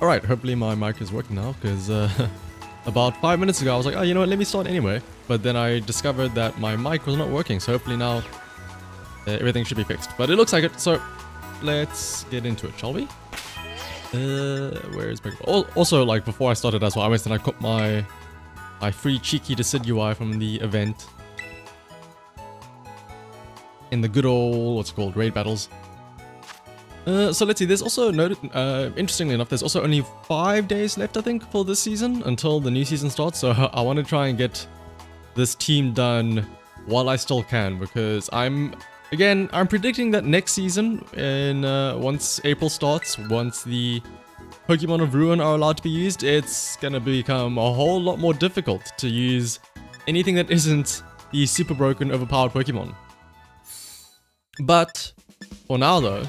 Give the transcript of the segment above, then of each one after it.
Alright, hopefully my mic is working now, because about 5 minutes ago I was like, oh, you know what, let me start anyway. But then I discovered that my mic was not working, so hopefully now everything should be fixed. But it looks like it, so let's get into it, shall we? Where is Pokeball? Also, like, before I started as well, I went and I got my free cheeky Decidueye from the event. In the good old, what's it called, raid battles. So let's see, there's also, interestingly enough, there's also only 5 days left, I think, for this season, until the new season starts, so I want to try and get this team done while I still can, because I'm predicting that next season, once April starts, once the Pokemon of Ruin are allowed to be used, it's gonna become a whole lot more difficult to use anything that isn't the super broken, overpowered Pokemon. But, for now though,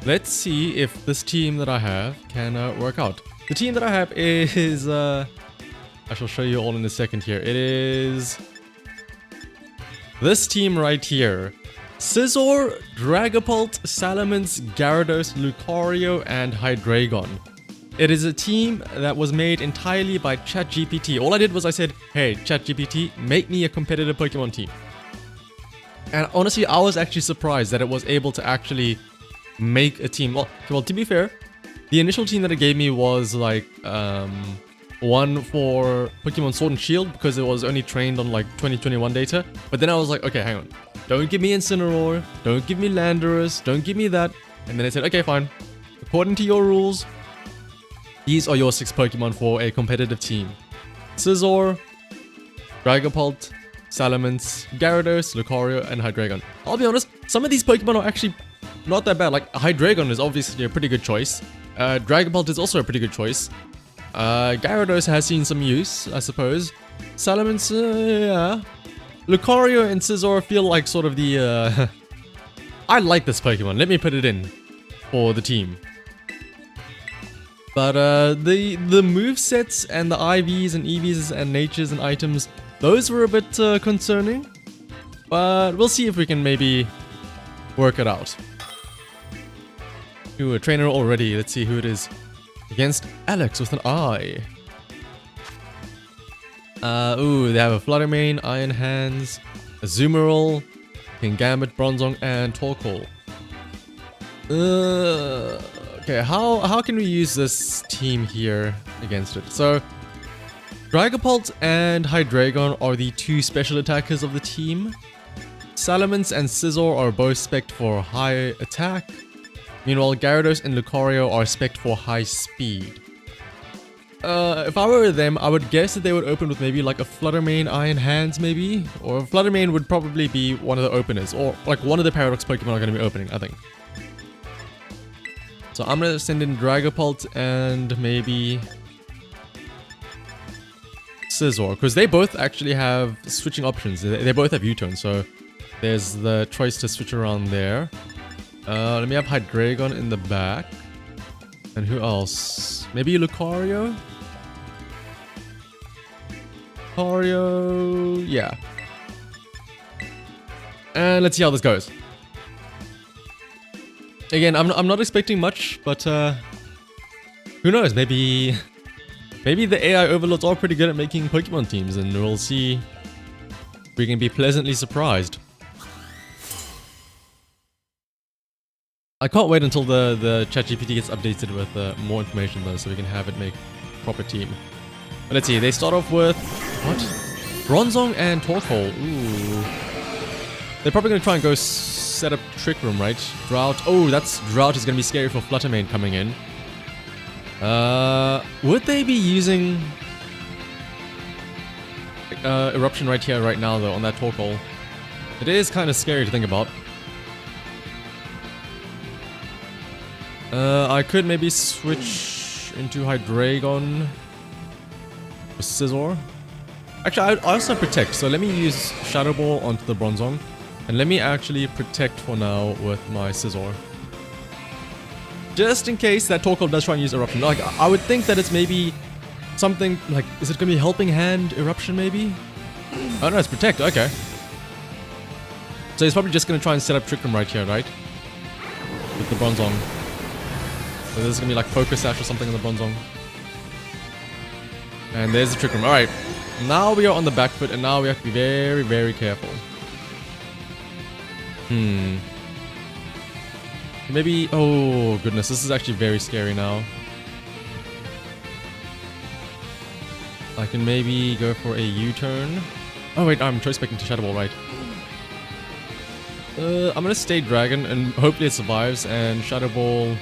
let's see if this team that I have can work out. The team that I have is, I shall show you all in a second here. It is this team right here. Scizor, Dragapult, Salamence, Gyarados, Lucario, and Hydreigon. It is a team that was made entirely by ChatGPT. All I did was I said, hey, ChatGPT, make me a competitive Pokemon team. And honestly, I was actually surprised that it was able to actually make a team. Well, to be fair, the initial team that it gave me was like one for Pokemon Sword and Shield, because it was only trained on like 2021 data. But then I was like, okay, hang on, don't give me Incineroar, don't give me Landorus, don't give me that. And then I said, okay, fine, according to your rules, these are your 6 Pokemon for a competitive team: Scizor, Dragapult, Salamence, Gyarados, Lucario, and Hydreigon. I'll be honest, some of these Pokemon are actually not that bad. Like, Hydreigon is obviously a pretty good choice. Dragapult is also a pretty good choice. Gyarados has seen some use, I suppose. Salamence, yeah. Lucario and Scizor feel like sort of the, I like this Pokemon. Let me put it in for the team. But the movesets and the IVs and EVs and natures and items, those were a bit concerning. But we'll see if we can maybe work it out. Ooh, a trainer already. Let's see who it is. Against Alex with an I. Ooh, they have a Fluttermane, Iron Hands, a Azumarill, Kingambit, Bronzong, and Torkoal. Okay, how can we use this team here against it? So, Dragapult and Hydreigon are the 2 special attackers of the team. Salamence and Scizor are both spec'd for high attack. Meanwhile, Gyarados and Lucario are spec'd for high speed. If I were them, I would guess that they would open with maybe like a Fluttermane, Iron Hands maybe? Or Fluttermane would probably be one of the openers, or like one of the Paradox Pokemon are going to be opening, I think. So I'm going to send in Dragapult and maybe Scizor, because they both actually have switching options. They both have U-turn, so there's the choice to switch around there. Let me have Hydreigon in the back. And who else? Maybe Lucario? Lucario, yeah. And let's see how this goes. Again, I'm not expecting much, but who knows? Maybe the AI overlords are pretty good at making Pokemon teams, and we'll see if we can be pleasantly surprised. I can't wait until the ChatGPT gets updated with more information though, so we can have it make a proper team. But let's see, they start off with, what? Bronzong and Torkoal. Ooh. They're probably going to try and go set up Trick Room, right? Drought. Oh, Drought is going to be scary for Fluttermane coming in. Would they be using Eruption right here, right now though, on that Torkoal? It is kind of scary to think about. I could maybe switch into Hydreigon with Scizor. Actually, I also Protect, so let me use Shadow Ball onto the Bronzong. And let me actually Protect for now with my Scizor. Just in case that Torkoal does try and use Eruption. Like, I would think that it's maybe something like, is it going to be Helping Hand Eruption maybe? Oh no, it's Protect, okay. So he's probably just going to try and set up Trick Room right here, right? With the Bronzong. So there's gonna be like Focus Sash or something in the Bronzong. And there's the Trick Room. Alright. Now we are on the back foot and now we have to be very, very careful. Maybe... Oh, goodness. This is actually very scary now. I can maybe go for a U-turn. Oh, wait. I'm choice specking to Shadow Ball, right. I'm gonna stay Dragon and hopefully it survives and Shadow Ball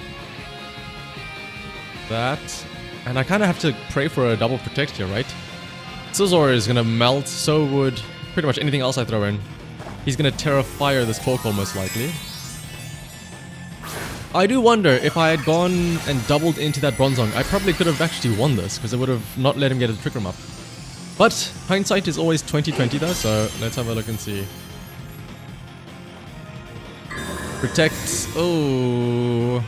that. And I kind of have to pray for a double protect here, right? Scizor is gonna melt, so would pretty much anything else I throw in. He's gonna Terra Fire this Torkoal most likely. I do wonder if I had gone and doubled into that Bronzong, I probably could have actually won this because it would have not let him get a Trick Room up. But hindsight is always 20/20 though, so let's have a look and see. Protect. Oh.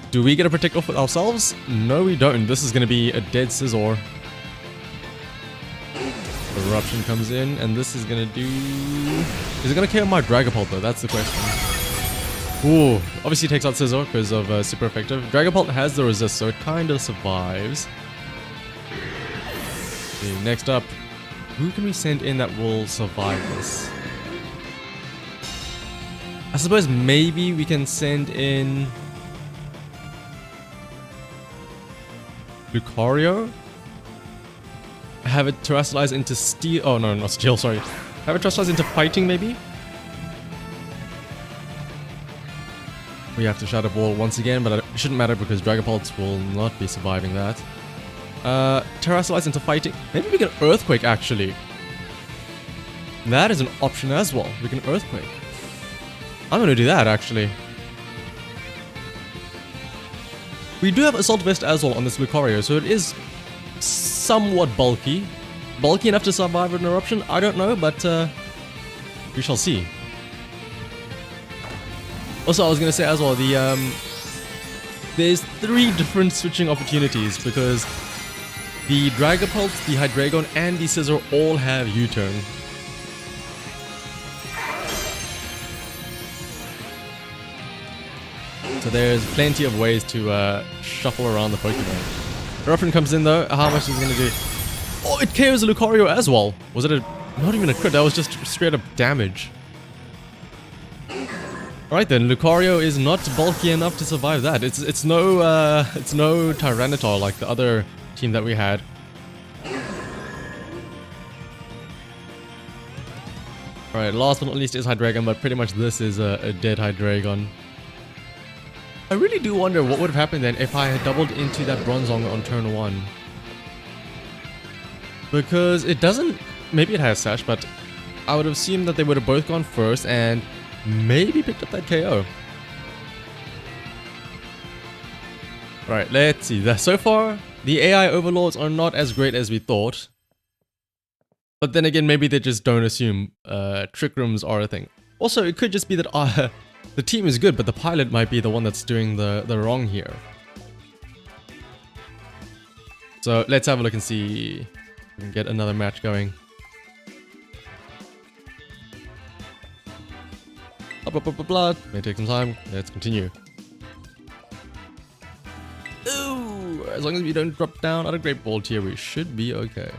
Do we get a protect off ourselves? No, we don't. This is going to be a dead Scizor. Eruption comes in, and this is going to do... Is it going to KO my Dragapult though? That's the question. Ooh. Obviously takes out Scizor because of super effective. Dragapult has the resist, so it kind of survives. Okay, next up. Who can we send in that will survive this? I suppose maybe we can send in Lucario. Have it terrestrialize into steel. Oh no, not steel, sorry. Have it terrestrialize into fighting maybe? We have to Shadow Ball once again, but it shouldn't matter because Dragapult will not be surviving that. Terrestrialize into fighting. Maybe we can Earthquake actually. That is an option as well. We can Earthquake. I'm gonna do that, actually. We do have Assault Vest as well on this Lucario, so it is somewhat bulky. Bulky enough to survive an Eruption? I don't know, but we shall see. Also, I was gonna say as well, there's 3 different switching opportunities because the Dragapult, the Hydreigon, and the Scizor all have U-turn. So there's plenty of ways to shuffle around the Pokemon. Eruption comes in though. How much is it going to do? Oh, it KOs Lucario as well. Was it a... Not even a crit, that was just straight up damage. Alright then, Lucario is not bulky enough to survive that. It's no Tyranitar like the other team that we had. Alright, last but not least is Hydreigon, but pretty much this is a dead Hydreigon. I really do wonder what would have happened then if I had doubled into that Bronzong on turn 1. Because it doesn't... Maybe it has Sash, but I would have assumed that they would have both gone first and maybe picked up that KO. Right, let's see. So far, the AI overlords are not as great as we thought. But then again, maybe they just don't assume Trick Rooms are a thing. Also, it could just be that the team is good, but the pilot might be the one that's doing the wrong here. So let's have a look and see if we can get another match going. Blah. May take some time. Let's continue. Ooh, as long as we don't drop down at a Great Ball tier, we should be okay.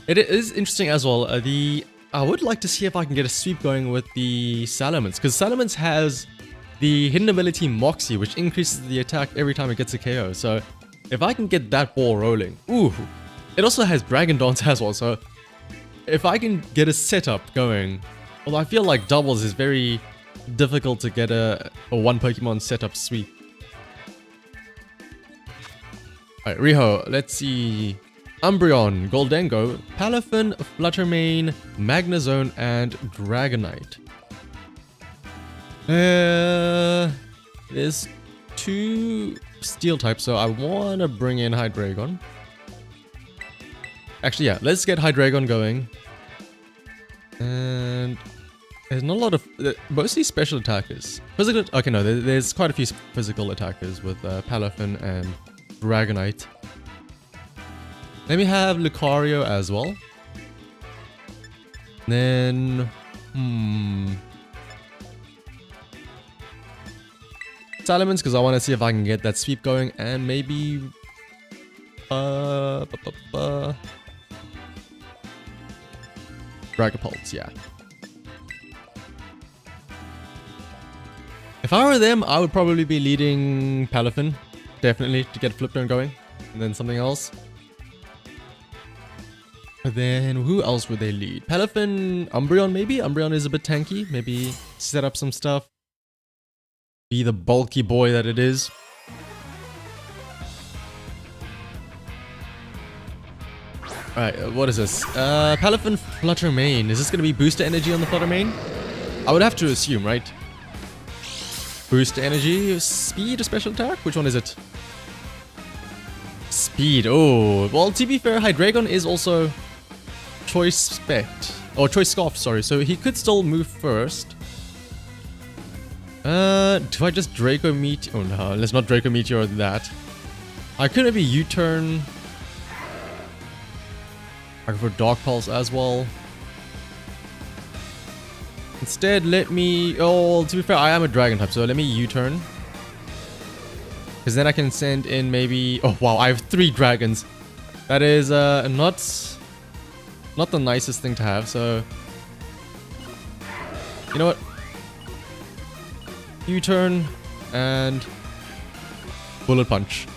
It is interesting as well. I would like to see if I can get a sweep going with the Salamence, because Salamence has the hidden ability Moxie, which increases the attack every time it gets a KO. So if I can get that ball rolling, ooh, it also has Dragon Dance as well. So if I can get a setup going, although I feel like doubles is very difficult to get a one Pokemon setup sweep. Alright, Riho, let's see. Umbreon, Goldengo, Palafin, Fluttermane, Magnezone, and Dragonite. There's 2 Steel types, so I want to bring in Hydreigon. Actually, yeah, let's get Hydreigon going. And there's not a lot of... mostly special attackers. Physical... Okay, no, there's quite a few physical attackers with Palafin and Dragonite. Let me have Lucario as well. Then... Salamence because I want to see if I can get that sweep going, and maybe Dragapult, yeah. If I were them, I would probably be leading Palafin, definitely, to get Flip Turn going, and then something else. But then, who else would they lead? Palafin, Umbreon maybe? Umbreon is a bit tanky, maybe set up some stuff. Be the bulky boy that it is. Alright, what is this? Palafin Flutter Mane. Is this going to be booster energy on the Flutter Mane? I would have to assume, right? Booster energy, speed, or special attack? Which one is it? Speed. Oh, well, to be fair, Hydreigon is also Choice Spect. Or Choice Scarf, sorry. So he could still move first. Do I just Draco Meteor? Oh no, let's not Draco Meteor that. I could maybe U-turn. I go for Dark Pulse as well. Instead, let me... Oh, to be fair, I am a Dragon type, so let me U-turn. Because then I can send in maybe... Oh, wow, I have 3 Dragons. That is not the nicest thing to have, so... You know what? U-turn and... Bullet Punch.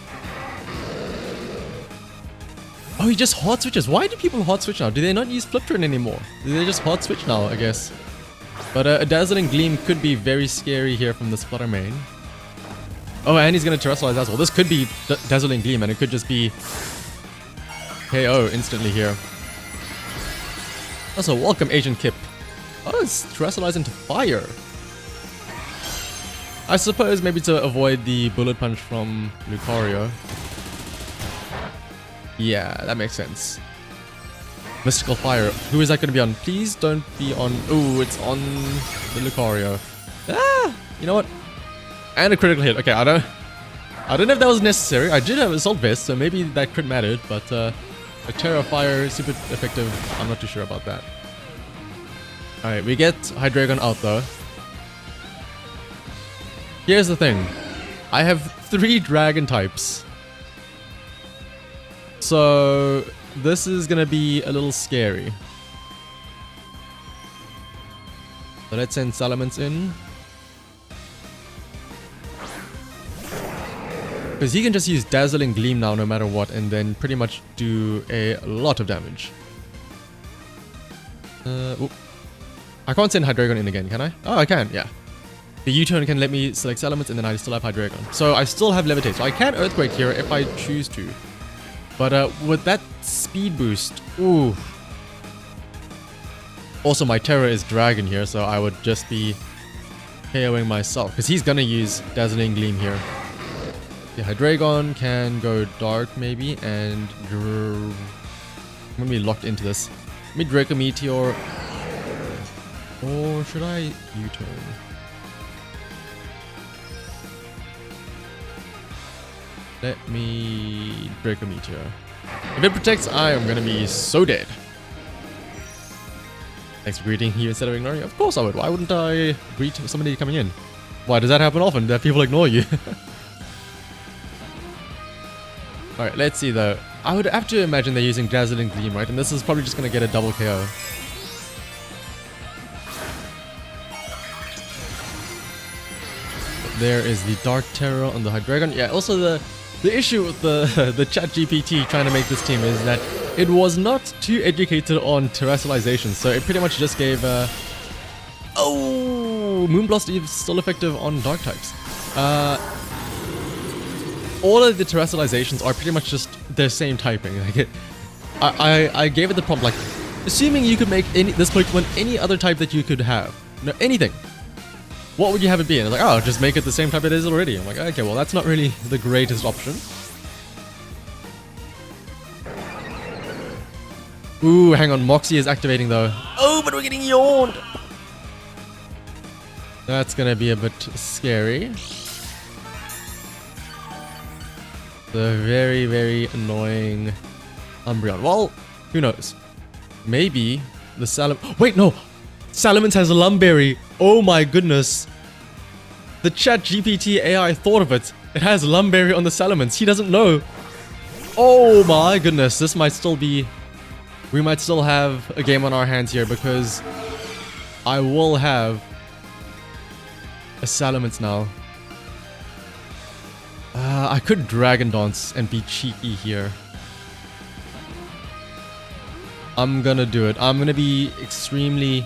Oh, he just hot switches. Why do people hot switch now? Do they not use Flip Turn anymore? Do they just hot switch now, I guess? But a Dazzling Gleam could be very scary here from this Flutter Mane. Oh, and he's going to Terrestrialize as well. This could be Dazzling Gleam, and it could just be KO instantly here. Also, welcome Agent Kip. Oh, it's Terrestrialize into fire. I suppose maybe to avoid the Bullet Punch from Lucario. Yeah, that makes sense. Mystical Fire. Who is that going to be on? Please don't be on... Ooh, it's on the Lucario. Ah! You know what? And a critical hit. Okay, I don't know if that was necessary. I did have Assault Vest, so maybe that could mattered, but a Terra Fire, super effective. I'm not too sure about that. Alright, we get Hydreigon out though. Here's the thing. I have 3 Dragon types. So, this is gonna be a little scary. So let's send Salamence in. Because he can just use Dazzling Gleam now no matter what, and then pretty much do a lot of damage. I can't send Hydreigon in again, can I? Oh, I can, yeah. The U-turn can let me select Salamence, and then I still have Hydreigon. So I still have Levitate, so I can Earthquake here if I choose to. But with that speed boost, ooh. Also, my Terra is Dragon here, so I would just be KOing myself. Because he's gonna use Dazzling Gleam here. The Hydreigon can go Dark maybe, and... I'm gonna be locked into this. Let me Draco Meteor. Or should I U-turn? Let me Draco Meteor. If it protects, I am gonna be so dead. Thanks for greeting you instead of ignoring you. Of course I would. Why wouldn't I greet somebody coming in? Why does that happen often? That people ignore you? Alright, let's see though. I would have to imagine they're using Dazzling Gleam, right? And this is probably just gonna get a double KO. There is the Dark Terror on the Hydreigon. Yeah, also the issue with the chat GPT trying to make this team is that it was not too educated on terrestrialization, so it pretty much just gave oh, Moonblast is still effective on dark types. All of the terrestrializations are pretty much just the same typing. Like I gave it the prompt like, assuming you could make this Pokemon any other type that you could have, no, anything. What would you have it be? And it's like, oh, just make it the same type it is already. I'm like, okay, well, that's not really the greatest option. Ooh, hang on. Moxie is activating, though. Oh, but we're getting yawned. That's going to be a bit scary. The very, very annoying Umbreon. Well, who knows? Maybe the Wait, no! Salamence has a Lumberry. Oh my goodness. The ChatGPT AI thought of it. It has Lumberry on the Salamence. He doesn't know. Oh my goodness. This might still be... We might still have a game on our hands here because I will have a Salamence now. I could Dragon Dance and be cheeky here. I'm gonna do it. I'm gonna be extremely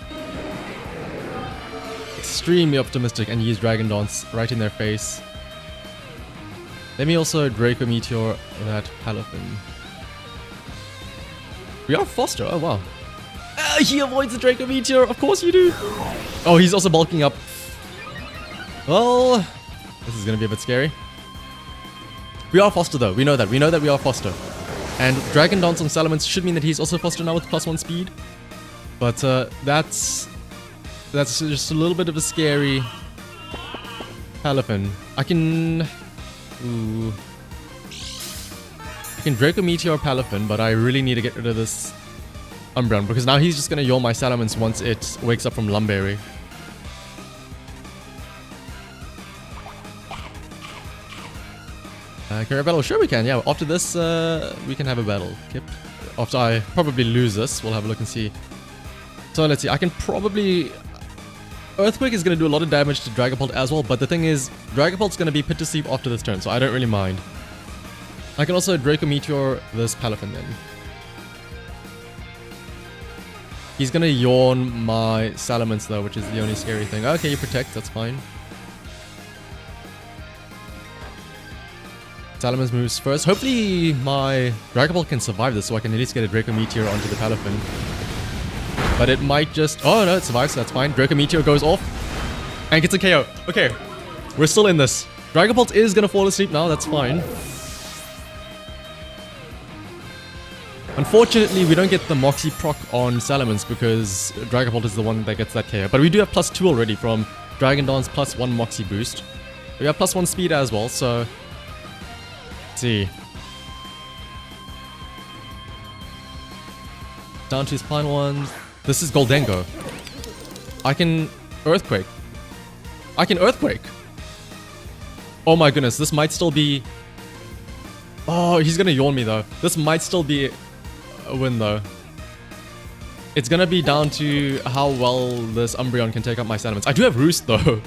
optimistic and use Dragon Dance right in their face. Let me also Draco Meteor that Palafin. We are Foster. Oh wow. He avoids the Draco Meteor. Of course you do. Oh, he's also bulking up. Well, this is gonna be a bit scary. We are Foster though. We know that. We know that we are Foster. And Dragon Dance on Salamence should mean that he's also Foster now with +1 speed. But that's just a little bit of a scary Palafin. I can Draco Meteor Palafin, but I really need to get rid of this Umbreon because now he's just gonna yawn my Salamence once it wakes up from Lumberry. Can we have a battle? Sure we can, yeah. After this, we can have a battle. Yep. After I probably lose this, we'll have a look and see. So let's see, I can probably... Earthquake is going to do a lot of damage to Dragapult as well, but the thing is, Dragapult's going to be put to sleep after this turn, so I don't really mind. I can also Draco Meteor this Palafin then. He's going to yawn my Salamence though, which is the only scary thing. Okay, you protect, that's fine. Salamence moves first. Hopefully my Dragapult can survive this so I can at least get a Draco Meteor onto the Palafin. But it might just... Oh no, it survives, so that's fine. Draco Meteor goes off and gets a KO. Okay, we're still in this. Dragapult is going to fall asleep now, that's fine. Unfortunately, we don't get the Moxie proc on Salamence because Dragapult is the one that gets that KO. But we do have +2 already from Dragon Dance +1 Moxie boost. We have +1 speed as well, so... see. Down to his final one. This is Goldengo. I can Earthquake. I can Earthquake. Oh my goodness, this might still be... Oh, he's gonna yawn me though. This might still be a win though. It's gonna be down to how well this Umbreon can take up my Salamence. I do have Roost though.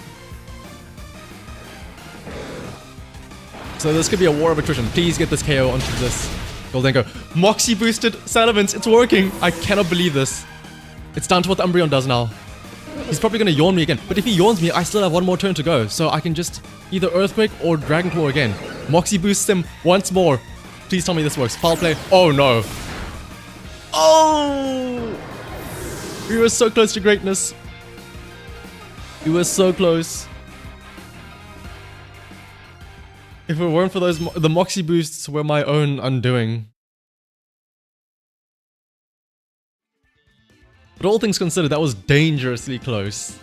So this could be a war of attrition. Please get this KO onto this Goldengo. Moxie boosted Salamence. It's working. I cannot believe this. It's down to what the Umbreon does now. He's probably going to yawn me again. But if he yawns me, I still have one more turn to go. So I can just either Earthquake or Dragon Claw again. Moxie boosts him once more. Please tell me this works. Foul play. Oh no. Oh! We were so close to greatness. We were so close. If it weren't for those, the Moxie boosts were my own undoing. But all things considered, that was dangerously close.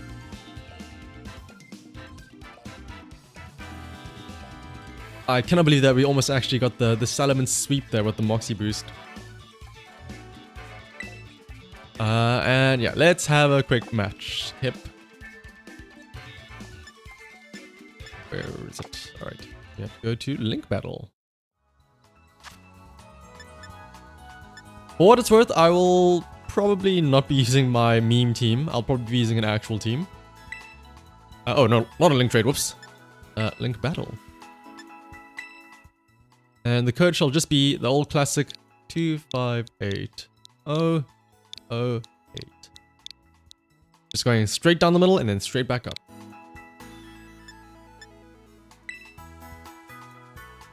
I cannot believe that we almost actually got the Salamence sweep there with the Moxie boost. And yeah, let's have a quick match. Hip. Where is it? Alright. We have to go to Link Battle. For what it's worth, I will probably not be using my meme team. I'll probably be using an actual team. Oh no, not a Link Trade, whoops. Link Battle. And the code shall just be the old classic 258008. Just going straight down the middle and then straight back up.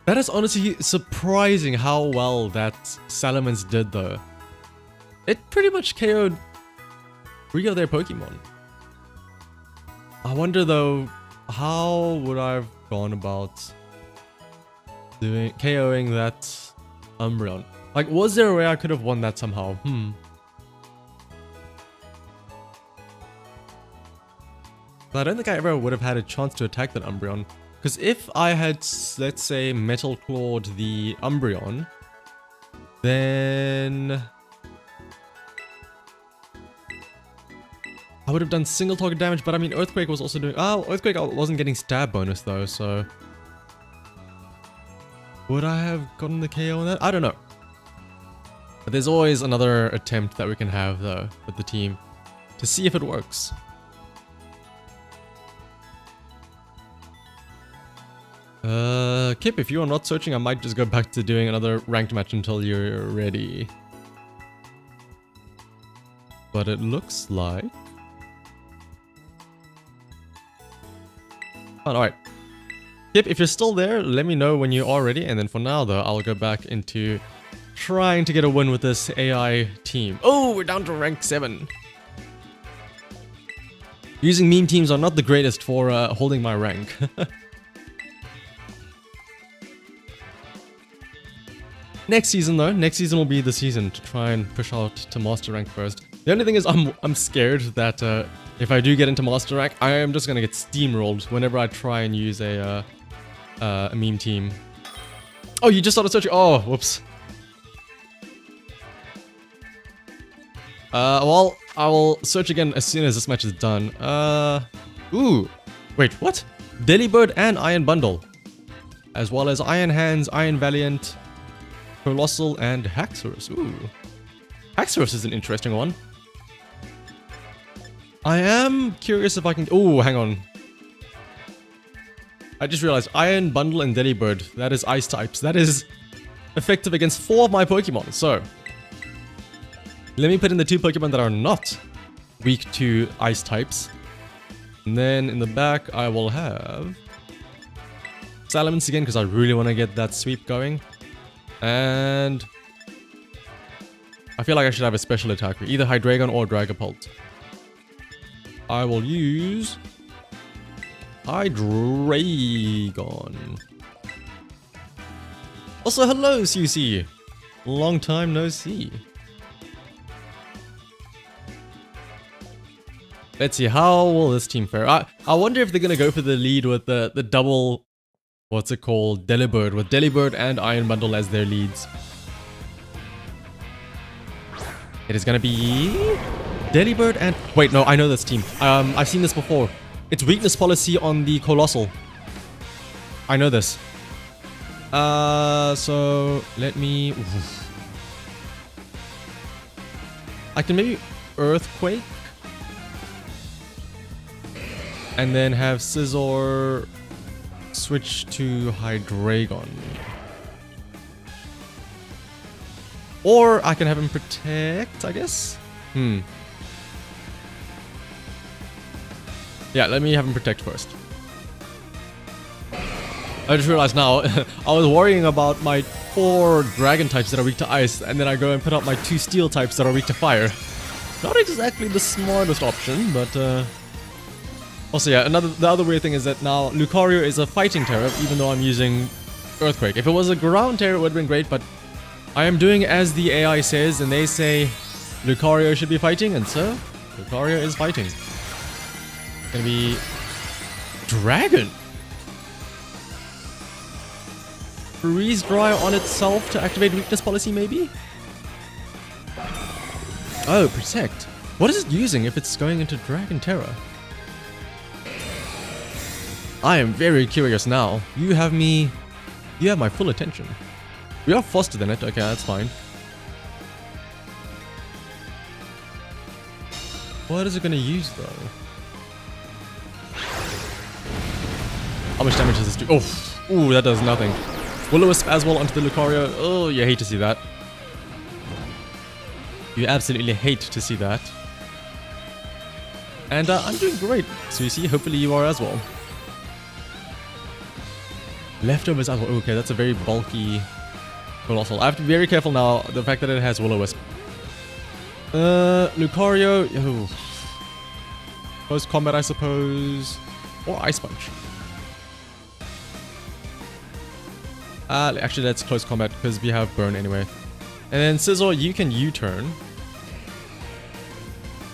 That is honestly surprising how well that Salamence did though. It pretty much KO'd 3 of their Pokemon. I wonder though, how would I have gone about KOing that Umbreon? Like, was there a way I could have won that somehow? But I don't think I ever would have had a chance to attack that Umbreon. Because if I had, let's say, Metal Clawed the Umbreon, then... I would have done single target damage, but I mean, Earthquake was also doing... Oh, Earthquake wasn't getting stab bonus though, so... Would I have gotten the KO on that? I don't know. But there's always another attempt that we can have though, with the team, to see if it works. Kip, if you are not searching, I might just go back to doing another ranked match until you're ready. But it looks like... Oh, alright. Kip, if you're still there, let me know when you are ready, and then for now though, I'll go back into trying to get a win with this AI team. Oh, we're down to rank 7. Using meme teams are not the greatest for holding my rank. Next season though, next season will be the season to try and push out to master rank first. The only thing is I'm scared that if I do get into master rank, I am just gonna get steamrolled whenever I try and use a meme team. Oh, you just started searching. Oh, whoops. Well, I will search again as soon as this match is done. Ooh, wait, what? Delibird and Iron Bundle, as well as Iron Hands, Iron Valiant, Colossal, and Haxorus. Ooh. Haxorus is an interesting one. I am curious if I can... Oh, hang on. I just realized Iron Bundle and Delibird. That is ice types. That is effective against 4 of my Pokemon. So, let me put in the 2 Pokemon that are not weak to ice types. And then in the back, I will have Salamence again, because I really want to get that sweep going. And I feel like I should have a special attacker, either Hydreigon or Dragapult. I will use Hydreigon. Also, hello, CC. Long time no see. Let's see, how will this team fare? I wonder if they're gonna go for the lead with the double... What's it called? Delibird, with Delibird and Iron Bundle as their leads. It is gonna be Delibird and... Wait, no, I know this team. I've seen this before. It's weakness policy on the Colossal. I know this. So let me... I can maybe Earthquake. And then have Scizor switch to Hydreigon. Or I can have him protect, I guess? Yeah, let me have him protect first. I just realized now, I was worrying about my 4 dragon types that are weak to ice, and then I go and put out my 2 steel types that are weak to fire. Not exactly the smartest option, but also, yeah, the other weird thing is that now Lucario is a fighting terror, even though I'm using Earthquake. If it was a ground terror, it would have been great, but I am doing as the AI says, and they say Lucario should be fighting, and so Lucario is fighting. It's gonna be Dragon. Freeze Dry on itself to activate weakness policy, maybe? Oh, Protect. What is it using if it's going into Dragon Terror? I am very curious now. You have my full attention. We are faster than it. Okay, that's fine. What is it going to use, though? How much damage does this do? Oh, ooh, that does nothing. Will-O-Wisp as well onto the Lucario. Oh, you hate to see that. You absolutely hate to see that. And I'm doing great, Susie. Hopefully you are as well. Leftovers as well. Okay, that's a very bulky Colossal. I have to be very careful now, the fact that it has Will-O-Wisp. Lucario. Oh. Close combat, I suppose. Or Ice Punch. Actually, that's close combat because we have Burn anyway. And then Scizor, you can U-turn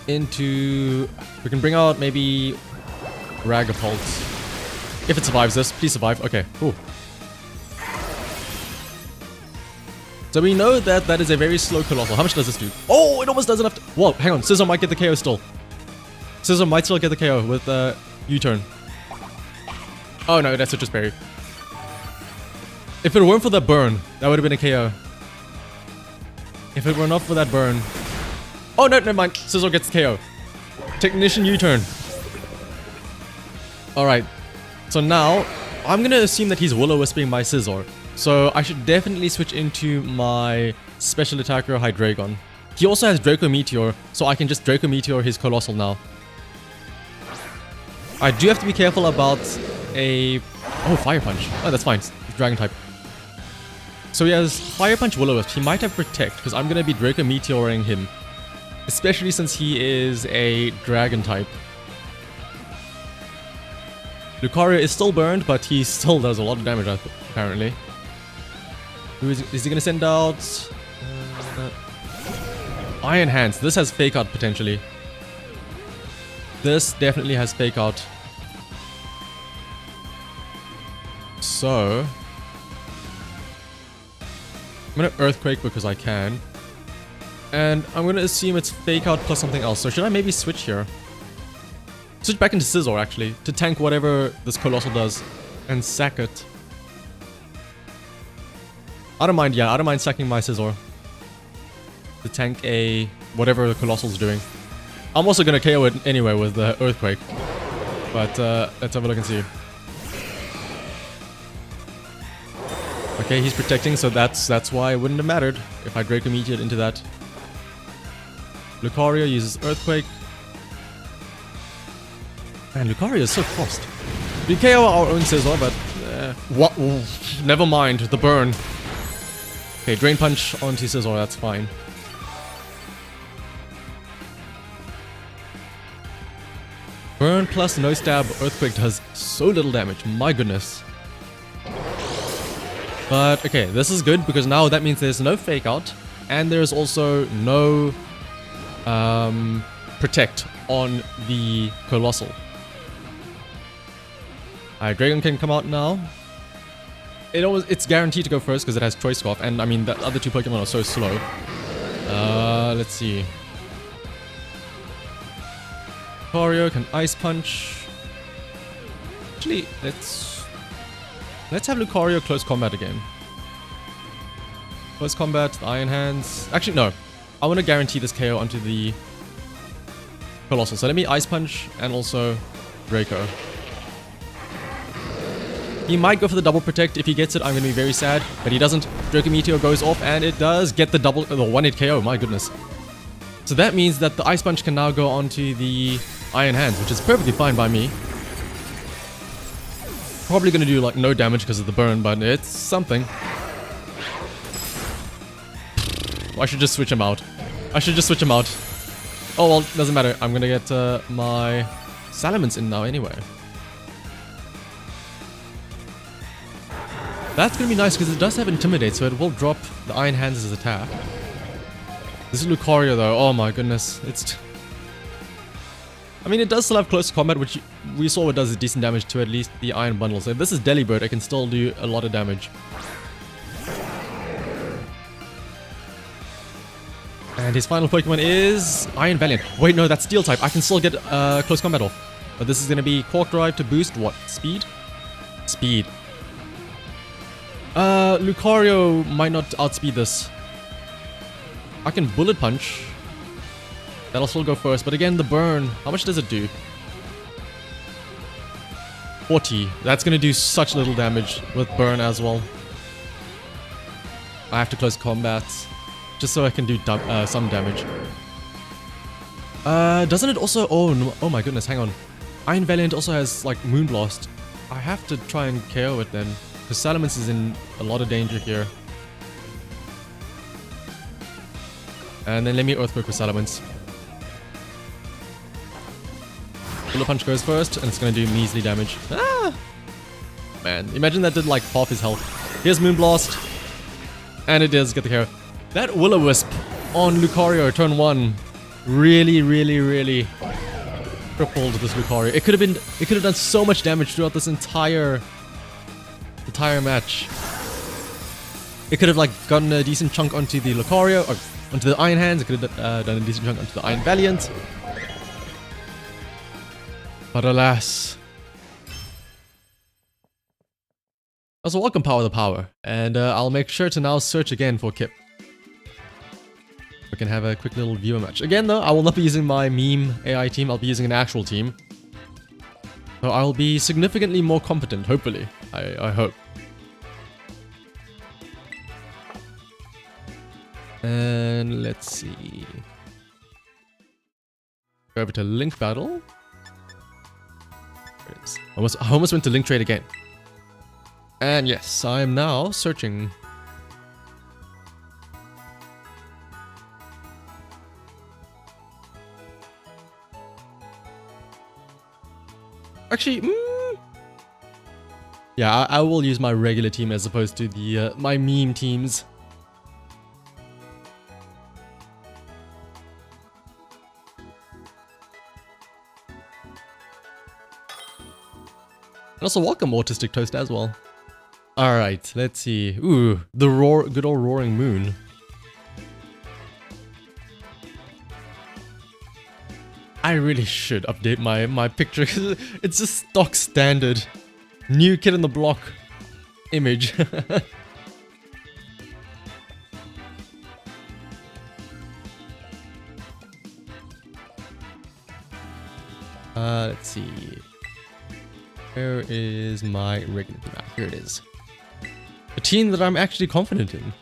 into... We can bring out maybe Dragapult. If it survives this, please survive. Okay, cool. So we know that that is a very slow Colossal. How much does this do? Oh, it almost does enough to... Whoa, hang on. Scizor might get the KO still. Scizor might still get the KO with U-turn. Oh no, that's Citrus Berry. If it weren't for that burn, that would have been a KO. If it were not for that burn... Oh no, never mind. Scizor gets the KO. Technician U-turn. Alright. So now, I'm gonna assume that he's Will-O-Wisping my Scizor. So I should definitely switch into my special attacker Hydreigon. He also has Draco Meteor, so I can just Draco Meteor his Colossal now. I do have to be careful about a... Oh, Fire Punch. Oh, that's fine. It's Dragon type. So he has Fire Punch Will-O-Wisp. He might have Protect, because I'm going to be Draco Meteoring him. Especially since he is a Dragon type. Lucario is still burned, but he still does a lot of damage, apparently. Is he going to send out... Iron Hands. This has Fake Out, potentially. This definitely has Fake Out. So... I'm going to Earthquake because I can. And I'm going to assume it's Fake Out plus something else. So should I maybe switch here? Switch back into Scizor, actually, to tank whatever this Colossal does. And sack it. I don't mind, yeah, I don't mind sacking my Scizor. To tank a... whatever the Colossal's doing. I'm also going to KO it anyway with the Earthquake. But let's have a look and see. Okay, he's protecting, so that's why it wouldn't have mattered if I Draco Meteored into that. Lucario uses Earthquake. Man, Lucario is so fast. We KO our own Scizor, but... what? Never mind, the burn. Okay, Drain Punch onto Scizor, that's fine. Burn plus no stab Earthquake does so little damage, my goodness. But okay, this is good because now that means there's no Fake Out and there's also no Protect on the Colossal. Alright, Dragon can come out now. It's guaranteed to go first because it has Choice Scarf, and I mean the other two Pokemon are so slow. Let's see. Lucario can Ice Punch. Actually, let's have Lucario close combat again. Close combat, the Iron Hands. Actually, no. I want to guarantee this KO onto the Colossal. So let me Ice Punch and also Draco. He might go for the double protect. If he gets it, I'm going to be very sad. But he doesn't. Draco Meteor goes off and it does get the one-hit KO. My goodness. So that means that the Ice Punch can now go onto the Iron Hands, which is perfectly fine by me. Probably going to do like no damage because of the burn, but it's something. I should just switch him out. Oh well, doesn't matter. I'm going to get my Salamence in now anyway. That's going to be nice because it does have Intimidate, so it will drop the Iron Hands as attack. This is Lucario though, oh my goodness. I mean, it does still have close combat, which we saw it does decent damage to at least the Iron Bundle. So if this is Delibird, it can still do a lot of damage. And his final Pokemon is Iron Valiant. Wait, no, that's Steel type. I can still get close combat off. But this is going to be Cork Drive to boost what? Speed? Speed. Lucario might not outspeed this. I can Bullet Punch. That'll still go first, but again, the burn. How much does it do? 40. That's gonna do such little damage with burn as well. I have to close combat just so I can do some damage. Doesn't it also... Oh my goodness, hang on. Iron Valiant also has like Moonblast. I have to try and KO it then. Because Salamence is in a lot of danger here. And then let me Earthquake with Salamence. Bullet Punch goes first, and it's going to do measly damage. Ah! Man, imagine that did like half his health. Here's Moonblast. And it does get the KO. That Will-O-Wisp on Lucario turn 1 really crippled this Lucario. It could have done so much damage throughout this entire match. It could have like gotten a decent chunk onto the Lucario, or onto the Iron Hands. It could have done a decent chunk onto the Iron Valiant. But alas. Also, welcome Power the Power. And I'll make sure to now search again for Kip. We can have a quick little viewer match. Again though, I will not be using my meme AI team, I'll be using an actual team. So I'll be significantly more competent, hopefully. I hope. And let's see. Go over to Link Battle. There it is. I almost went to Link Trade again. And yes, I am now searching. Actually, yeah, I will use my regular team as opposed to the my meme teams. And also welcome Autistic Toast as well. Alright, let's see. Ooh, the good old Roaring Moon. I really should update my picture because it's just stock standard. New kid on the block image. Let's see. Where is my regular team? Here it is. A team that I'm actually confident in.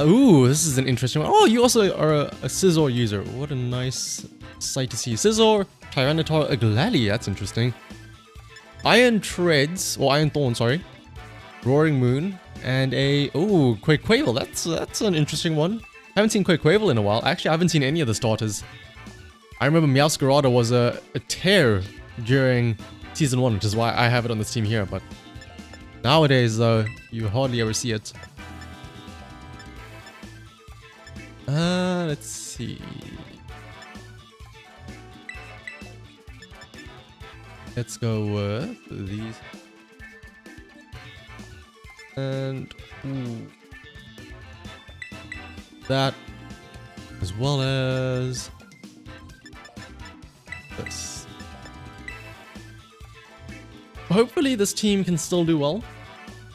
Ooh, this is an interesting one. Oh, you also are a Scizor user. What a nice sight to see. Scizor, Tyranitar, Glalie. That's interesting. Iron Treads, or Iron Thorn, sorry. Roaring Moon, and a Quaquaval. That's an interesting one. I haven't seen Quaquaval in a while. Actually, I haven't seen any of the starters. I remember Meowscarada was a tear during Season 1, which is why I have it on this team here, but nowadays, though, you hardly ever see it. Let's see. Let's go with these. And that, as well as this. Hopefully this team can still do well.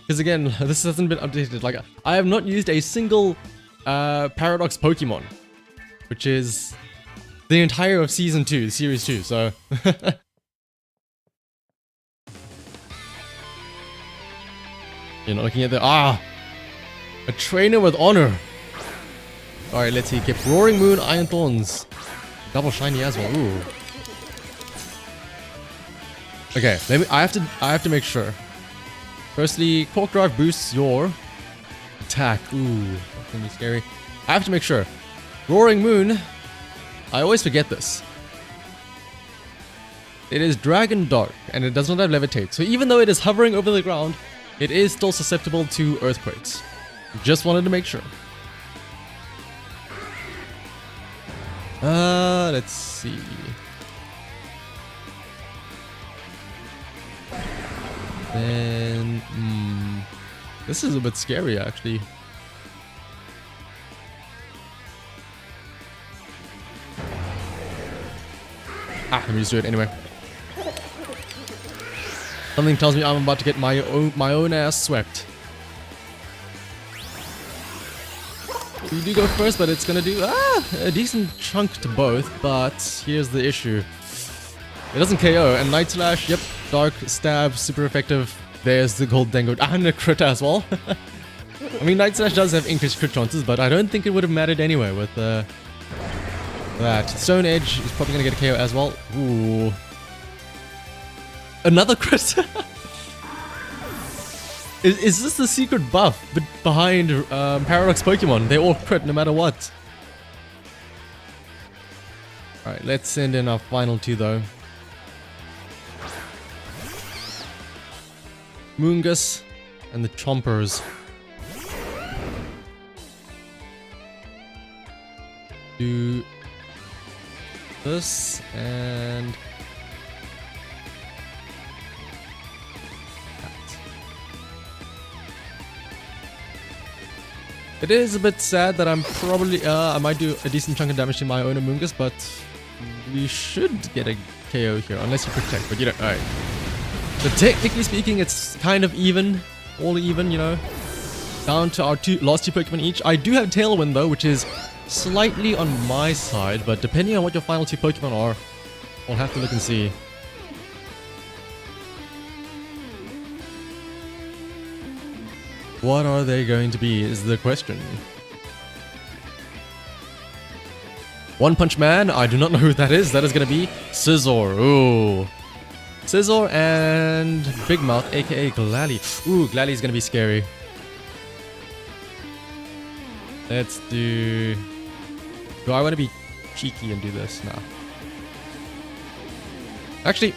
Because again, this hasn't been updated. Like, I have not used a single Paradox Pokemon, which is the entire of Season 2, Series 2, so... You're not looking at the... A trainer with honor! Alright, let's see. Keep Roaring Moon, Iron Thorns. Double shiny as well. Ooh. Okay, I have to make sure. Firstly, Quark Drive boosts your attack. Ooh, that's gonna be scary. I have to make sure. Roaring Moon. I always forget this. It is Dragon Dark, and it does not have Levitate. So even though it is hovering over the ground, it is still susceptible to earthquakes. Just wanted to make sure. Let's see. Then, this is a bit scary, actually. Let me just do it anyway. Something tells me I'm about to get my own ass swept. You do go first, but it's gonna do a decent chunk to both. But here's the issue: it doesn't KO, and Night Slash, yep, Dark Stab, super effective. There's the Gold Dango, and a crit as well. I mean, Night Slash does have increased crit chances, but I don't think it would have mattered anyway with that. Stone Edge is probably gonna get a KO as well. Ooh. Another crit! Is this the secret buff behind Paradox Pokemon? They all crit no matter what. Alright, let's send in our final two though. Moongus and the Chompers. Do this and... It is a bit sad that I'm probably, I might do a decent chunk of damage to my own Amoonguss, but we should get a KO here, unless you protect, but you don't, alright. So technically speaking, it's kind of even, all even, you know, down to our last two Pokemon each. I do have Tailwind though, which is slightly on my side, but depending on what your final two Pokemon are, we'll have to look and see. What are they going to be is the question. One Punch Man, I do not know who that is. That is going to be Scizor. Ooh. Scizor and Big Mouth, aka Glalie. Ooh, Glalie is going to be scary. Let's do... Do I want to be cheeky and do this? Nah. Actually,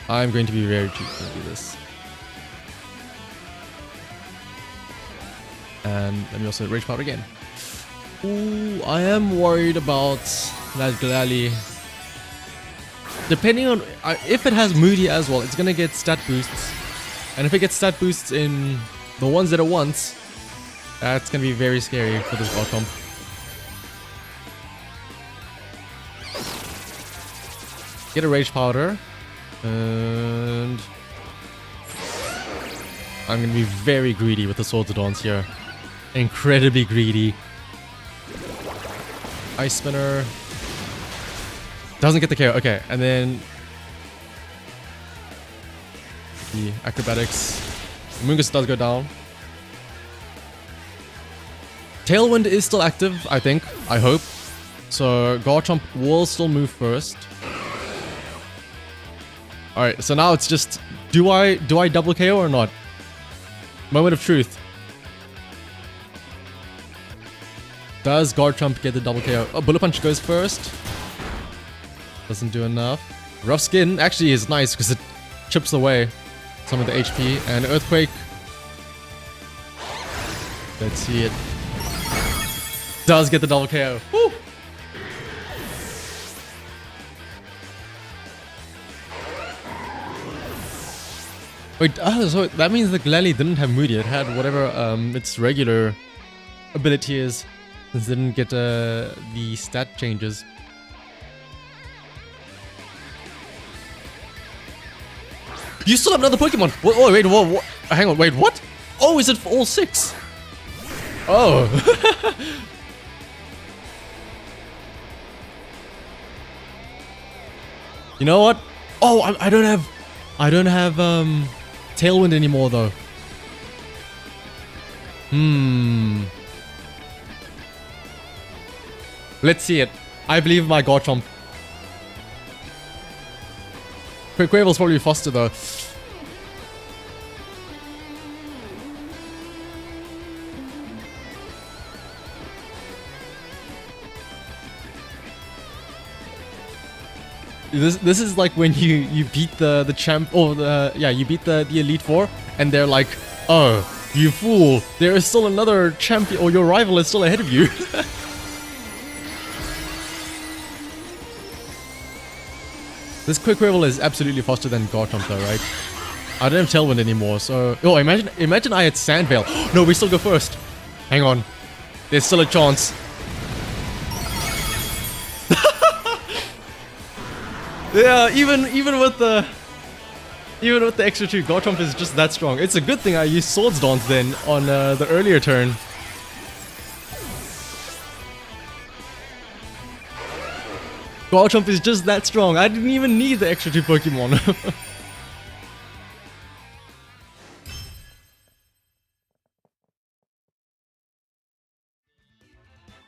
I'm going to be very cheeky and do this. And let me also Rage Powder again. Ooh, I am worried about that Glalie. Depending on... if it has Moody as well, it's going to get stat boosts. And if it gets stat boosts in the ones that it wants, that's going to be very scary for this Garchomp. Get a Rage Powder. And... I'm going to be very greedy with the Swords of Dance here. Incredibly greedy. Ice Spinner. Doesn't get the KO. Okay, and then... the Acrobatics. Amoonguss does go down. Tailwind is still active, I think. I hope. So Garchomp will still move first. Alright, so now it's just... Do I double KO or not? Moment of truth. Does Garchomp get the double KO? Oh, Bullet Punch goes first. Doesn't do enough. Rough Skin actually is nice because it chips away some of the HP. And Earthquake. Let's see it. Does get the double KO. Woo! Wait, so that means the Glalie didn't have Moody. It had whatever its regular ability is. Since it didn't get the stat changes. You still have another Pokemon! Oh, wait, what? Hang on, wait, what? Oh, is it for all 6? Oh. You know what? Oh, I don't have Tailwind anymore though. Let's see it. I believe my Garchomp. Quaquaval's probably faster though. This is like when you beat the champ, or you beat the Elite Four, and they're like, oh, you fool, there is still another champion, or your rival is still ahead of you. This Quaquaval is absolutely faster than Garchomp though, right? I don't have Tailwind anymore, so... Oh, imagine I had Sandveil. No, we still go first. Hang on. There's still a chance. Yeah, even with the extra 2, Garchomp is just that strong. It's a good thing I used Swords Dance then on the earlier turn. Garchomp is just that strong. I didn't even need the extra 2 Pokemon.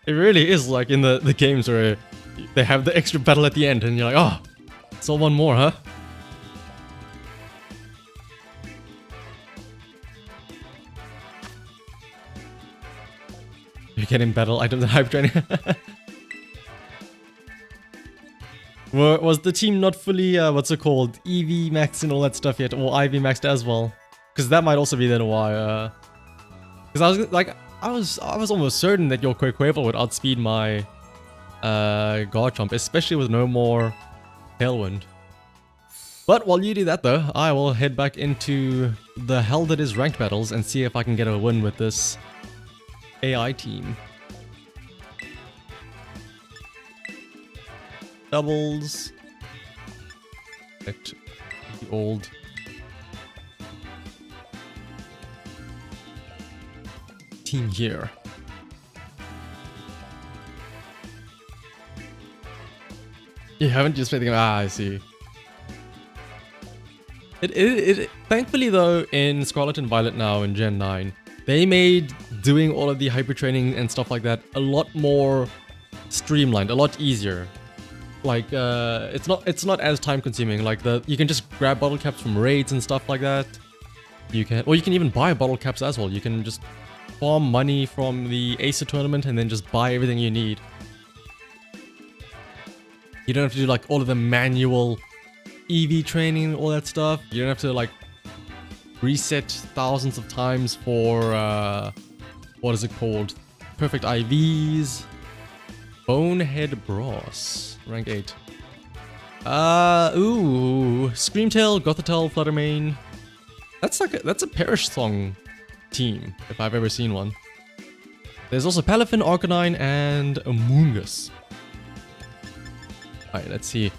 It really is like in the games where they have the extra battle at the end and you're like, oh, it's all one more, huh? You get in battle items and hype training. Was the team not fully, what's it called, EV maxed and all that stuff yet, or IV maxed as well? Because that might also be then why, because I was like, I was almost certain that your Quaquaval would outspeed my Garchomp, especially with no more Tailwind. But while you do that though, I will head back into the hell that is ranked battles and see if I can get a win with this AI team. Doubles. Get the old team here. You haven't just played the game. Ah, I see. Thankfully though, in Scarlet and Violet now in Gen 9, they made doing all of the hyper training and stuff like that a lot more streamlined, a lot easier. Like it's not as time consuming. Like you can just grab bottle caps from raids and stuff like that. You can even buy bottle caps as well. You can just farm money from the Acer tournament and then just buy everything you need. You don't have to do like all of the manual EV training and all that stuff. You don't have to like reset thousands of times for what is it called? Perfect IVs. Bonehead Bros. Rank 8. Ooh. Screamtail, Gothitelle, Fluttermane. That's a Perish Song team, if I've ever seen one. There's also Palafin, Arcanine, and Amoonguss. Alright, let's see.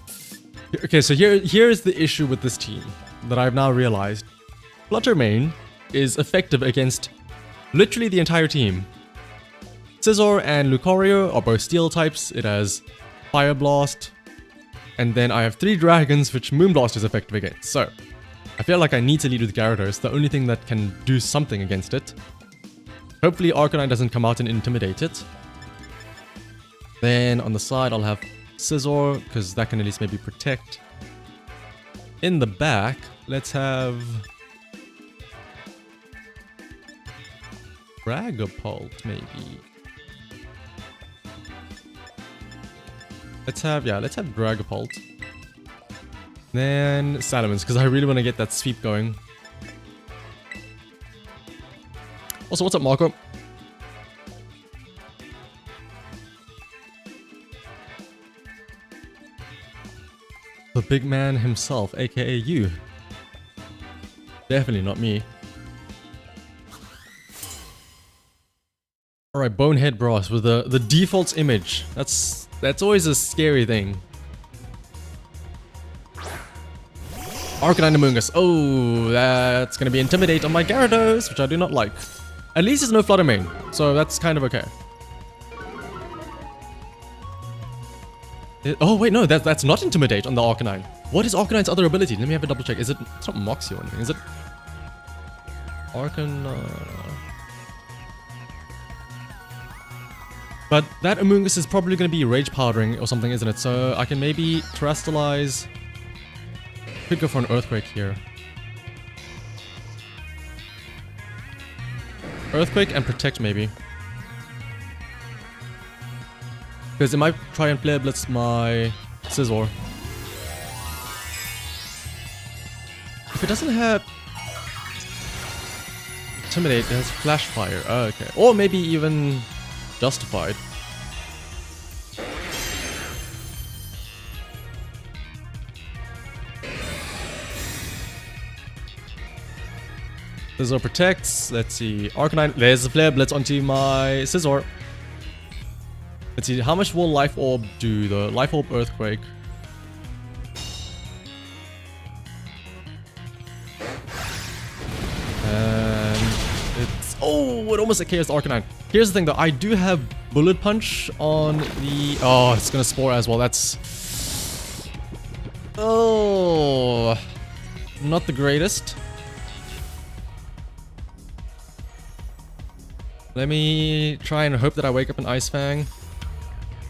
Okay, so here's the issue with this team that I've now realized. Fluttermane is effective against literally the entire team. Scizor and Lucario are both steel types. It has Fire Blast. And then I have 3 dragons, which Moonblast is effective against. So, I feel like I need to lead with Gyarados, the only thing that can do something against it. Hopefully Arcanine doesn't come out and intimidate it. Then on the side I'll have Scizor, because that can at least maybe protect. In the back, let's have Dragapult, maybe. Let's have Dragapult. Then Salamence, because I really want to get that sweep going. Also, what's up, Marco? The big man himself, aka you. Definitely not me. Alright, Bonehead Bros with the default image. That's always a scary thing. Arcanine Amoonguss. Oh, that's gonna be Intimidate on my Gyarados, which I do not like. At least there's no Fluttermane, so that's kind of okay. Oh wait, no, that's not Intimidate on the Arcanine. What is Arcanine's other ability? Let me have a double check. It's not Moxie or anything, is it? But that Amoonguss is probably going to be Rage Powdering or something, isn't it? So I can maybe Terrestrialize. Could go for an Earthquake here. Earthquake and Protect maybe. Because it might try and Flare Blitz my Scizor. If it doesn't have Intimidate, it has Flash Fire. Oh, okay. Or maybe even Justified. Scizor protects. Let's see. Arcanine. There's the Flare Blitz onto my Scizor. Let's see. How much will Life Orb do? The Life Orb Earthquake. And it's... Oh, it almost KO'd Arcanine. Here's the thing though. I do have Bullet Punch on the... Oh, it's gonna Spore as well. That's... Oh... Not the greatest. Let me try and hope that I wake up an Ice Fang.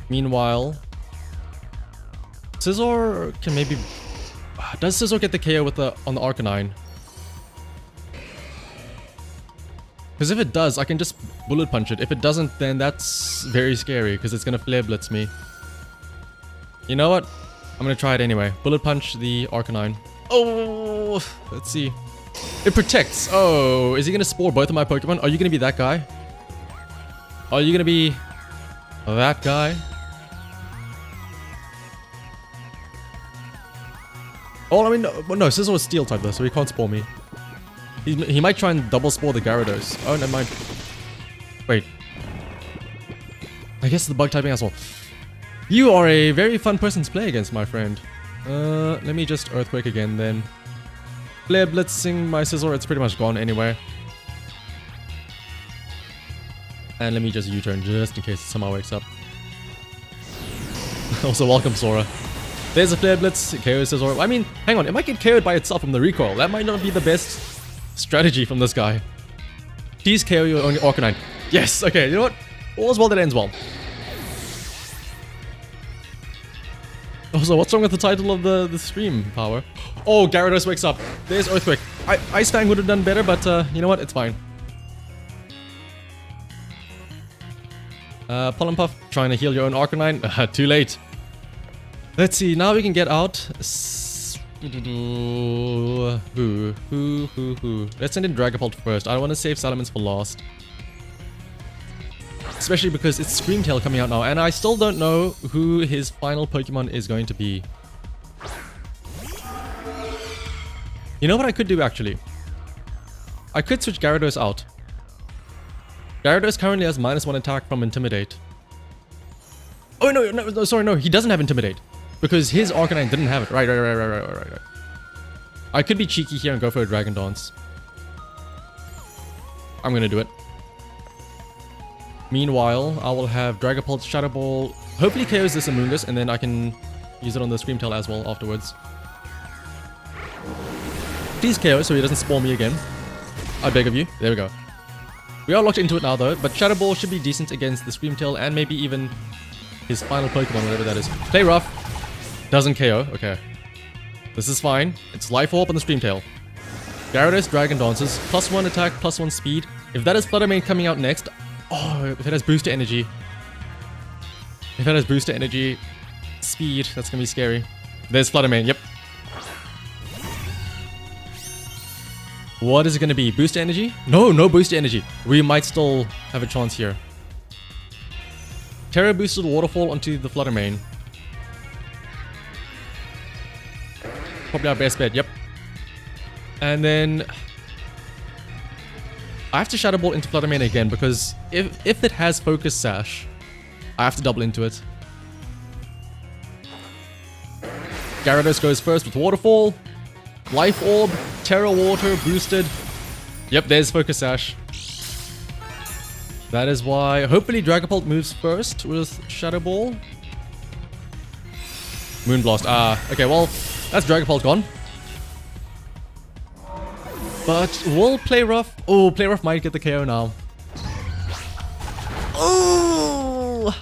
Meanwhile, Scizor can maybe... Does Scizor get the KO with on the Arcanine? Because if it does, I can just Bullet Punch it. If it doesn't, then that's very scary because it's going to Flare Blitz me. You know what? I'm going to try it anyway. Bullet Punch the Arcanine. Oh! Let's see. It protects. Oh, is he going to Spore both of my Pokemon? Are you going to be that guy? Are you going to be that guy? Oh, I mean, no, Scizor is Steel type though, so he can't spore me. He might try and double spore the Gyarados. Oh, never mind. Wait. I guess the bug typing as well. You are a very fun person to play against, my friend. Let me just Earthquake again then. Flare Blitzing my Scizor, it's pretty much gone anyway. And let me just U-turn just in case it somehow wakes up. Also, welcome Sora. There's a Flare Blitz, KO Scizor. I mean, hang on, it might get KO'd by itself from the recoil. That might not be the best strategy from this guy. Please KO your own Arcanine. Yes, okay, you know what? All's well that ends well. Also, what's wrong with the title of the stream, Power? Oh, Gyarados wakes up. There's Earthquake. Ice Fang would have done better, but you know what? It's fine. Pollen Puff, trying to heal your own Arcanine. Too late. Let's see, now we can get out. Let's send in Dragapult first. I want to save Salamence for last. Especially because it's Screamtail coming out now, and I still don't know who his final Pokemon is going to be. You know what I could do, actually? I could switch Gyarados out. Gyarados currently has -1 attack from Intimidate. Oh, no, sorry, no, he doesn't have Intimidate. Because his Arcanine didn't have it. Right. I could be cheeky here and go for a Dragon Dance. I'm gonna do it. Meanwhile, I will have Dragapult, Shadow Ball, hopefully KOs this Amoonguss, and then I can use it on the Screamtail as well afterwards. Please KO so he doesn't spawn me again. I beg of you. There we go. We are locked into it now though, but Shadow Ball should be decent against the Screamtail and maybe even his final Pokemon, whatever that is. Play rough. Doesn't KO. Okay. This is fine. It's Life Orb on the Screamtail. Gyarados Dragon Dances. +1 attack, +1 speed. If that is Flutter Mane coming out next... Oh, if it has Booster Energy. If it has Booster Energy... Speed. That's gonna be scary. There's Flutter Mane. Yep. What is it gonna be? Booster Energy? No Booster Energy. We might still have a chance here. Terra boosted Waterfall onto the Flutter Mane. Probably our best bet, yep. And then... I have to Shadow Ball into Flutter Mane again because if it has Focus Sash, I have to double into it. Gyarados goes first with Waterfall. Life Orb, Terra Water, boosted. Yep, there's Focus Sash. That is why... Hopefully Dragapult moves first with Shadow Ball. Moonblast. Okay, well... That's Dragapult gone. But we'll play rough. Oh, play rough might get the KO now. Oh!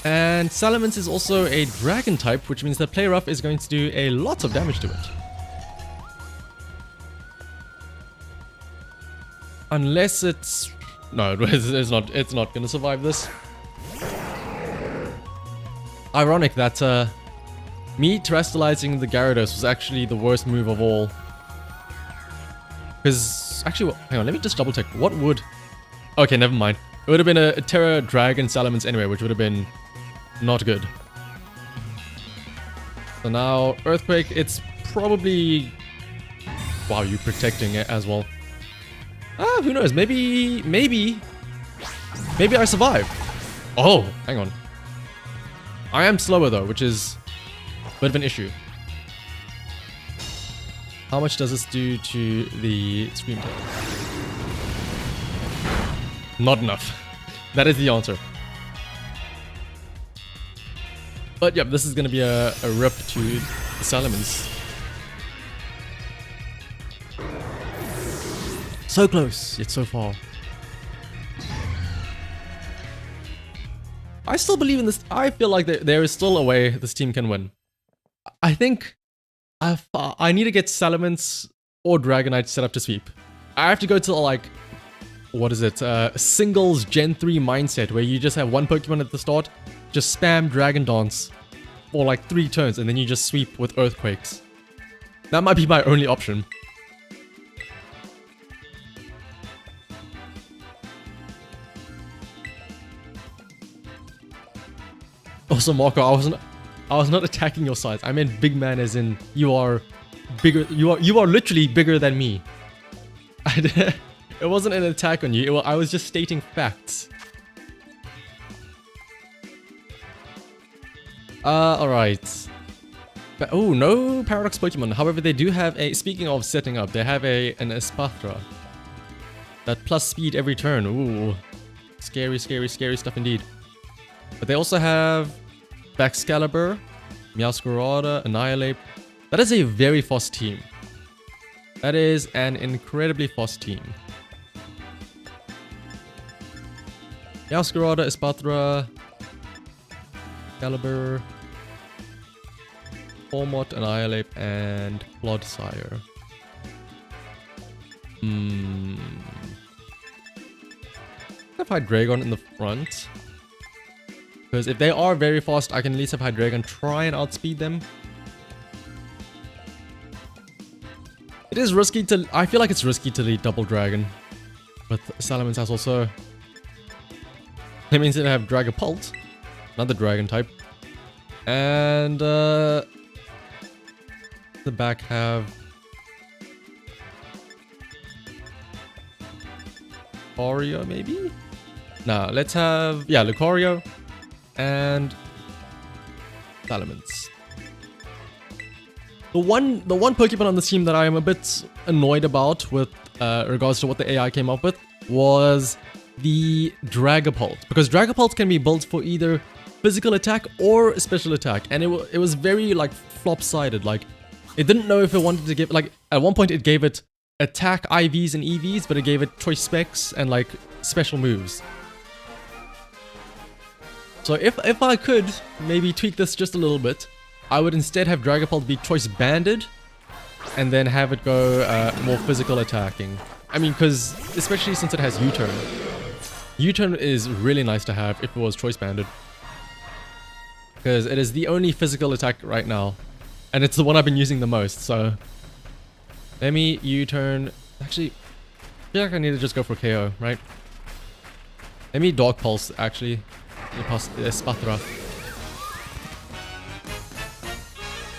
And Salamence is also a dragon type, which means that play rough is going to do a lot of damage to it. Unless it's... No, it's not going to survive this. Ironic that me terrestrializing the Gyarados was actually the worst move of all. Because, actually, hang on, let me just double check. What would... Okay, never mind. It would have been a Terra Dragon Salamence anyway, which would have been not good. So now, Earthquake, it's probably... Wow, you protecting it as well. Who knows? Maybe I survive. Oh, hang on. I am slower though, which is a bit of an issue. How much does this do to the Screamtail? Not enough. That is the answer. But yep, this is going to be a rip to the Salamence. So close, yet so far. I still believe in this. I feel like there is still a way this team can win. I think I need to get Salamence or Dragonite set up to sweep. I have to go to like, what is it? Singles Gen 3 mindset where you just have one Pokemon at the start, just spam Dragon Dance for like 3 turns and then you just sweep with Earthquakes. That might be my only option. Also, Marco, I was not attacking your size. I meant big man as in you are bigger. You are literally bigger than me. It wasn't an attack on you. I was just stating facts. Alright. Oh, no Paradox Pokemon. However, they do have a... Speaking of setting up, they have an Espathra. That plus speed every turn. Ooh. Scary, scary, scary stuff indeed. But they also have Baxcalibur, Meowscarada, Annihilate. That is a very fast team. That is an incredibly fast team. Meowscarada, Espathra, Excalibur, Formot, Annihilate, and Clodsire. Have Hydreigon in the front. Because if they are very fast, I can at least have Hydreigon try and outspeed them. It is risky to... I feel like it's risky to lead Double Dragon. But Salamence has also... That means that I have Dragapult. Another dragon type. And the back have Lucario maybe? Nah, let's have Lucario and Salamence. The one Pokemon on this team that I am a bit annoyed about with regards to what the AI came up with was the Dragapult, because Dragapult can be built for either physical attack or special attack, and it was very like flop-sided. Like it didn't know if it wanted to give, like at one point it gave it attack IVs and EVs, but it gave it choice specs and like special moves. So if I could maybe tweak this just a little bit, I would instead have Dragapult be choice banded and then have it go more physical attacking. I mean, because especially since it has U-turn. U-turn is really nice to have if it was choice banded, because it is the only physical attack right now, and it's the one I've been using the most. So let me U-turn. Actually, I feel like I need to just go for KO, right? Let me Dog Pulse, actually. Espathra.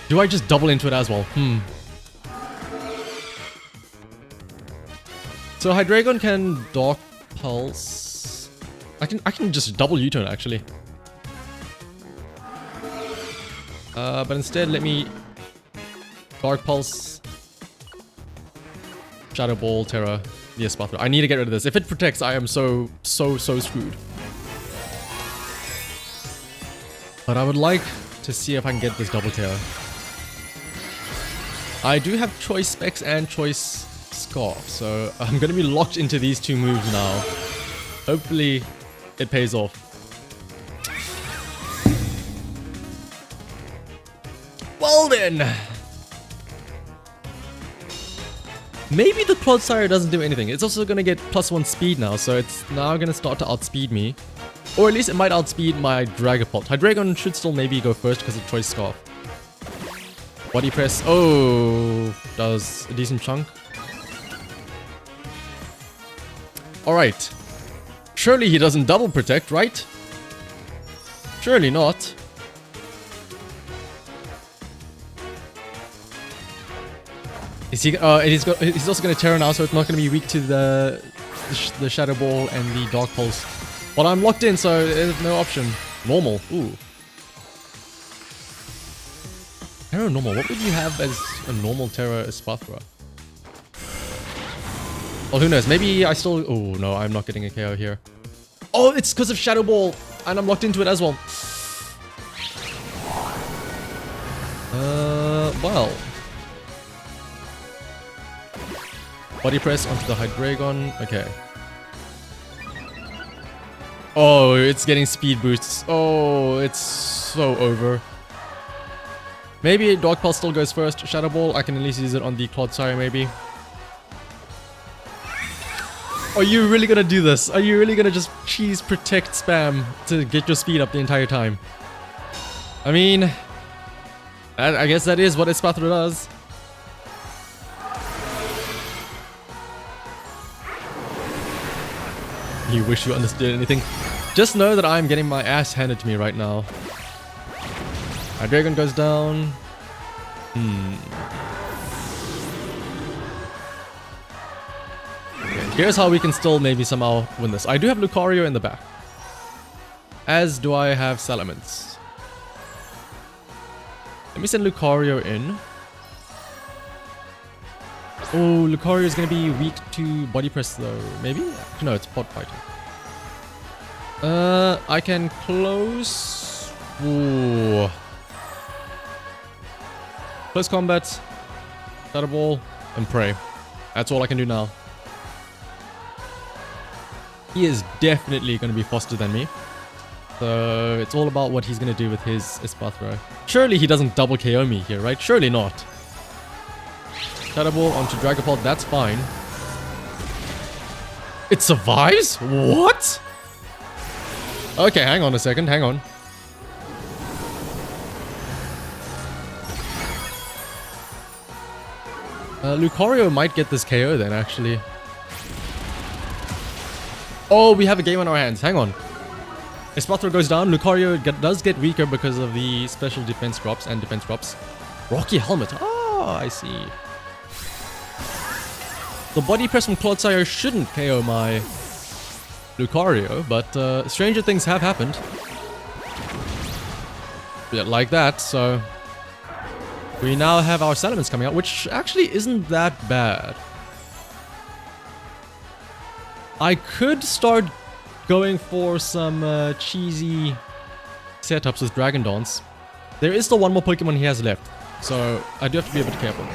Do I just double into it as well? So Hydreigon can Dog Pulse. I can just double U-turn actually. But instead let me Dark Pulse, Shadow Ball, Terra, the Espathra. I need to get rid of this. If it protects, I am so screwed. But I would like to see if I can get this double Terra. I do have choice specs and choice scarf, so I'm gonna be locked into these two moves now. Hopefully it pays off. Well then, maybe the Clodsire doesn't do anything. It's also gonna get +1 speed now, so it's now gonna start to outspeed me. Or at least it might outspeed my Dragapult. Hydreigon should still maybe go first because of choice scarf. Body press, oh, does a decent chunk. Alright. Surely he doesn't double protect, right? Surely not. Is he? He's also going to Terra now, so it's not going to be weak to the Shadow Ball and the Dark Pulse. Well, I'm locked in, so there's no option. Normal. Ooh. Terra normal. What would you have as a normal Terra Espathra? Well, who knows? Maybe I still... Oh, no, I'm not getting a KO here. Oh, it's because of Shadow Ball, and I'm locked into it as well. Well. Body press onto the Hydreigon. Okay. Oh, it's getting speed boosts. Oh, it's so over. Maybe Dark Pulse still goes first. Shadow Ball, I can at least use it on the Clodsire maybe. Are you really gonna do this? Are you really gonna just cheese protect spam to get your speed up the entire time? I mean, I guess that is what Espathra does. You wish you understood anything. Just know that I'm getting my ass handed to me right now. Hydreigon goes down. Okay, here's how we can still maybe somehow win this. I do have Lucario in the back. As do I have Salamence. Let me send Lucario in. Oh, Lucario is going to be weak to Body Press though. Maybe? No, it's Pod Fighting. I can close... Ooh. Close combat. Shadow Ball. And pray. That's all I can do now. He is definitely going to be faster than me. So it's all about what he's going to do with his Espathra. Surely he doesn't double KO me here, right? Surely not. Shadow Ball onto Dragapult, that's fine. It survives? What? Okay, hang on a second, hang on. Lucario might get this KO then, actually. Oh, we have a game on our hands, hang on. Espathra goes down, Lucario does get weaker because of the special defense drops and defense drops. Rocky Helmet, oh, I see. The body press from Clodsire shouldn't KO my Lucario, but stranger things have happened. Yeah, like that, so... We now have our Salamence coming out, which actually isn't that bad. I could start going for some cheesy setups with Dragon Dance. There is still one more Pokemon he has left, so I do have to be a bit careful.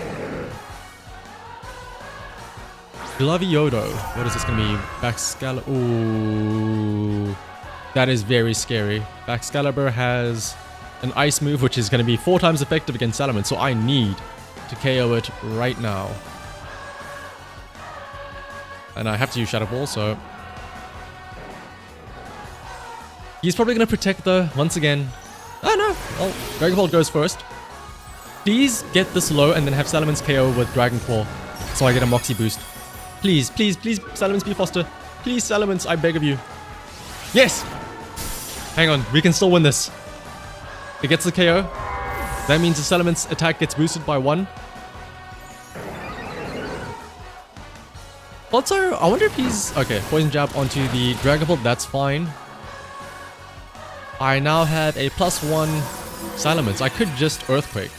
Glaviodo. What is this going to be? Baxcalibur. Ooh. That is very scary. Baxcalibur has an ice move, which is going to be 4 times effective against Salamence, so I need to KO it right now. And I have to use Shadow Ball, so... He's probably going to protect though, once again. Oh no! Well, Dragon Ball goes first. Please get this low and then have Salamence KO with Dragon Claw, so I get a Moxie boost. Please, please, please, Salamence, be faster. Please, Salamence, I beg of you. Yes! Hang on, we can still win this. It gets the KO. That means the Salamence attack gets boosted by 1. Also, I wonder if he's... Okay, Poison Jab onto the Dragon Ball, that's fine. I now have a +1 Salamence. I could just Earthquake.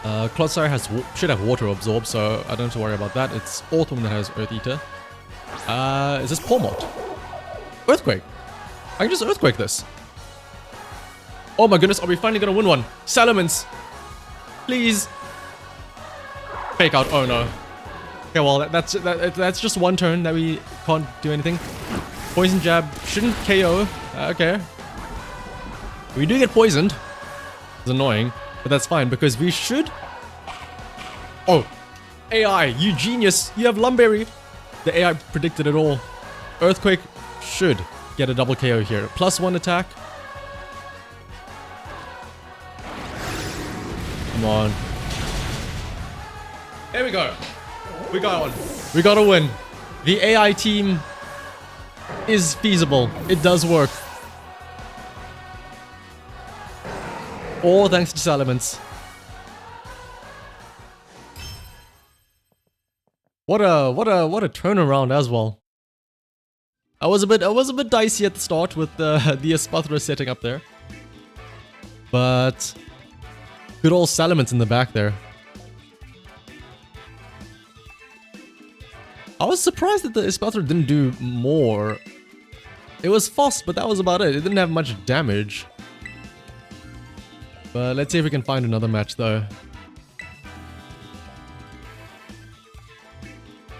Clodsire should have Water Absorb, so I don't have to worry about that. It's Autumn that has Earth Eater. Is this Pawmot? Earthquake. I can just Earthquake this. Oh my goodness, are we finally gonna win one? Salamence! Please! Fake out, oh no. Okay, well, that's just one turn that we can't do anything. Poison Jab shouldn't KO. Okay. We do get poisoned. It's annoying, but that's fine because we should... Oh! AI, you genius! You have Lumberry! The AI predicted it all. Earthquake should get a double KO here. +1 attack. Come on. There we go. We got one. We got a win. The AI team is feasible. It does work. All thanks to Salamence. What a turnaround as well. I was a bit dicey at the start with the Espathra setting up there. But good old Salamence in the back there. I was surprised that the Espathra didn't do more. It was fast, but that was about it. It didn't have much damage. But let's see if we can find another match though.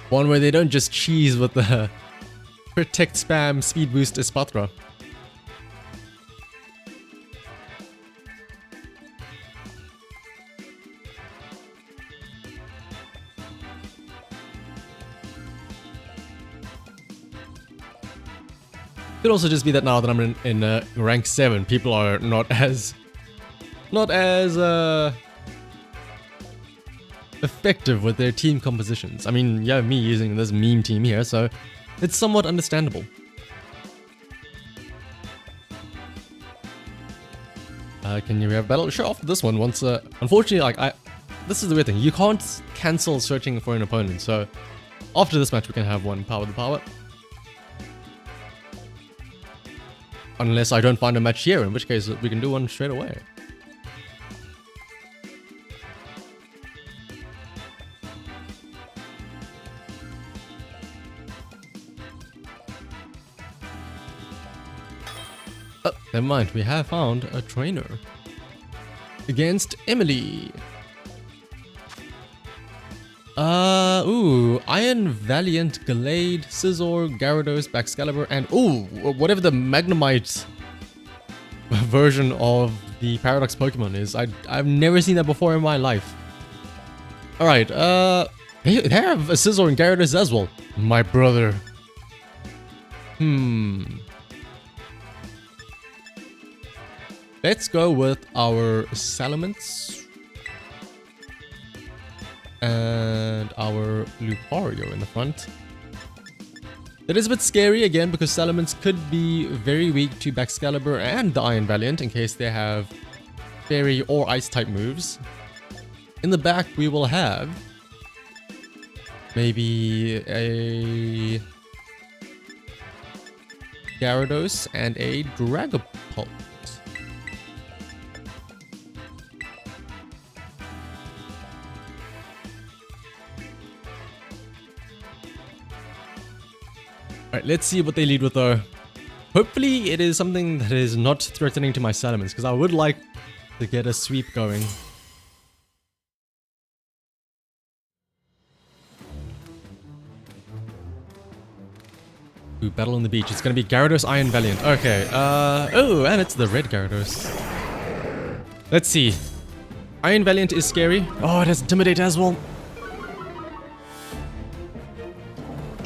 One where they don't just cheese with the Protect Spam Speed Boost Espathra. Could also just be that now that I'm in rank 7, people are not as effective with their team compositions. I mean, you have me using this meme team here, so it's somewhat understandable. Can you have battle? Sure, after this one, once, unfortunately, like, this is the weird thing. You can't cancel searching for an opponent, so after this match, we can have one power to power. Unless I don't find a match here, in which case we can do one straight away. Oh, never mind. We have found a trainer. Against Emily. Iron Valiant, Gallade, Scizor, Gyarados, Baxcalibur, and whatever the Magnemite version of the Paradox Pokemon is. I've never seen that before in my life. Alright, they have a Scizor and Gyarados as well. My brother. Let's go with our Salamence. And our Lucario in the front. It is a bit scary again because Salamence could be very weak to Baxcalibur and the Iron Valiant in case they have Fairy or Ice type moves. In the back we will have maybe a Gyarados and a Dragapult. Alright, let's see what they lead with though. Hopefully it is something that is not threatening to my Salamence, because I would like to get a sweep going. Ooh, battle on the beach. It's gonna be Gyarados, Iron Valiant. Okay, oh, and it's the red Gyarados. Let's see. Iron Valiant is scary. Oh, it has Intimidate as well.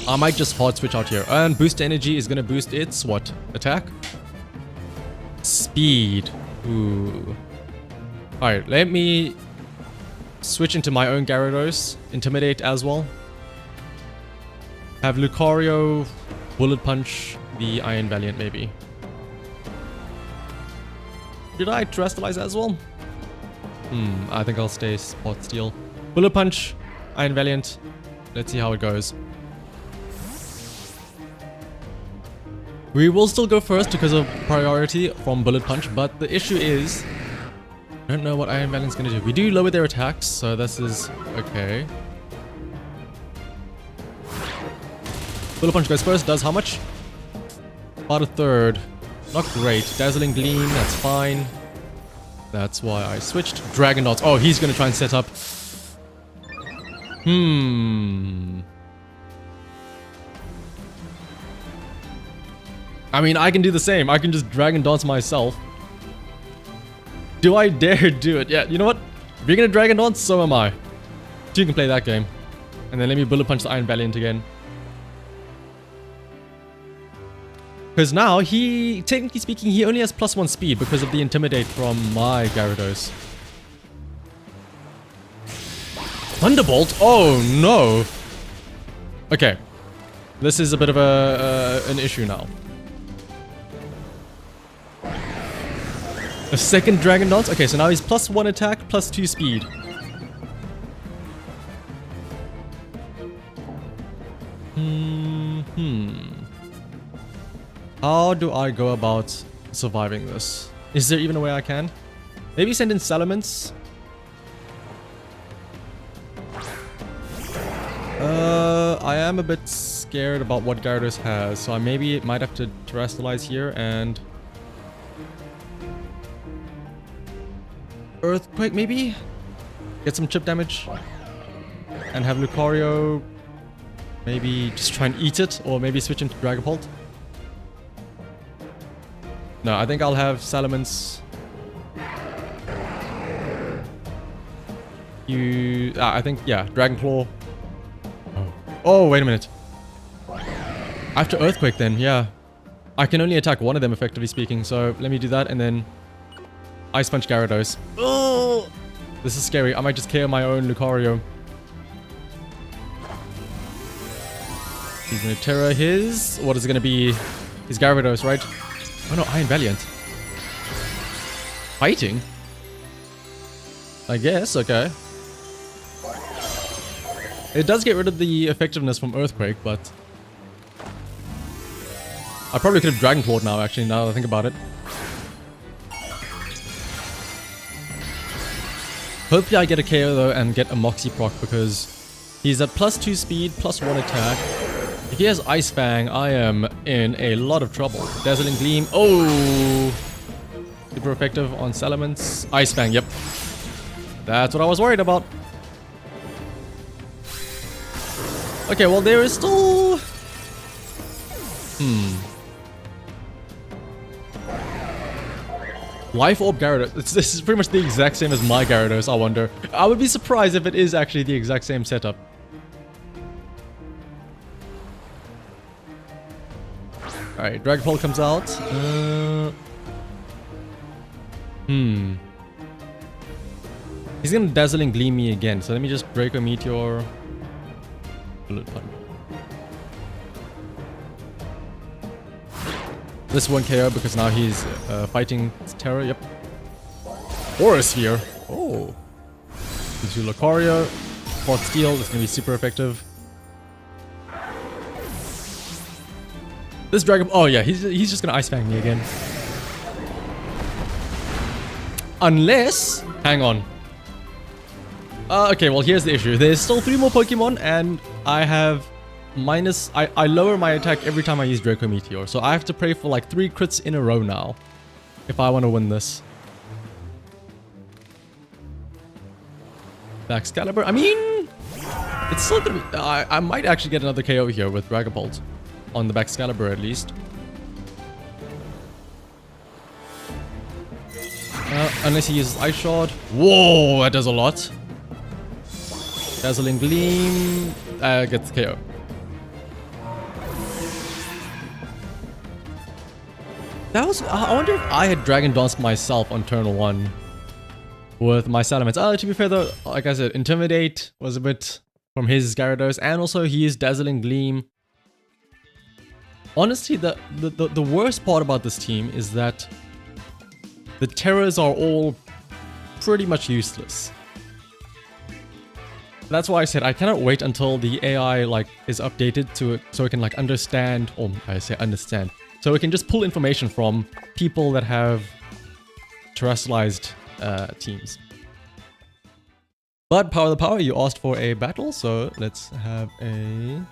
I might just hard switch out here. And Boost Energy is going to boost its, what? Attack? Speed. Ooh. Alright, let me switch into my own Gyarados. Intimidate as well. Have Lucario Bullet Punch the Iron Valiant maybe. Did I Terrestrialize as well? I think I'll stay Spot Steel. Bullet Punch, Iron Valiant. Let's see how it goes. We will still go first because of priority from Bullet Punch, but the issue is I don't know what Iron Valiant's gonna do. We do lower their attacks, so this is okay. Bullet Punch goes first, does how much? About a third. Not great. Dazzling Gleam, that's fine. That's why I switched. Dragon Dance. Oh, he's gonna try and set up. I mean, I can do the same. I can just Dragon Dance myself. Do I dare do it? Yeah, you know what? If you're gonna Dragon Dance, so am I. So you can play that game. And then let me Bullet Punch the Iron Valiant again. Because now, technically speaking, he only has +1 speed because of the Intimidate from my Gyarados. Thunderbolt? Oh, no. Okay. This is a bit of an issue now. A second Dragon Dance? Okay, so now he's +1 attack, +2 speed. How do I go about surviving this? Is there even a way I can? Maybe send in Salamence? I am a bit scared about what Gyarados has, so I maybe might have to Terrestrialize here and... Earthquake, maybe? Get some chip damage. And have Lucario maybe just try and eat it, or maybe switch into Dragapult. No, I think I'll have Salamence. I think, yeah, Dragon Claw. Oh, wait a minute. I have to Earthquake then, yeah. I can only attack one of them, effectively speaking, so let me do that, and then Ice Punch Gyarados. Oh! This is scary. I might just KO my own Lucario. He's gonna Terra his... What is it gonna be? His Gyarados, right? Oh no, Iron Valiant. fighting? I guess, okay. It does get rid of the effectiveness from Earthquake, but... I probably could have Dragon Clawed now, actually, now that I think about it. Hopefully I get a KO though and get a Moxie proc because he's at +2 speed, +1 attack. If he has Ice Fang, I am in a lot of trouble. Dazzling Gleam. Oh! Super effective on Salamence. Ice Fang, yep. That's what I was worried about. Okay, well there is still... Life Orb Gyarados. This is pretty much the exact same as my Gyarados, I wonder. I would be surprised if it is actually the exact same setup. Alright, Dragon Ball comes out. He's gonna Dazzling Gleam me again, so let me just Draco Meteor. Bullet Punch. This one KO because now he's fighting Terra, yep. Aura Sphere. Oh. Into Lucario. Fought Steel, this is gonna be super effective. This Dragon... Oh yeah, he's just gonna Ice Fang me again. Unless... Hang on. Okay, well here's the issue. There's still 3 more Pokemon and I have... I lower my attack every time I use Draco Meteor, so I have to pray for like 3 crits in a row now if I want to win this. Excalibur, I mean, it's still gonna be, I might actually get another KO here with Dragapult on the Excalibur at least. Unless he uses Ice Shard. Whoa, that does a lot. Dazzling Gleam gets KO. That was... I wonder if I had Dragon Danced myself on turn 1 with my Salamence. To be fair though, like I said, Intimidate was a bit from his Gyarados, and also he used Dazzling Gleam. Honestly, the worst part about this team is that the Terrors are all pretty much useless. That's why I said I cannot wait until the AI like is updated to so it can like understand, or I say understand. So it can just pull information from people that have terrestrialized teams. But Power the Power, you asked for a battle, so let's have a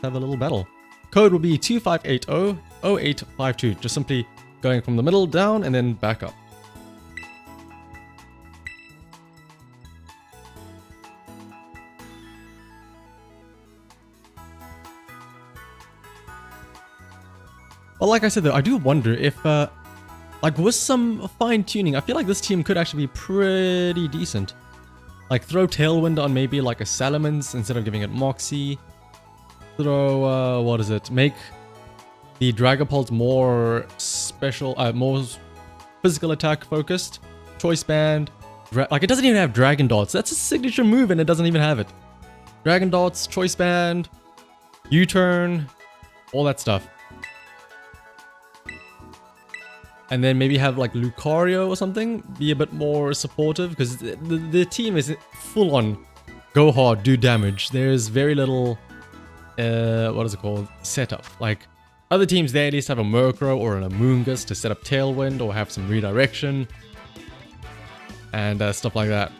little battle. Code will be 2580-0852, just simply going from the middle down and then back up. Well, like I said though, I do wonder if, like with some fine tuning, I feel like this team could actually be pretty decent. Like throw Tailwind on maybe like a Salamence instead of giving it Moxie. Throw, what is it? Make the Dragapult more special, more physical attack focused. Choice Band. Like it doesn't even have Dragon Dots. That's a signature move and it doesn't even have it. Dragon Dots, Choice Band, U-Turn, all that stuff. And then maybe have like Lucario or something, be a bit more supportive, because the team is full on go hard, do damage. There's very little, what is it called, setup. Like other teams, they at least have a Murkrow or an Amoonguss to set up Tailwind or have some redirection and stuff like that.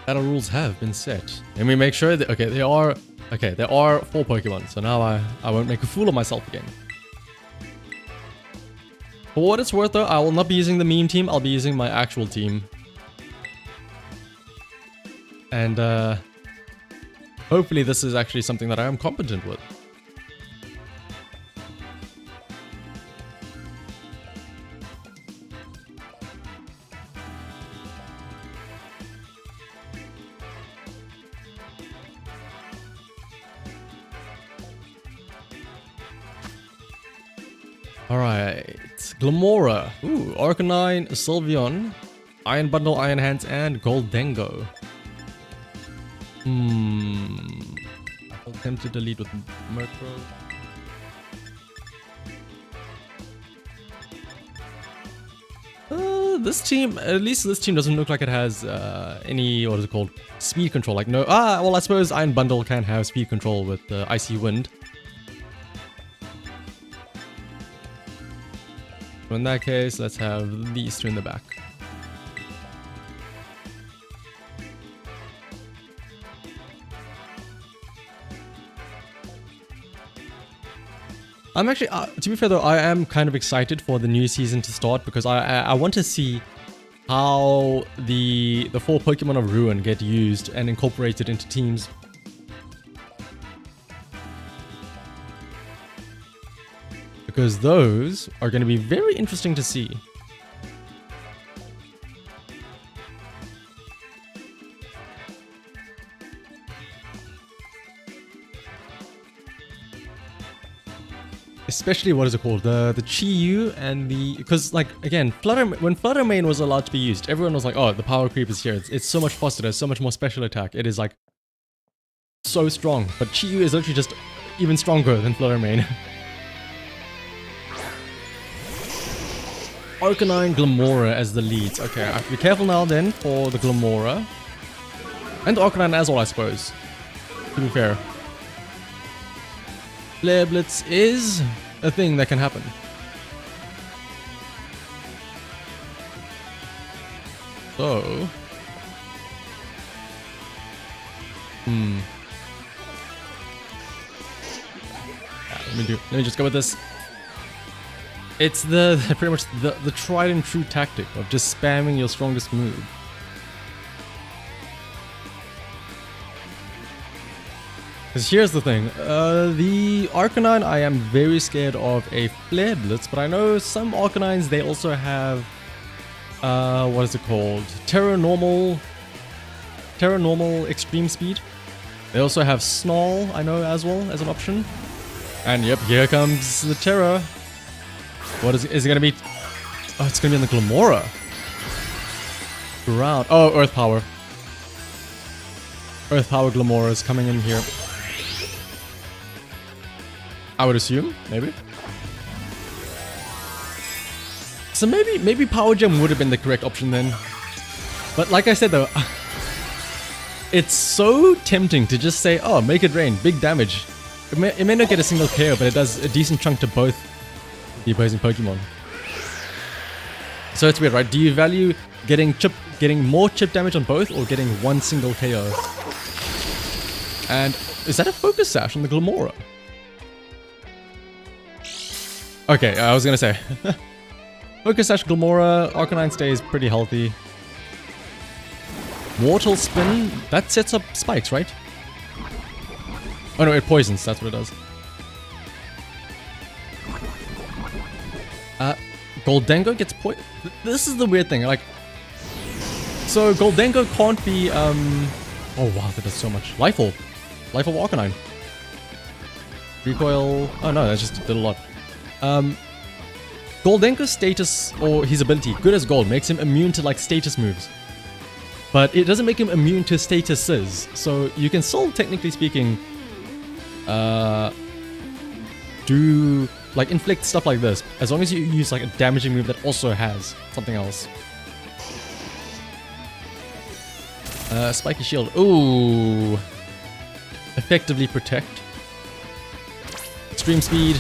Battle rules have been set. Let me make sure that, okay, there are 4 Pokemon, so now I won't make a fool of myself again. For what it's worth though, I will not be using the meme team, I'll be using my actual team. And hopefully this is actually something that I am competent with. Alright, Glamora, ooh, Arcanine, Sylveon, Iron Bundle, Iron Hands, and Goldengo. I'll attempt to delete with Murkrow. This team, at least this team doesn't look like it has any, what is it called, speed control. Like no, well I suppose Iron Bundle can have speed control with Icy Wind. So in that case, let's have these two in the back. I'm actually, to be fair though, I am kind of excited for the new season to start because I want to see how the 4 Pokemon of Ruin get used and incorporated into teams. Because those are going to be very interesting to see. Especially, what is it called? The Chi-Yu and the... Because, like, again, when Flutter Mane was allowed to be used, everyone was like, oh, the power creep is here. It's so much faster. There's so much more special attack. It is, like, so strong. But Chi-Yu is literally just even stronger than Flutter Mane. Arcanine, Glamora as the leads. Okay, I have to be careful now then for the Glamora. And the Arcanine as well, I suppose. To be fair. Flare Blitz is a thing that can happen. So... Yeah, let me just go with this. It's pretty much the tried and true tactic of just spamming your strongest move. Because here's the thing, the Arcanine, I am very scared of a Flare Blitz, but I know some Arcanines, they also have, what is it called? Terra Normal Extreme Speed. They also have Snarl, I know, as well, as an option. And yep, here comes the Terra. What is it gonna be? Oh, it's gonna be on the Glamora. Ground. Oh, Earth Power. Earth Power Glamora is coming in here. I would assume, maybe. So maybe Power Gem would have been the correct option then. But like I said though, it's so tempting to just say, oh, make it rain, big damage. It may not get a single KO, but it does a decent chunk to both the opposing Pokemon. So it's weird, right? Do you value getting more chip damage on both or getting one single KO? And is that a Focus Sash on the Glamora? Okay, I was gonna say. Focus Sash Glamora, Arcanine stays pretty healthy. Mortal Spin, that sets up spikes, right? Oh no, it poisons, that's what it does. Goldengo gets poisoned. This is the weird thing, like... So Goldengo can't be, oh wow, that does so much. Life Orb. Life Orb Arcanine. Recoil... Oh no, that just did a lot. Goldengo's status, or his ability, good as gold, makes him immune to like status moves. But it doesn't make him immune to statuses. So you can still, technically speaking, do like inflict stuff like this, as long as you use like a damaging move that also has something else. Spiky Shield. Ooh. Effectively protect. Extreme Speed.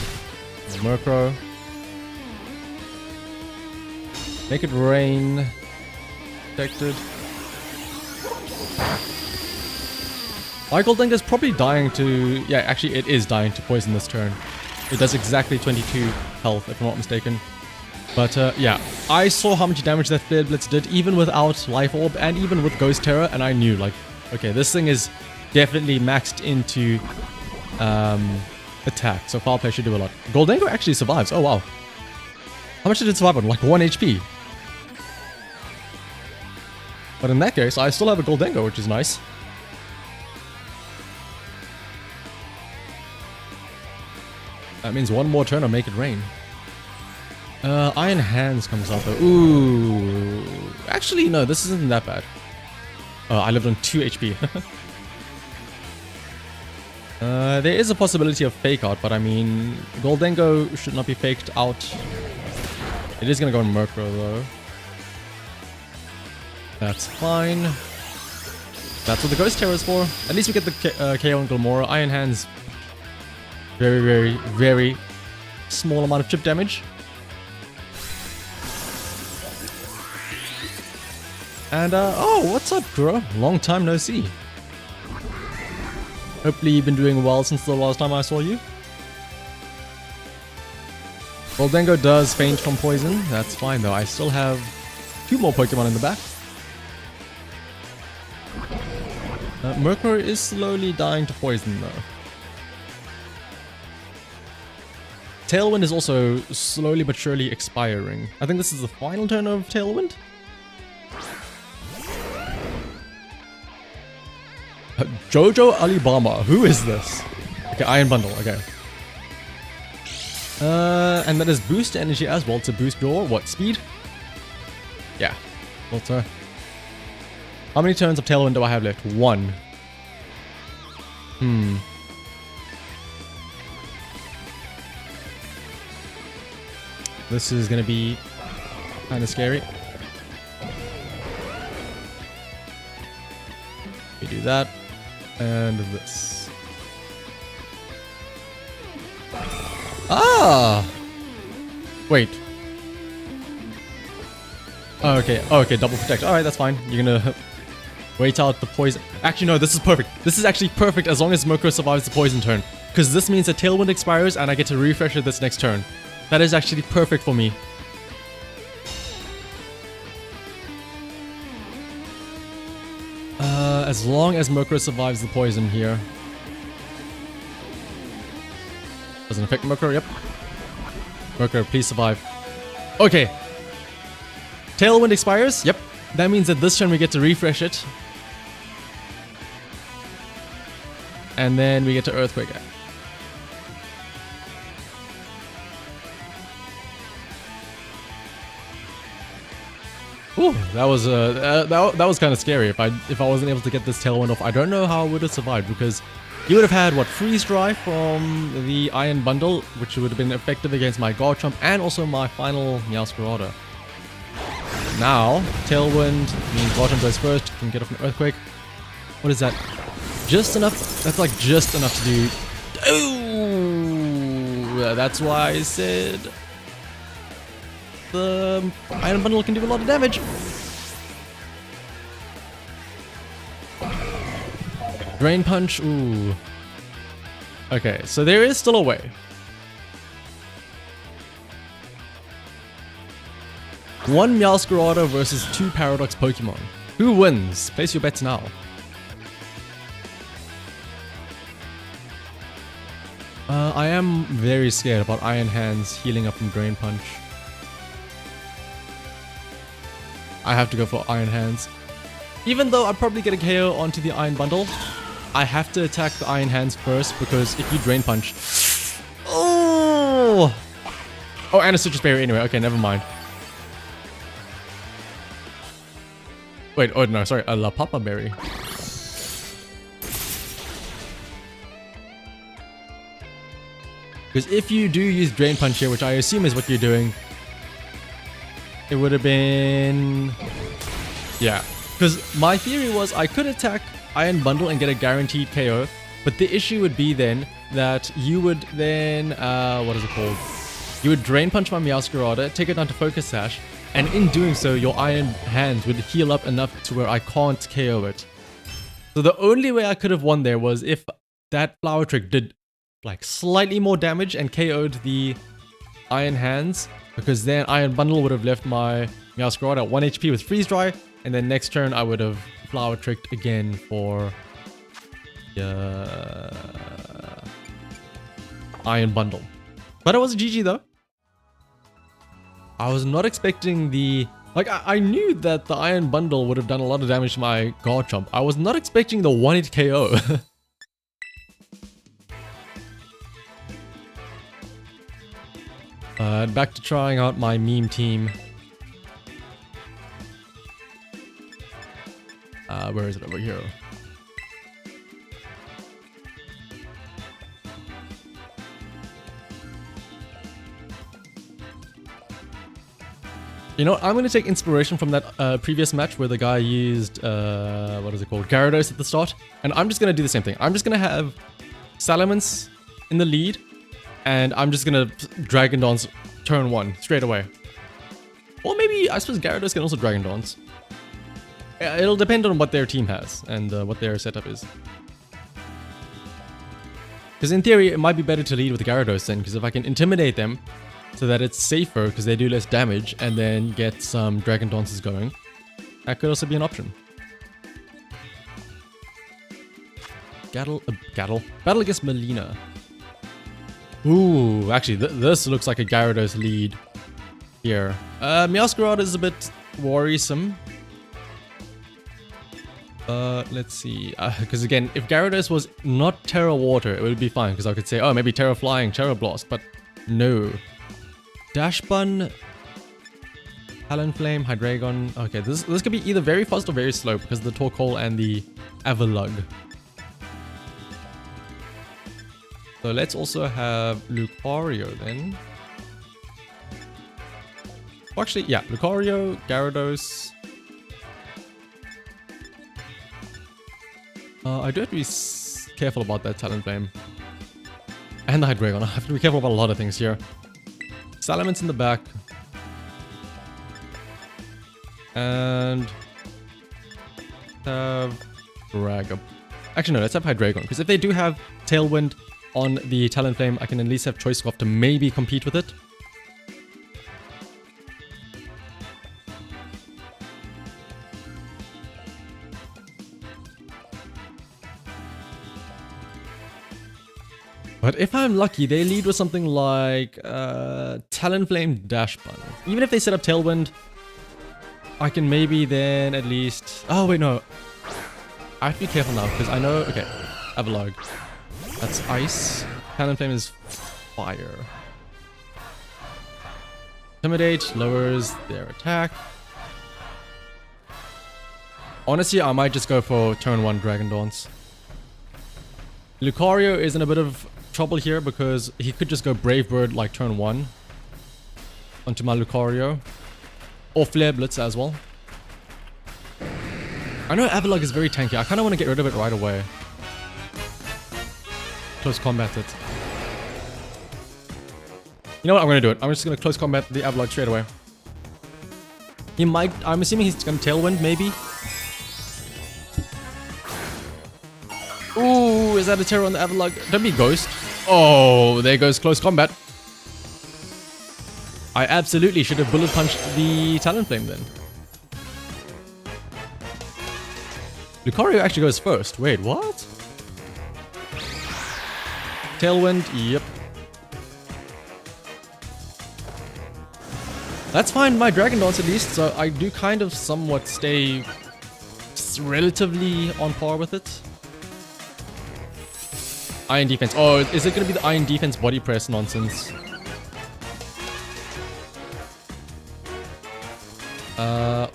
Murkrow. Make it rain. Protected. My Goldengo's probably dying to... Yeah, actually it is dying to poison this turn. It does exactly 22 health, if I'm not mistaken. But yeah, I saw how much damage that Flare Blitz did, even without Life Orb, and even with Ghost Terror, and I knew, like, okay, this thing is definitely maxed into attack, so Foul Play should do a lot. Goldengo actually survives, oh wow. How much did it survive on? Like 1 HP. But in that case, I still have a Goldengo, which is nice. That means one more turn or make it rain. Iron Hands comes out though. Ooh. Actually, no, this isn't that bad. I lived on 2 HP. There is a possibility of fake out, but I mean, Goldengo should not be faked out. It is gonna go on Murkrow though. That's fine. That's what the Ghost Terror is for. At least we get the KO on Gilmora. Iron Hands. Very, very, very small amount of chip damage. And, oh, what's up, bro? Long time no see. Hopefully you've been doing well since the last time I saw you. Goldengo does faint from poison. That's fine though. I still have 2 more Pokemon in the back. Murkrow is slowly dying to poison though. Tailwind is also slowly but surely expiring. I think this is the final turn of Tailwind. Jojo Alibama, who is this? Okay, Iron Bundle, okay. And that is boost energy as well to boost your, what, speed? Yeah, Volta. How many turns of Tailwind do I have left? 1. This is gonna be kind of scary. We do that. And this. Ah! Wait. Oh, okay. Oh, okay, double protect. Alright, that's fine. You're gonna wait out the poison. Actually, no, this is perfect. This is actually perfect as long as Murkrow survives the poison turn. Because this means that Tailwind expires and I get to refresh it this next turn. That is actually perfect for me. As long as Murkrow survives the poison here. Doesn't affect Murkrow, yep. Murkrow, please survive. Okay. Tailwind expires, yep. That means that this turn we get to refresh it. And then we get to Earthquake. Ooh, that was kind of scary. If I wasn't able to get this Tailwind off, I don't know how I would have survived because you would have had what, Freeze Dry from the Iron Bundle, which would have been effective against my Garchomp and also my final Meowscarada. Now Tailwind means Garchomp goes first, can get off an Earthquake. What is that? Just enough. That's like just enough to do. Ooh, that's why I said. The Iron Bundle can do a lot of damage. Drain Punch, ooh. Okay, so there is still a way. One Meowscarada versus 2 Paradox Pokemon. Who wins? Place your bets now. I am very scared about Iron Hands healing up from Drain Punch. I have to go for Iron Hands. Even though I'd probably get a KO onto the Iron Bundle, I have to attack the Iron Hands first because if you Drain Punch... Oh! Oh, and a Citrus Berry anyway. Okay, never mind. Wait, oh no, sorry. A La Papa Berry. Because if you do use Drain Punch here, which I assume is what you're doing, it would have been... Yeah. Because my theory was I could attack Iron Bundle and get a guaranteed KO, but the issue would be then that you would then... what is it called? You would Drain Punch my Meowscarada, take it down to Focus Sash, and in doing so, your Iron Hands would heal up enough to where I can't KO it. So the only way I could have won there was if that Flower Trick did like slightly more damage and KO'd the Iron Hands, because then Iron Bundle would have left my Meowscarada at 1 HP with Freeze Dry, and then next turn I would have Flower Tricked again for Iron Bundle. But it was a GG though. I was not expecting the... Like, I knew that the Iron Bundle would have done a lot of damage to my Garchomp. I was not expecting the 1-hit KO. Back to trying out my meme team. Where is it? Over here. You know, I'm going to take inspiration from that previous match where the guy used, what is it called? Gyarados at the start. And I'm just going to do the same thing. I'm just going to have Salamence in the lead. And I'm just going to Dragon Dance turn 1 straight away. Or maybe, I suppose Gyarados can also Dragon Dance. It'll depend on what their team has and what their setup is. Because in theory, it might be better to lead with the Gyarados then, because if I can intimidate them so that it's safer because they do less damage and then get some Dragon Dances going, that could also be an option. Battle against Melina. Ooh, actually, this looks like a Gyarados lead here. Meowscarada is a bit worrisome. Let's see. Because again, if Gyarados was not Terra Water, it would be fine. Because I could say, oh, maybe Terra Flying, Terra Blast. But no. Dash Bun, Talonflame, Hydreigon. Okay, this could be either very fast or very slow because of the Torkoal and the Avalugg. So let's also have Lucario then. Oh, actually, yeah, Lucario, Gyarados. I do have to be careful about that Talonflame. And the Hydreigon. I have to be careful about a lot of things here. Salamence in the back. And have Dragapult. Actually, no, let's have Hydreigon. Because if they do have Tailwind on the Talonflame, I can at least have Choice Scarf to maybe compete with it. But if I'm lucky, they lead with something like Talonflame Dash Bun. Even if they set up Tailwind, I can maybe then at least... Oh, wait, no. I have to be careful now, because I know... Okay, Avalugg. That's Ice. Talonflame is Fire. Intimidate lowers their attack. Honestly, I might just go for turn 1 Dragon Dance. Lucario is in a bit of trouble here because he could just go Brave Bird like turn 1 onto my Lucario. Or Flare Blitz as well. I know Avalugg is very tanky. I kind of want to get rid of it right away. Close combat it. You know what? I'm going to do it. I'm just going to close combat the Avalugg straight away. He might... I'm assuming he's going to Tailwind, maybe. Ooh, is that a Terror on the Avalugg? Don't be Ghost. Oh, there goes close combat. I absolutely should have bullet punched the Talonflame then. Lucario actually goes first. Wait, what? Tailwind, yep. That's fine, my Dragon Dance at least, so I do kind of somewhat stay relatively on par with it. Iron Defense. Oh, is it going to be the Iron Defense Body Press nonsense?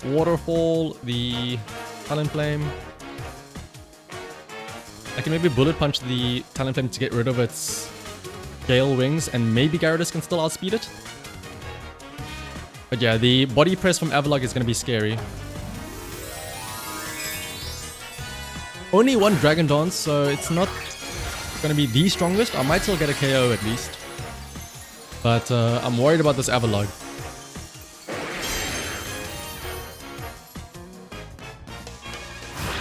Waterfall, the Talonflame. I can maybe Bullet Punch the Talonflame to get rid of its Gale Wings, and maybe Gyarados can still outspeed it. But yeah, the Body Press from Avalugg is going to be scary. Only one Dragon Dance, so it's not going to be the strongest. I might still get a KO at least. But I'm worried about this Avalugg.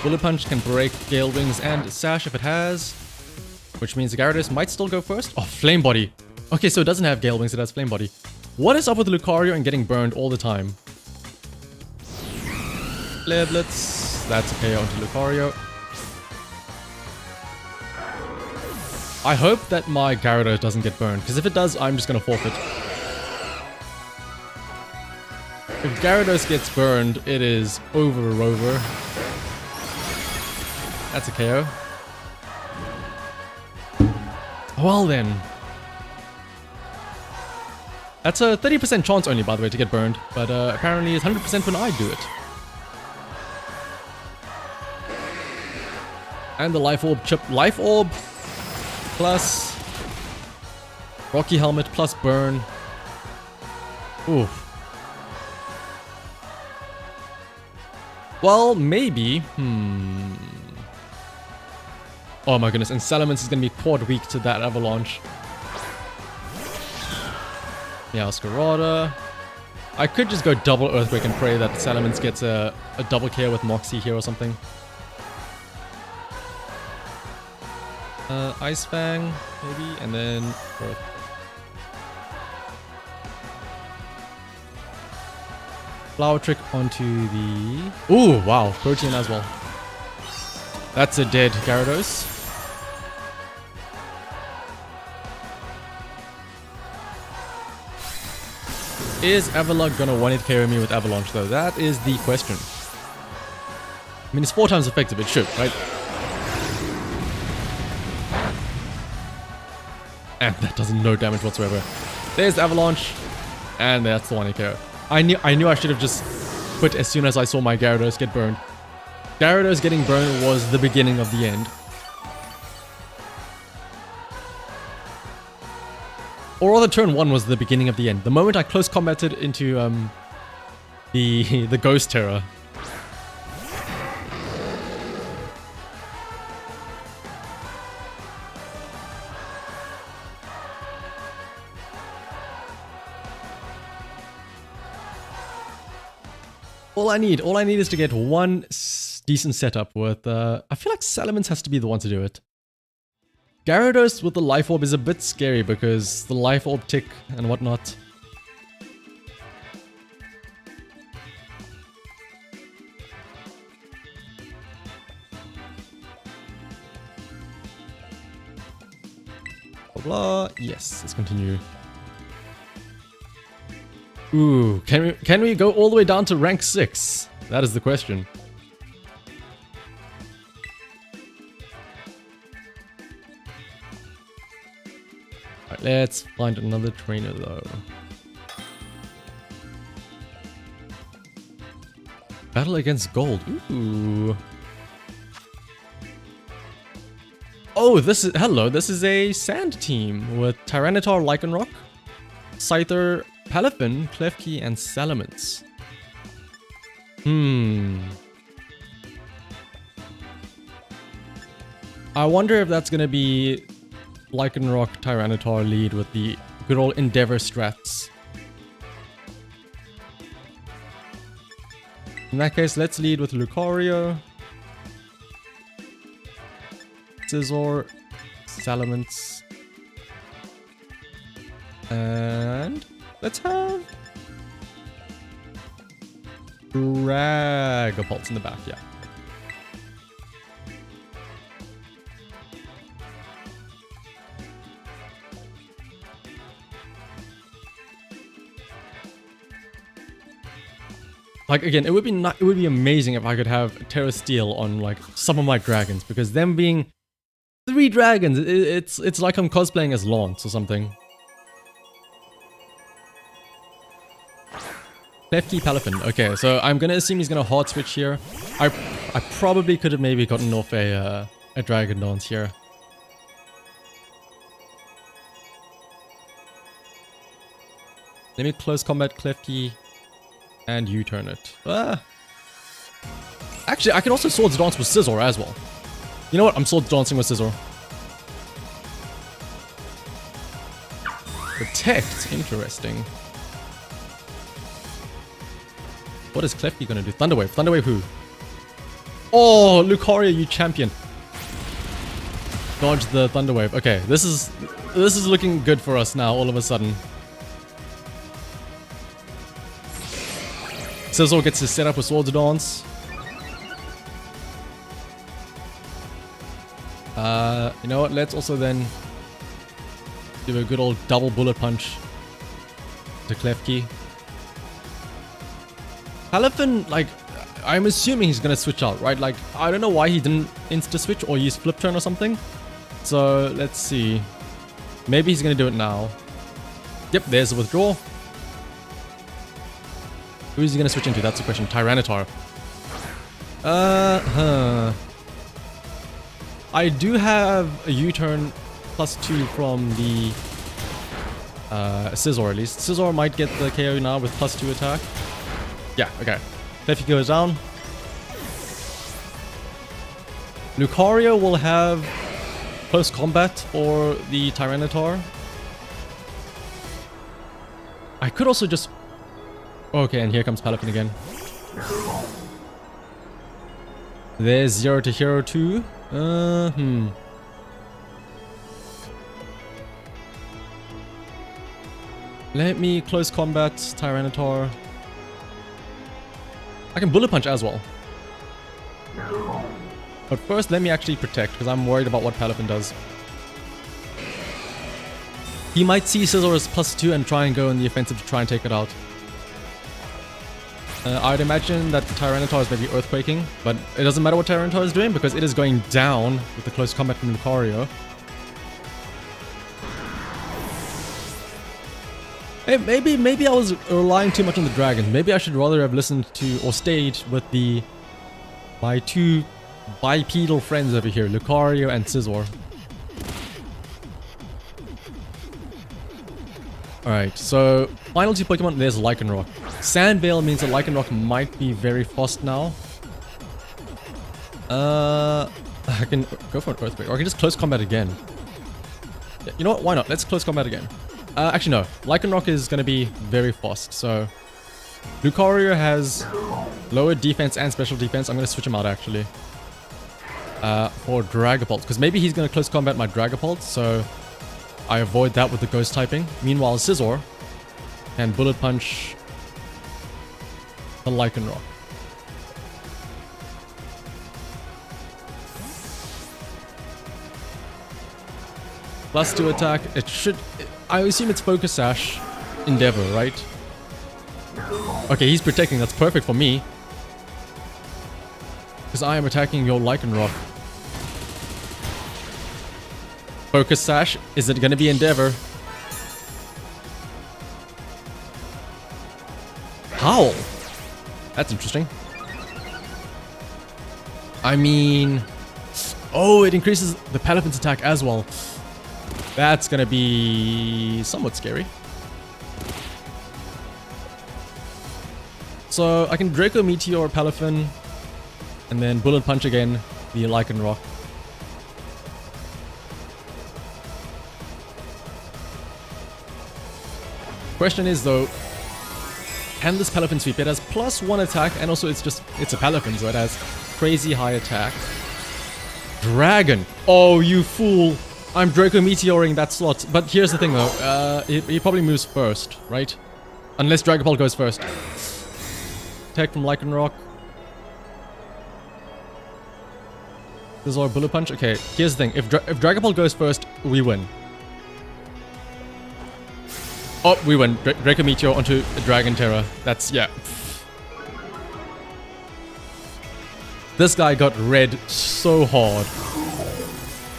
Bullet Punch can break Gale Wings and Sash if it has. Which means Gyarados might still go first. Oh, Flame Body. Okay, so it doesn't have Gale Wings, it has Flame Body. What is up with Lucario and getting burned all the time? Flare Blitz. That's a KO onto Lucario. I hope that my Gyarados doesn't get burned, because if it does, I'm just going to forfeit. If Gyarados gets burned, it is over. That's a KO. Well then. That's a 30% chance only, by the way, to get burned, but apparently it's 100% when I do it. And the Life Orb chip. Life Orb plus Rocky Helmet plus Burn. Oof. Well, maybe. Oh my goodness, and Salamence is going to be quad weak to that Avalanche. Yeah, Oscarada. I could just go double Earthquake and pray that Salamence gets a double KO with Moxie here or something. Ice Fang, maybe, and then Earth. Flower Trick onto the... Ooh, wow, Protein as well. That's a dead Gyarados. Is Avalugg gonna one-hit KO me with Avalanche though? That is the question. I mean, it's 4 times effective, it should, right? And that does no damage whatsoever. There's Avalanche, and that's the one-hit KO. I knew I should have just quit as soon as I saw my Gyarados get burned. Gyarados getting burned was the beginning of the end. Or rather, turn 1 was the beginning of the end. The moment I close combated into the Ghost Terror. All I need is to get one decent setup with, I feel like Salamence has to be the one to do it. Gyarados with the Life Orb is a bit scary because the Life Orb tick and whatnot. Blah blah. Yes, let's continue. Ooh, can we go all the way down to rank 6? That is the question. Alright, let's find another trainer though. Battle against Gold. Ooh. Oh, this is a Sand team with Tyranitar, Lycanroc, Scyther, Palafin, Klefki, and Salamence. I wonder if that's gonna be Lycanroc, Tyranitar lead with the good old Endeavor strats. In that case, let's lead with Lucario, Scizor, Salamence, and let's have Dragapult in the back, yeah. Like, again, it would be amazing if I could have Terra Steel on like some of my dragons, because them being 3 dragons, it's like I'm cosplaying as Lance or something. Klefki, Palafin. Okay, so I'm gonna assume he's gonna hard switch here. I probably could have maybe gotten off a Dragon Dance here. Let me close combat Klefki and U-turn it. Actually, I can also Swords Dance with Scizor as well. You know what? I'm Swords Dancing with Scizor. Protect. Interesting. What is Klefki gonna do? Thunder Wave. Thunder Wave who? Oh, Lucario, you champion. Dodge the Thunder Wave. Okay, this is looking good for us now, all of a sudden. Scizor gets his setup with Swords Dance. You know what? Let's also then give a good old double bullet punch to Klefki. Palafin, like, I'm assuming he's gonna switch out, right? Like, I don't know why he didn't insta-switch or use flip turn or something. So, let's see. Maybe he's gonna do it now. Yep, there's the withdrawal. Who is he gonna switch into? That's the question. Tyranitar. I do have a U-turn +2 from the Scizor at least. Scizor might get the KO now with +2 attack. Yeah, okay. Klefki goes down. Lucario will have close combat for the Tyranitar. I could also just... Okay, and here comes Palafin again. There's 0 to Hero 2. Let me close combat Tyranitar. I can Bullet Punch as well. But first, let me actually protect, because I'm worried about what Palafin does. He might see Scizor as +2 and try and go in the offensive to try and take it out. I'd imagine that the Tyranitar is maybe Earthquaking, but it doesn't matter what Tyranitar is doing because it is going down with the close combat from Lucario. Hey, maybe I was relying too much on the dragon. Maybe I should rather have listened to or stayed with my two bipedal friends over here, Lucario and Scizor. Alright, so final two Pokemon, there's Lycanroc. Sandvale means that Lycanroc might be very fast now. I can go for an Earthquake, or I can just close combat again. Yeah, you know what, why not? Let's close combat again. Actually no, Lycanroc is going to be very fast, so... Lucario has lower defense and special defense. I'm going to switch him out actually. For Dragapult, because maybe he's going to close combat my Dragapult, so... I avoid that with the Ghost typing. Meanwhile, Scizor can Bullet Punch the Lycanroc. +2 attack. It should... I assume it's Focus Sash Endeavor, right? Okay, he's protecting. That's perfect for me. Because I am attacking your Lycanroc. Focus Sash. Is it going to be Endeavor? Howl. That's interesting. I mean... Oh, it increases the Palafin's attack as well. That's going to be somewhat scary. So I can Draco Meteor Palafin and then Bullet Punch again the Lycanroc. Question is though, can this Palafin sweep? It has +1 attack and also it's a Palafin, so it has crazy high attack. Dragon! Oh, you fool! I'm Draco Meteoring that slot. But here's the thing though, he probably moves first, right? Unless Dragapult goes first. Attack from Lycanroc. This is our Bullet Punch. Okay, here's the thing. If Dragapult goes first, we win. Oh, we win. Draco Meteor onto Dragon Terror. That's, yeah. This guy got red so hard.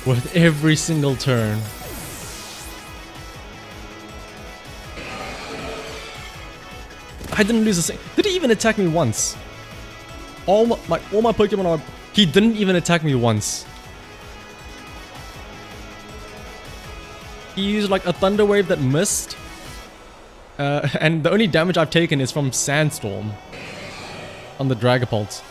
With every single turn. I didn't lose a single... Did he even attack me once? All my Pokemon are... He didn't even attack me once. He used like a Thunder Wave that missed. And the only damage I've taken is from Sandstorm on the Dragapult.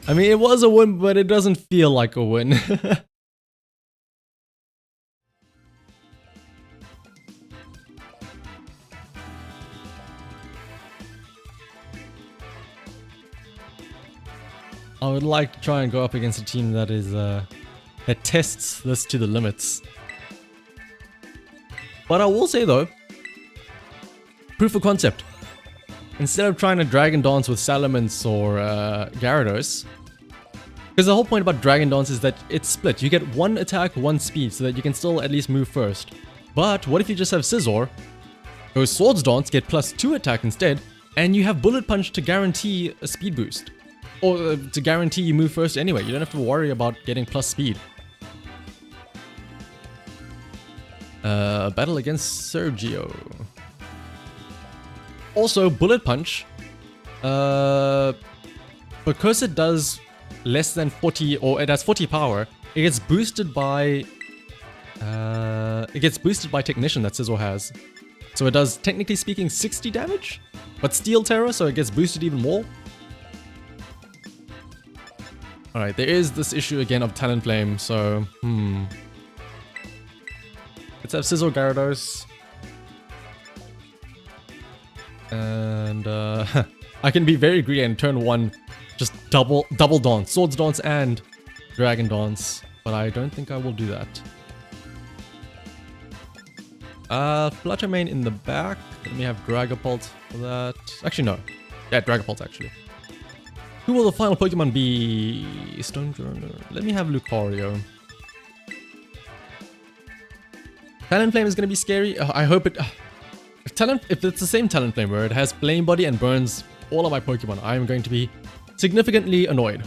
I mean, it was a win, but it doesn't feel like a win. I would like to try and go up against a team that is, that tests this to the limits. But I will say though, proof of concept. Instead of trying to Dragon Dance with Salamence or Gyarados, because the whole point about Dragon Dance is that it's split. You get 1 attack, 1 speed, so that you can still at least move first. But what if you just have Scizor, go Swords Dance, get +2 attack instead, and you have Bullet Punch to guarantee a speed boost. Or to guarantee you move first anyway. You don't have to worry about getting plus speed. Battle against Sergio. Also, Bullet Punch, because it does less than 40, or it has 40 power, it gets boosted by Technician that Scizor has. So it does, technically speaking, 60 damage, but Steel Terror, so it gets boosted even more. Alright, there is this issue again of Talonflame, so, let's have Scizor Gyarados. And, I can be very greedy and turn 1, just double Dance, Swords Dance and Dragon Dance, but I don't think I will do that. Flutter Mane in the back. Let me have Dragapult for that. Actually, no. Yeah, Dragapult, actually. Who will the final Pokemon be? Stonejourner. Let me have Lucario. Talonflame is going to be scary. I hope it... If it's the same Talonflame where it has Flame Body and burns all of my Pokemon, I'm going to be significantly annoyed.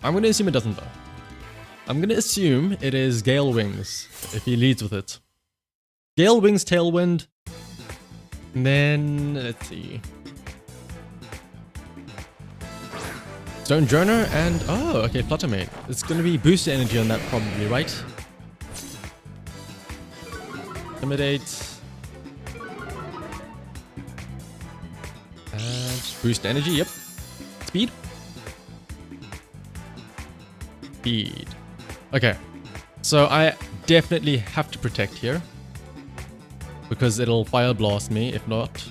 I'm going to assume it doesn't, though. I'm going to assume it is Gale Wings, if he leads with it. Gale Wings, Tailwind, and then, let's see. Stonejourner and, oh, okay, Flutter Mane. It's going to be boosted energy on that probably, right? Intimidate. And boost energy, yep. Speed. Speed. Okay, so I definitely have to protect here. Because it'll Fire Blast me, if not.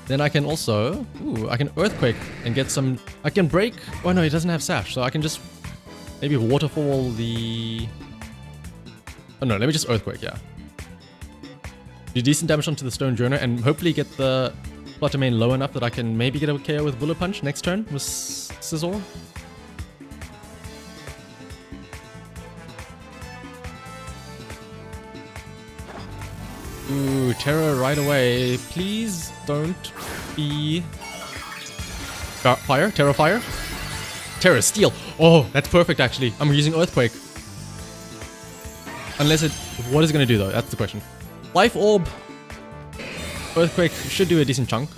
Then I can also... Ooh, I can Earthquake and get some... I can break... Oh no, it doesn't have Sash, so I can just... Maybe Waterfall the... Oh no, let me just Earthquake, yeah. Do decent damage onto the Stonejourner and hopefully get the Flutter Mane low enough that I can maybe get a KO with Bullet Punch next turn with Scizor. Ooh, Terror right away. Please don't be... Fire? Terror Fire? Terror Steel. Oh, that's perfect actually. I'm using Earthquake. Unless it... What is it going to do though? That's the question. Life Orb. Earthquake should do a decent chunk.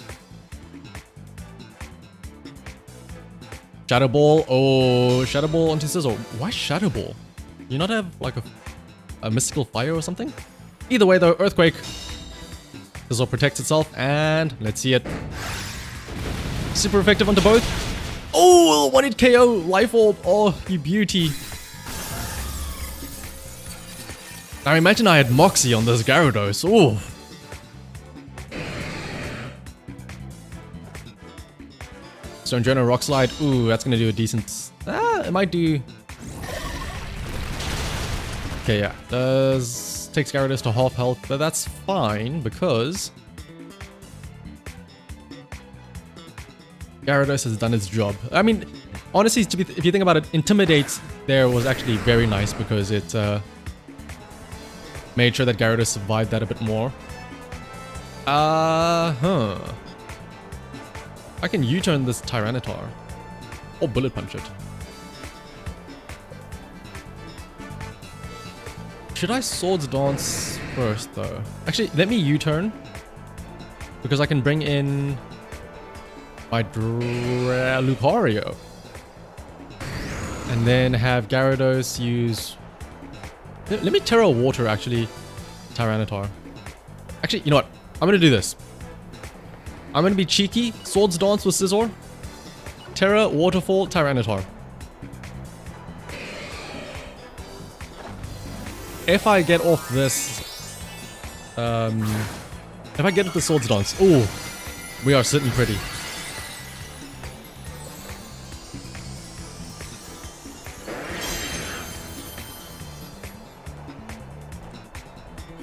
Shadow Ball. Oh, Shadow Ball onto Scizor. Why Shadow Ball? You not have like a mystical fire or something? Either way though, Earthquake. Scizor protects itself and let's see it. Super effective onto both. Oh, 1 hit KO. Life Orb. Oh, you beauty. Now imagine I had Moxie on this Gyarados. Oh. Stonejourner Rock Slide. Ooh, that's gonna do a decent... it might do... Okay, yeah. Takes Gyarados to half health, but that's fine because... Gyarados has done its job. I mean, honestly, if you think about it, Intimidate there was actually very nice because it made sure that Gyarados survived that a bit more. I can U-turn this Tyranitar. Or Bullet Punch it. Should I Swords Dance first, though? Actually, let me U-turn. Because I can bring in... my Lucario. And then have Gyarados use... Let me Terra Water, actually. Tyranitar. Actually, you know what? I'm gonna do this. I'm gonna be cheeky. Swords Dance with Scizor. Terra, Waterfall, Tyranitar. If I get off this... if I get off the Swords Dance... Oh, we are sitting pretty.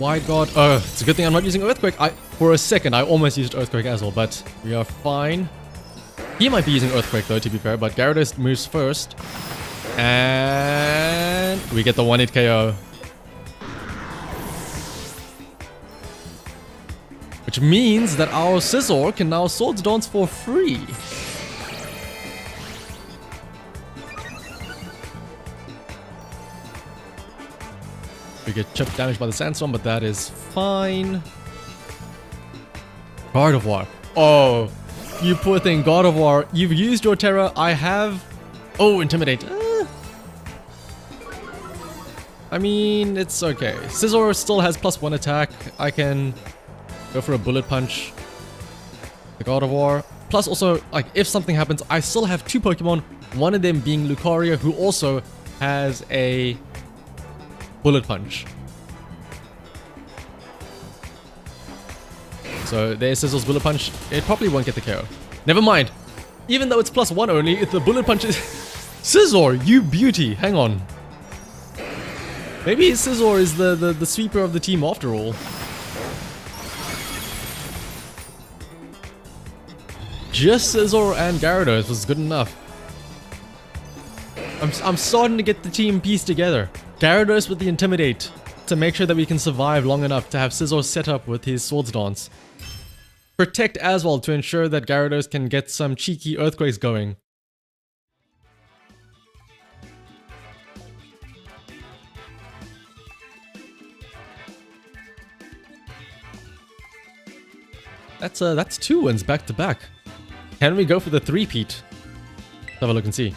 Wide Guard. Oh, it's a good thing I'm not using Earthquake. For a second, I almost used Earthquake as well, but we are fine. He might be using Earthquake though, to be fair, but Gyarados moves first. And we get the 1-hit KO. Which means that our Scizor can now Swords Dance for free. We get chip damage by the Sandstorm, but that is fine. Gardevoir. Oh, you poor thing, Gardevoir. You've used your Terra. I have... Oh, Intimidate. I mean, it's okay. Scizor still has +1 attack. I can go for a Bullet Punch. The God of War. Plus also, like, if something happens, I still have 2 Pokemon. One of them being Lucario, who also has a Bullet Punch. So there's Scizor's Bullet Punch. It probably won't get the KO. Never mind. Even though it's +1 only, if the Bullet Punch is... Scizor, you beauty. Hang on. Maybe Scizor is the sweeper of the team after all. Just Scizor and Gyarados was good enough. I'm starting to get the team pieced together. Gyarados with the Intimidate to make sure that we can survive long enough to have Scizor set up with his Swords Dance. Protect as well to ensure that Gyarados can get some cheeky Earthquakes going. That's 2 wins back to back. Can we go for the 3-peat? Let's have a look and see.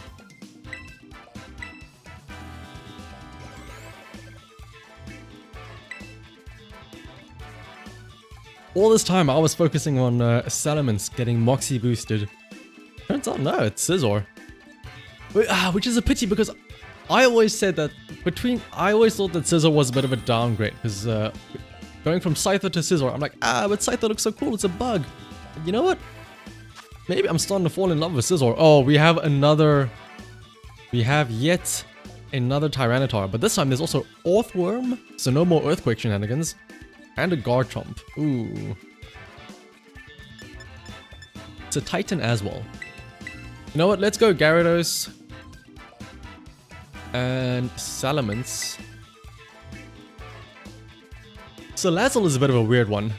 All this time I was focusing on Salamence getting Moxie boosted. Turns out no, it's Scizor. Which is a pity because I always said that I always thought that Scizor was a bit of a downgrade because going from Scyther to Scizor, I'm like, but Scyther looks so cool, it's a bug. And you know what? Maybe I'm starting to fall in love with Scizor. Oh, we have yet another Tyranitar, but this time there's also Earthworm, so no more Earthquake shenanigans, and a Garchomp. Ooh. It's a Titan as well. You know what? Let's go Gyarados and Salamence. Salazzle is a bit of a weird one.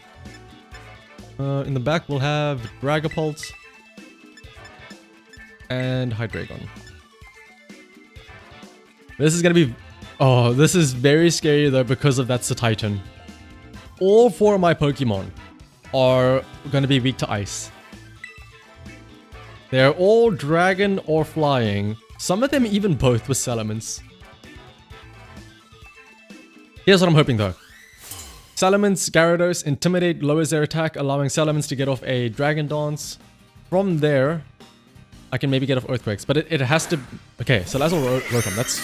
In the back we'll have Dragapult and Hydreigon. This is gonna be... Oh, this is very scary though because of that's a Titan. All 4 of my Pokemon are gonna be weak to ice. They're all dragon or flying. Some of them even both with Salamence. Here's what I'm hoping though. Salamence, Gyarados, Intimidate lowers their attack, allowing Salamence to get off a Dragon Dance. From there, I can maybe get off Earthquakes, but it has to... Okay, Salazzle Rotom, that's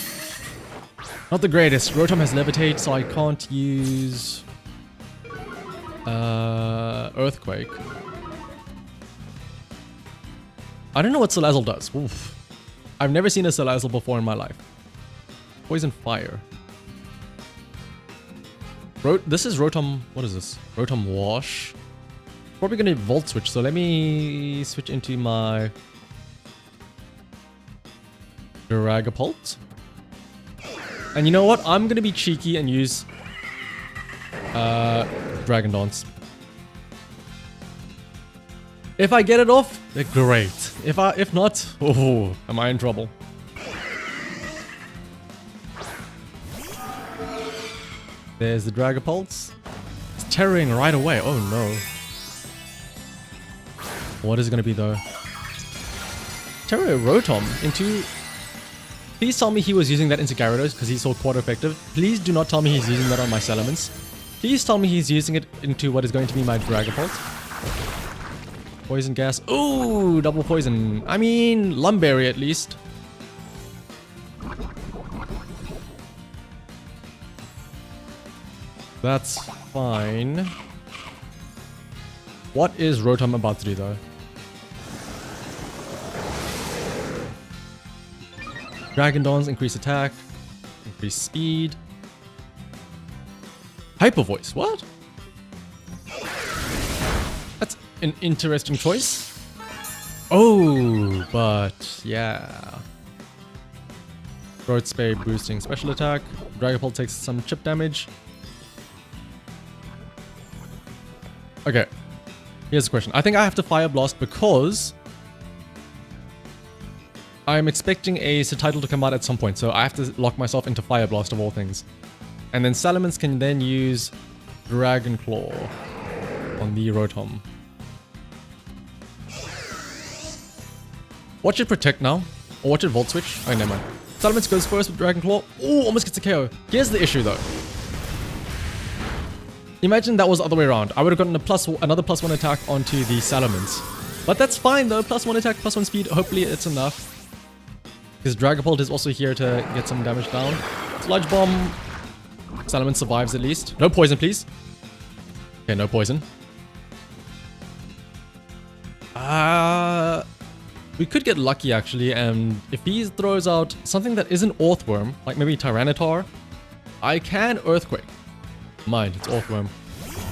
not the greatest. Rotom has Levitate, so I can't use... Earthquake. I don't know what Salazzle does. Oof. I've never seen a Salazzle before in my life. Poison Fire. This is Rotom... What is this? Rotom Wash. Probably gonna Volt Switch, so let me switch into my... Dragapult. And you know what? I'm gonna be cheeky and use... Dragon Dance. If I get it off, great. If not, oh, am I in trouble? There's the Dragapult. It's terroring right away. Oh no. What is it gonna be though? Terror Rotom into... Please tell me he was using that into Gyarados because he's so quad effective. Please do not tell me he's using that on my Salamence. Please tell me he's using it into what is going to be my Dragapult. Poison Gas. Ooh, double poison. I mean, Lumberry at least. That's fine. What is Rotom about to do though? Dragon Dance, increase attack, increase speed. Hyper Voice, what? That's an interesting choice. Oh, but yeah. Throat Spray boosting special attack. Dragapult takes some chip damage. Okay, here's the question. I think I have to Fire Blast because I'm expecting a title to come out at some point, so I have to lock myself into Fire Blast of all things. And then Salamence can then use Dragon Claw on the Rotom. What should Protect now? Or what should Volt Switch? Oh, never mind. Salamence goes first with Dragon Claw. Oh, almost gets a KO. Here's the issue though. Imagine that was the other way around. I would have gotten another +1 attack onto the Salamence. But that's fine though. +1 attack, +1 speed. Hopefully it's enough. Because Dragapult is also here to get some damage down. Sludge Bomb. Salamence survives at least. No poison, please. Okay, no poison. We could get lucky actually, and if he throws out something that isn't Earthworm, like maybe Tyranitar, I can Earthquake. Mind, it's Earthworm.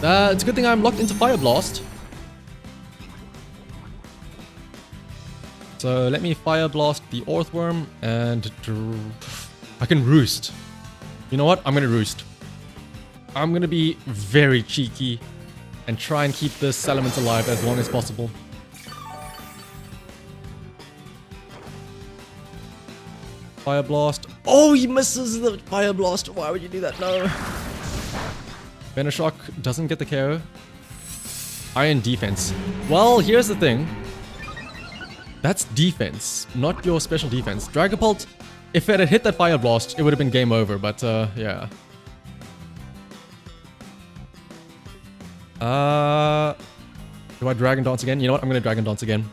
It's a good thing I'm locked into Fire Blast. So let me Fire Blast the Earthworm, and I can Roost. You know what? I'm gonna Roost. I'm gonna be very cheeky and try and keep this Salamence alive as long as possible. Fire Blast. Oh, he misses the Fire Blast. Why would you do that? No. Venoshock doesn't get the KO. Iron Defense. Well, here's the thing. That's defense, not your special defense. Dragapult, if it had hit that Fire Blast, it would have been game over, but yeah. Do I Dragon Dance again? You know what? I'm gonna Dragon Dance again.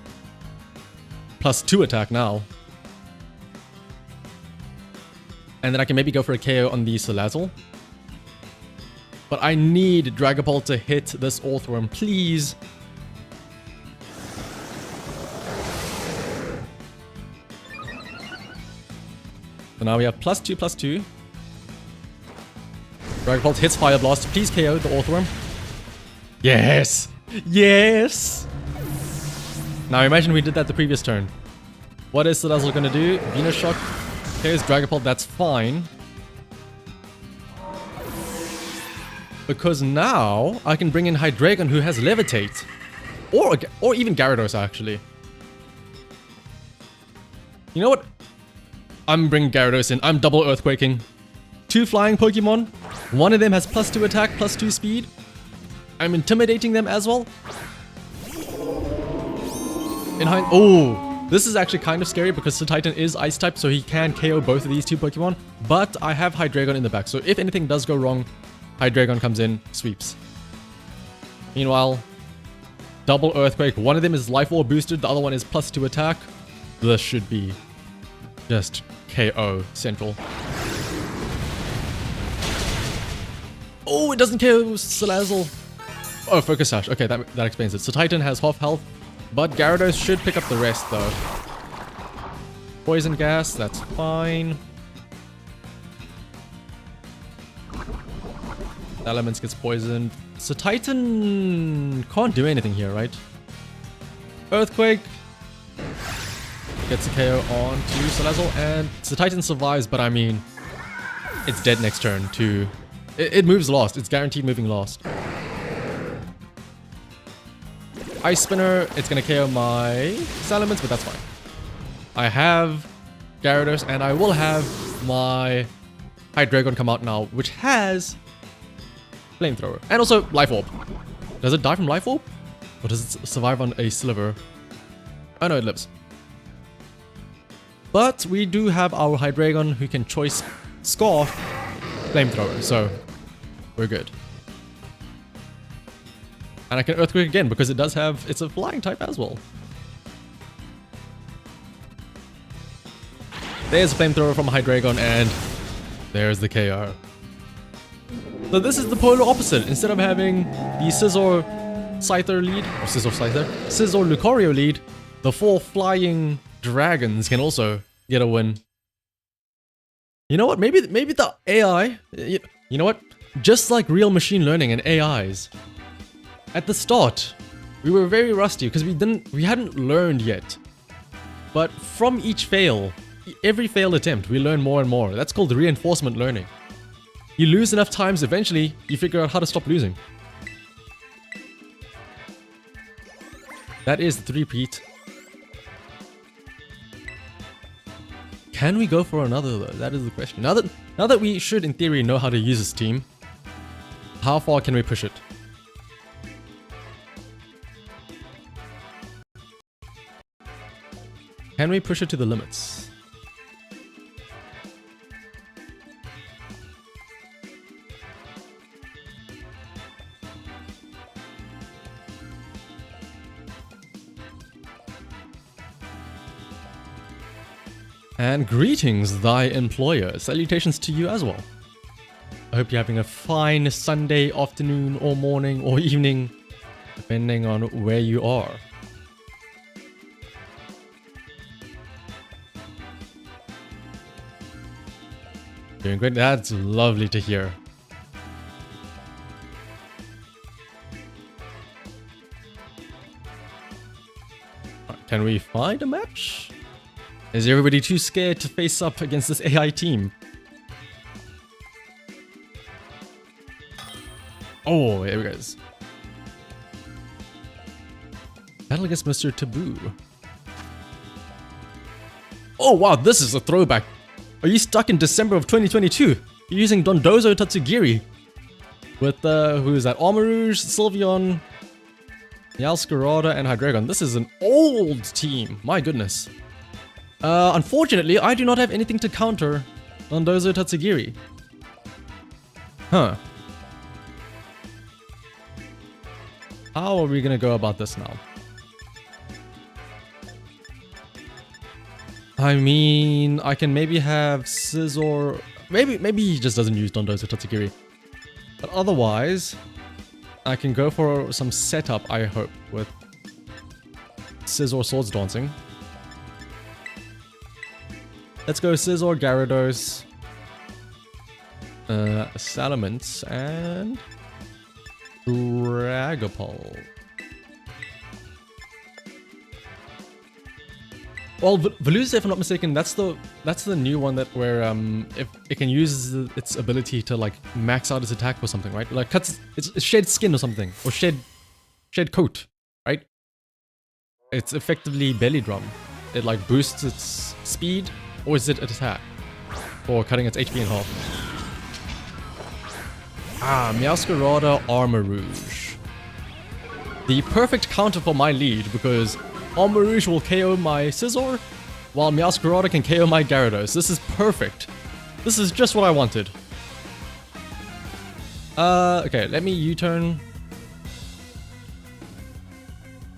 +2 attack now. And then I can maybe go for a KO on the Salazzle. But I need Dragapult to hit this Earthworm, please. So now we have +2/+2. Dragapult hits Fire Blast. Please KO the Earthworm. Yes! Yes! Now imagine we did that the previous turn. What is Salazzle gonna do? Venoshock. KO's Dragapult, that's fine. Because now I can bring in Hydreigon, who has Levitate. Or even Gyarados, actually. You know what? I'm bringing Gyarados in. I'm double Earthquaking. 2 flying Pokemon. One of them has +2 attack, +2 speed. I'm intimidating them as well. Oh, this is actually kind of scary because Titan is Ice type, so he can KO both of these 2 Pokemon. But I have Hydreigon in the back, so if anything does go wrong, Hydreigon comes in, sweeps. Meanwhile, double Earthquake. One of them is Life Orb boosted, the other one is +2 attack. This should be just KO central. Oh, it doesn't KO Salazzle. Oh, Focus Sash. Okay, that explains it. So Titan has half health, but Gyarados should pick up the rest though. Poison Gas, that's fine. Salamence gets poisoned. So Titan can't do anything here, right? Earthquake gets a KO on to Salazzle, and so Titan survives, but I mean, it's dead next turn too. It moves last. It's guaranteed moving last. Ice Spinner, it's gonna KO my Salamence, but that's fine. I have Gyarados, and I will have my Hydreigon come out now, which has Flamethrower. And also Life Orb. Does it die from Life Orb? Or does it survive on a Sliver? Oh no, it lives. But we do have our Hydreigon who can choice Scarf Flamethrower, so we're good. And I can Earthquake again because it does have, it's a flying type as well. There's a Flamethrower from Hydreigon, and there's the KO. So this is the polar opposite. Instead of having the Scizor Scyther lead, or Scizor Lucario lead, the 4 flying dragons can also get a win. You know what? Maybe the AI, you know what? Just like real machine learning and AIs, at the start, we were very rusty because we hadn't learned yet. But from each fail, every failed attempt, we learn more and more. That's called reinforcement learning. You lose enough times, eventually, you figure out how to stop losing. That is the 3-peat. Can we go for another though? That is the question. Now that we should, in theory, know how to use this team, how far can we push it? Can we push it to the limits? And greetings, thy employer. Salutations to you as well. I hope you're having a fine Sunday afternoon or morning or evening, depending on where you are. Doing great. That's lovely to hear. Can we find a match? Is everybody too scared to face up against this AI team? Oh, there we go. Battle against Mr. Taboo. Oh wow, this is a throwback. Are you stuck in December of 2022? You're using Dondozo Tatsugiri. With, who is that? Armarouge, Sylveon, Meowscarada, and Hydreigon. This is an old team. My goodness. Unfortunately, I do not have anything to counter Dondozo Tatsugiri. Huh. How are we gonna go about this now? I mean, I can maybe have Scizor. Maybe he just doesn't use Dondozo Tatsugiri. But otherwise, I can go for some setup, I hope, with Scizor Swords Dancing. Let's go Scizor, Gyarados, Salamence, and Dragapult. Well, Veluza, if I'm not mistaken, that's the new one that where if it can use its ability to like max out its attack or something, right? Like cuts it's shed skin or something, or shed coat, right? It's effectively belly drum. It like boosts its speed, or is it attack for cutting its HP in half? Ah, Meowscarada, Armarouge. The perfect counter for my lead because Armarouge will KO my Scizor, while Meowscarada can KO my Gyarados. This is perfect. This is just what I wanted. Okay, let me U-turn.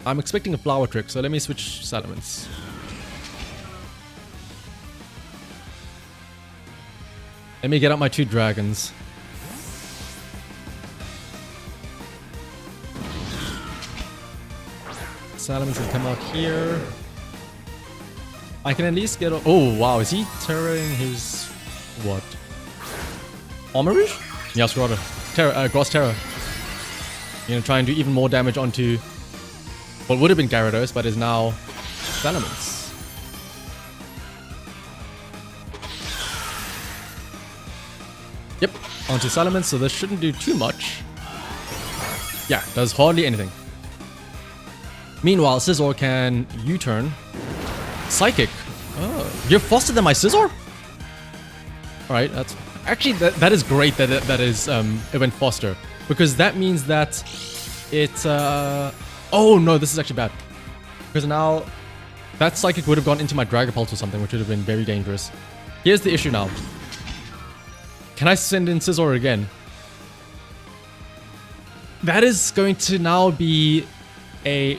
I'm expecting a Flower Trick, so let me switch Salamence. Let me get out my 2 dragons. Salamence can come out here. I can at least get... Oh, wow. Is he terroring his... What? Armarouge? Meowscarada. Gross Terror. You're gonna try and do even more damage onto what would have been Gyarados, but is now Salamence. Yep, onto Salamence, so this shouldn't do too much. Yeah, does hardly anything. Meanwhile, Scizor can U-turn. Psychic. Oh, you're faster than my Scizor? Alright, that's... Actually, that is great that it went faster. Because that means that it... Oh no, this is actually bad. Because now, that Psychic would have gone into my Dragapult or something, which would have been very dangerous. Here's the issue now. Can I send in Scizor again? That is going to now be a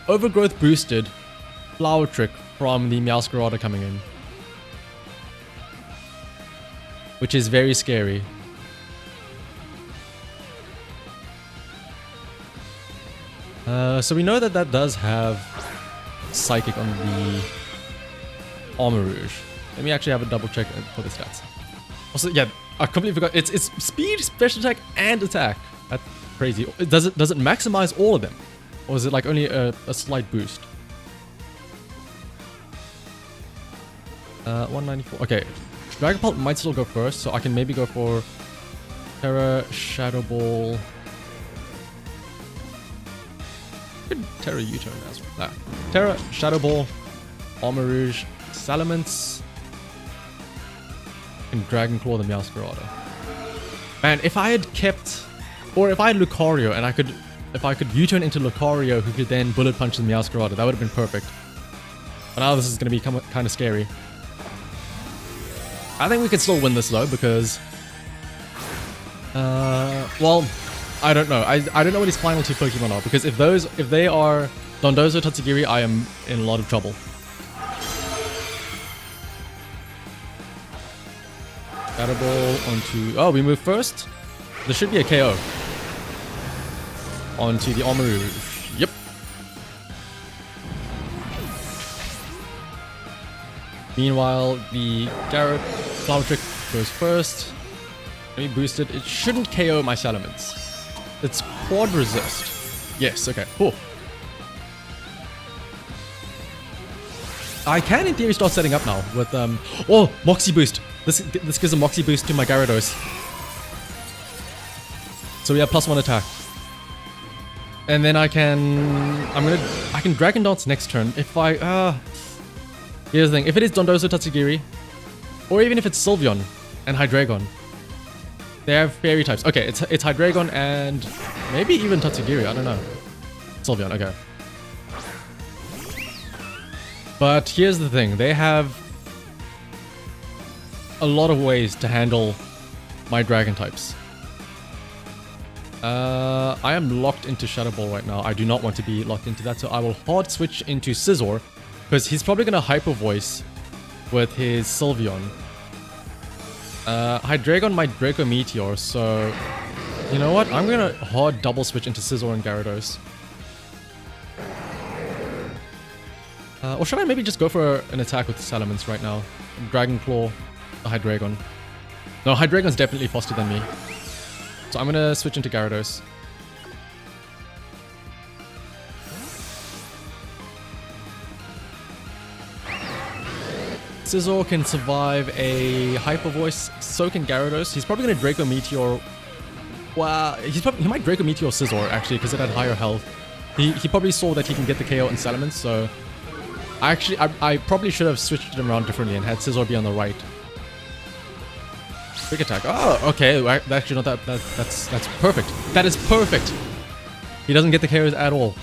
overgrowth boosted Flower Trick from the Meowscarada coming in, which is very scary. So we know that does have Psychic on the Armarouge. Let me actually have a double check for the stats. Also, yeah, I completely forgot. It's speed, special attack, and attack. That's crazy. Does it maximize all of them, or is it like only a slight boost? 194. Okay, Dragapult might still go first, so I can maybe go for Terra, Shadow Ball. Could Terra U-turn as well. Nah. Terra, Shadow Ball, Armarouge, Salamence, and Dragon Claw the Meowscarada. Man, if I had kept, or if I had Lucario and if I could U-turn into Lucario who could then Bullet Punch the Meowscarada, that would have been perfect. But now this is going to be kind of scary. I think we could still win this though, because... well, I don't know. I don't know what his final 2 Pokemon are, because if they are Dondozo Tatsugiri, I am in a lot of trouble. Shadow Ball onto... Oh, we move first? There should be a KO. Onto the Armarouge. Yep. Meanwhile, the Garrett Flower Trick goes first. Let me boost it. It shouldn't KO my Salamence. It's Quad Resist. Yes, okay, cool. I can, in theory, start setting up now with, oh, Moxie Boost. This gives a Moxie Boost to my Gyarados. So we have +1 attack. And then I can Dragon Dance next turn. If here's the thing. If it is Dondozo Tatsugiri, or even if it's Sylveon and Hydreigon, they have fairy types. Okay, it's Hydreigon and maybe even Tatsugiri, I don't know. Sylveon, okay. But here's the thing, they have a lot of ways to handle my dragon types. I am locked into Shadow Ball right now. I do not want to be locked into that, so I will hard switch into Scizor, because he's probably going to Hyper Voice with his Sylveon. Hydreigon might Draco Meteor, so you know what? I'm going to hard double switch into Scizor and Gyarados. Or should I maybe just go for an attack with Salamence right now? Dragon Claw, the Hydreigon. No, Hydreigon's definitely faster than me. So I'm gonna switch into Gyarados. Scizor can survive a Hyper Voice, so can Gyarados. He's probably gonna Draco Meteor. Well, he might Draco Meteor Scizor actually, because it had higher health. He probably saw that he can get the KO on Salamence, so I probably should have switched him around differently and had Scizor be on the right. Quick attack. Oh, okay. Actually, not that. That's perfect. That is perfect. He doesn't get the KOs at all.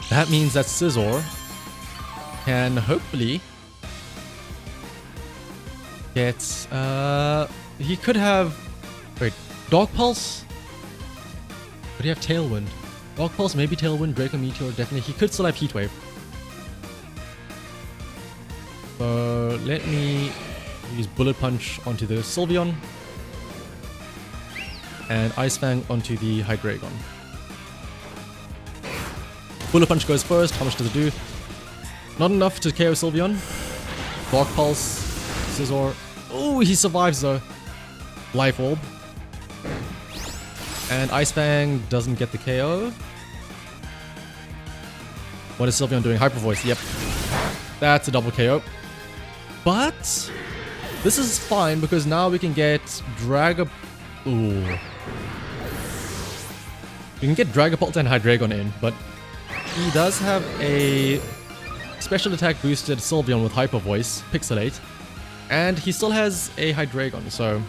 That means that Scizor can hopefully get. He could have. Wait, Dark Pulse. Would he have Tailwind? Dark Pulse, maybe Tailwind. Draco Meteor, definitely. He could still have Heat Wave. So let me use Bullet Punch onto the Sylveon and Ice Fang onto the Hydreigon. Bullet Punch goes first. How much does it do? Not enough to KO Sylveon. Dark Pulse, Scizor. Oh, he survives though. Life Orb. And Ice Fang doesn't get the KO. What is Sylveon doing? Hyper Voice. Yep. That's a double KO. But this is fine because now we can get Dragapult. Ooh. We can get Dragapult and Hydreigon in, but he does have a special attack boosted Sylveon with Hyper Voice, Pixelate, and he still has a Hydreigon, so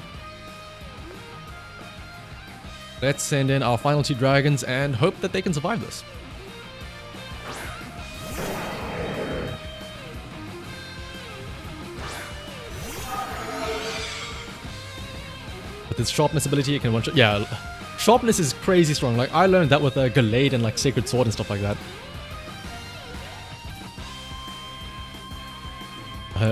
let's send in our final two dragons and hope that they can survive this. His sharpness ability, it can one-shot. Yeah, sharpness is crazy strong. Like, I learned that with a Gallade and like Sacred Sword and stuff like that.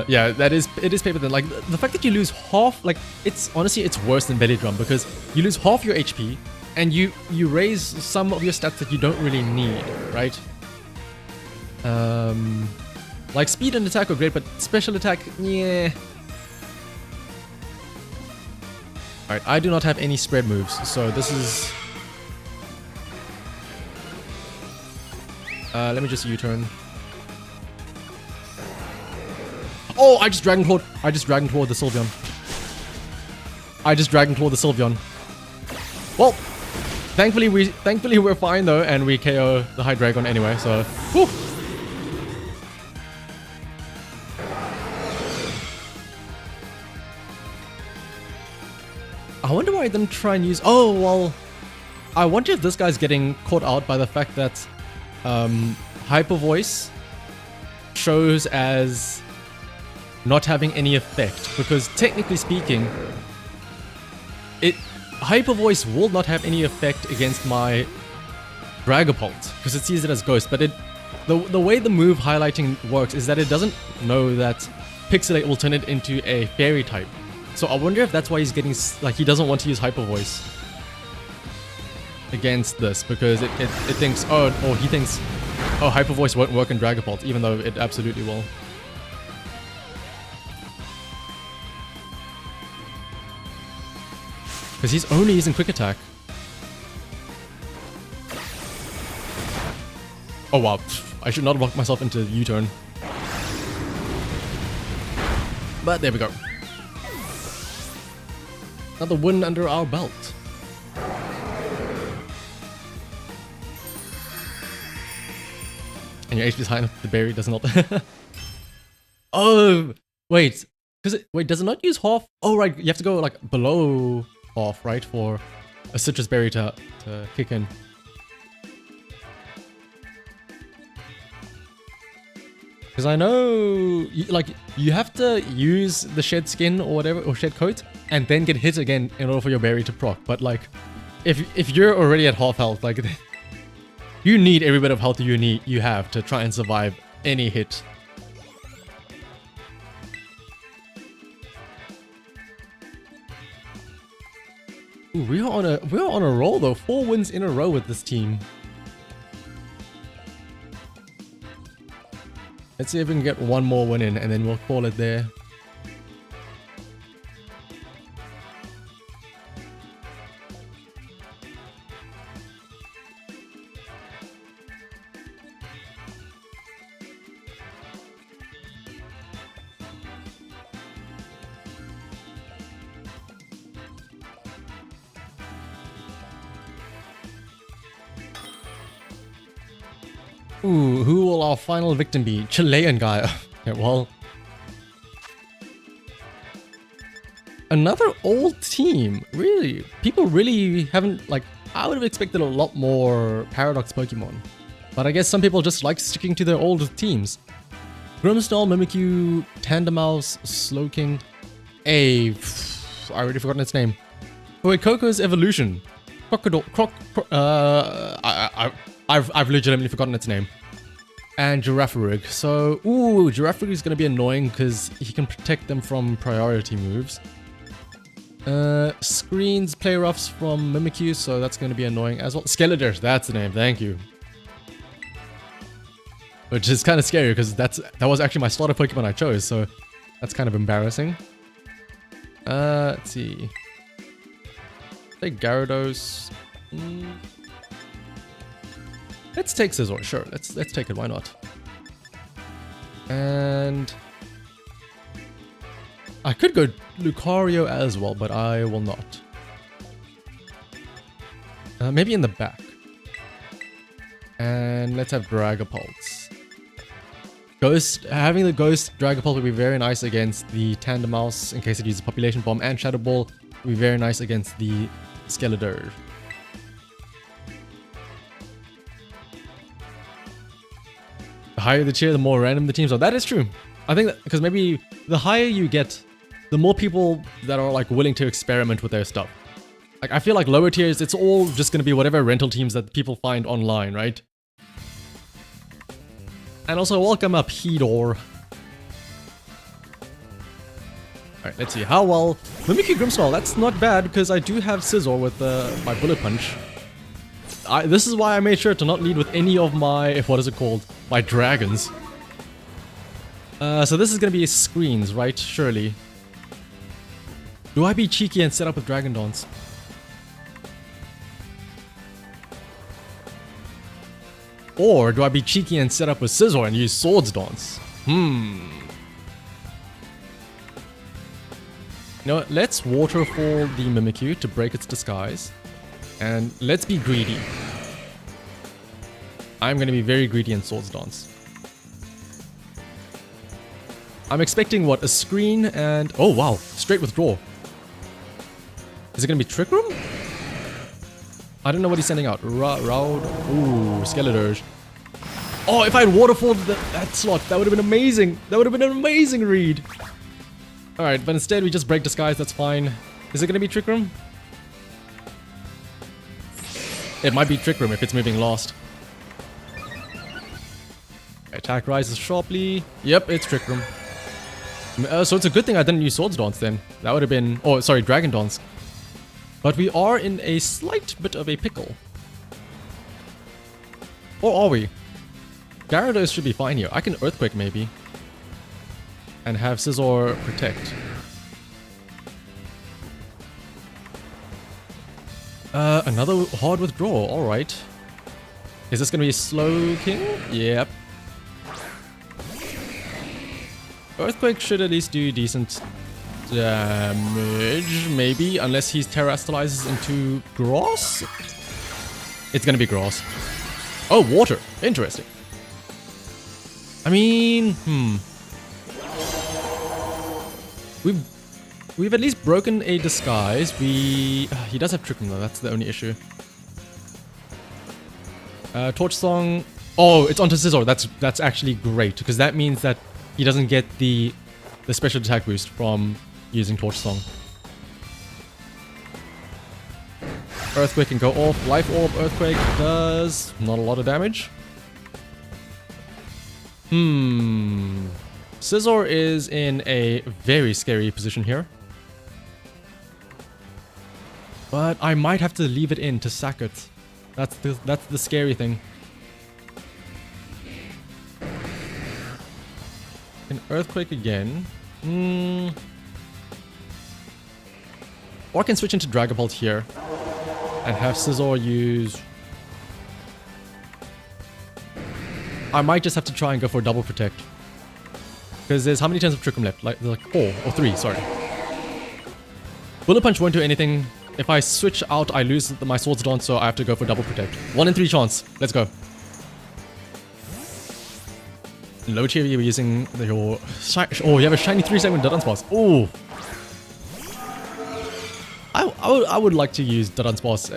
Yeah, it is paper thin. Like, the fact that you lose half, like, it's honestly, it's worse than Belly Drum because you lose half your HP and you raise some of your stats that you don't really need, right? Like, speed and attack are great, but special attack, yeah. Alright, I do not have any spread moves, so this is... let me just U-turn. Oh, I just Dragon Clawed the Sylveon. Well, thankfully we're fine though, and we KO the Hydreigon anyway, so... Whew. I wonder why I didn't try and use... Oh, well... I wonder if this guy's getting caught out by the fact that Hyper Voice shows as not having any effect. Because technically speaking, Hyper Voice will not have any effect against my Dragapult. Because it sees it as Ghost. But the way the move highlighting works is that it doesn't know that Pixelate will turn it into a Fairy type. So I wonder if that's why he's getting, like, he doesn't want to use Hyper Voice against this, because it thinks, he thinks, oh, Hyper Voice won't work in Dragapult, even though it absolutely will. Because he's only using Quick Attack. Oh wow, I should not have locked myself into U-turn. But there we go. Another win under our belt. And your HP's high enough, the berry does not. Oh, wait. Wait, does it not use half? Oh, right, you have to go like below half, right, for a citrus berry to kick in. Because I know, you have to use the shed skin or whatever, or shed coat, and then get hit again in order for your berry to proc. But like, if you're already at half health, like, you need every bit of health you have to try and survive any hit. Ooh, we're on a roll though. 4 wins in a row with this team. Let's see if we can get one more win in, and then we'll call it there. Ooh, who will our final victim be? Chilean guy. Okay, well, another old team. Really, people really haven't, like, I would have expected a lot more Paradox Pokemon, but I guess some people just like sticking to their old teams. Grimmsnarl, Mimikyu, Tandemaus, Slowking, I already forgotten its name. Oh wait, Coco's Evolution. I've legitimately forgotten its name. And Girafarig. So, ooh, Girafarig is going to be annoying because he can protect them from priority moves. Screens play roughs from Mimikyu, so that's going to be annoying as well. Skeletor, that's the name, thank you. Which is kind of scary because that was actually my starter Pokemon I chose, so that's kind of embarrassing. Let's see. Take Gyarados. Let's take Scizor, sure. Let's take it, why not? And I could go Lucario as well, but I will not. Maybe in the back. And let's have Dragapults. Having the Ghost Dragapult would be very nice against the Tandemaus in case it uses Population Bomb, and Shadow Ball would be very nice against the Skeletor. The higher the tier, the more random the teams are. That is true. I think that because maybe the higher you get, the more people that are like willing to experiment with their stuff. Like I feel like lower tiers, it's all just going to be whatever rental teams that people find online, right? And also welcome up Hedor. Alright, let's see how well. Mimikyu Grimmsnarl, that's not bad because I do have Scizor with my Bullet Punch. This is why I made sure to not lead with any of my, what is it called? My dragons. So this is gonna be screens, right? Surely. Do I be cheeky and set up with Dragon Dance? Or do I be cheeky and set up with Scizor and use Swords Dance? You know what? Let's Waterfall the Mimikyu to break its disguise. And let's be greedy. I'm going to be very greedy in Swords Dance. I'm expecting, what, a screen and... Oh, wow. Straight withdraw. Is it going to be Trick Room? I don't know what he's sending out. Round. Ooh, Skeletor. Oh, if I had Waterfalled that slot, that would have been amazing. That would have been an amazing read. Alright, but instead we just break disguise. That's fine. Is it going to be Trick Room? It might be Trick Room if it's moving last. Attack rises sharply. Yep, it's Trick Room. So it's a good thing I didn't use Swords Dance then. That would have been... Oh, sorry, Dragon Dance. But we are in a slight bit of a pickle. Or are we? Gyarados should be fine here. I can Earthquake maybe. And have Scizor protect. Another hard withdrawal, alright. Is this gonna be a slow king? Yep. Earthquake should at least do decent damage, maybe, unless he terastallizes into grass? It's gonna be grass. Oh, water. Interesting. I mean, We've at least broken a disguise. He does have Trick Room though, that's the only issue. Torch Song. Oh, it's onto Scizor. That's actually great, because that means that he doesn't get the special attack boost from using Torch Song. Earthquake can go off. Life Orb Earthquake does not a lot of damage. Scizor is in a very scary position here. But I might have to leave it in to sack it. That's the scary thing. An Earthquake again. Or I can switch into Dragapult here. And have Scizor use... I might just have to try and go for a double protect. Because there's how many turns of Trick Room left? Like 4 or 3, sorry. Bullet Punch won't do anything. If I switch out, I lose my Swords Dance, so I have to go for double protect. 1 in 3 chance. Let's go. Low tier, you're using your... Oh, you have a shiny 3-segment Dunsparce. Oh! I would like to use Dunsparce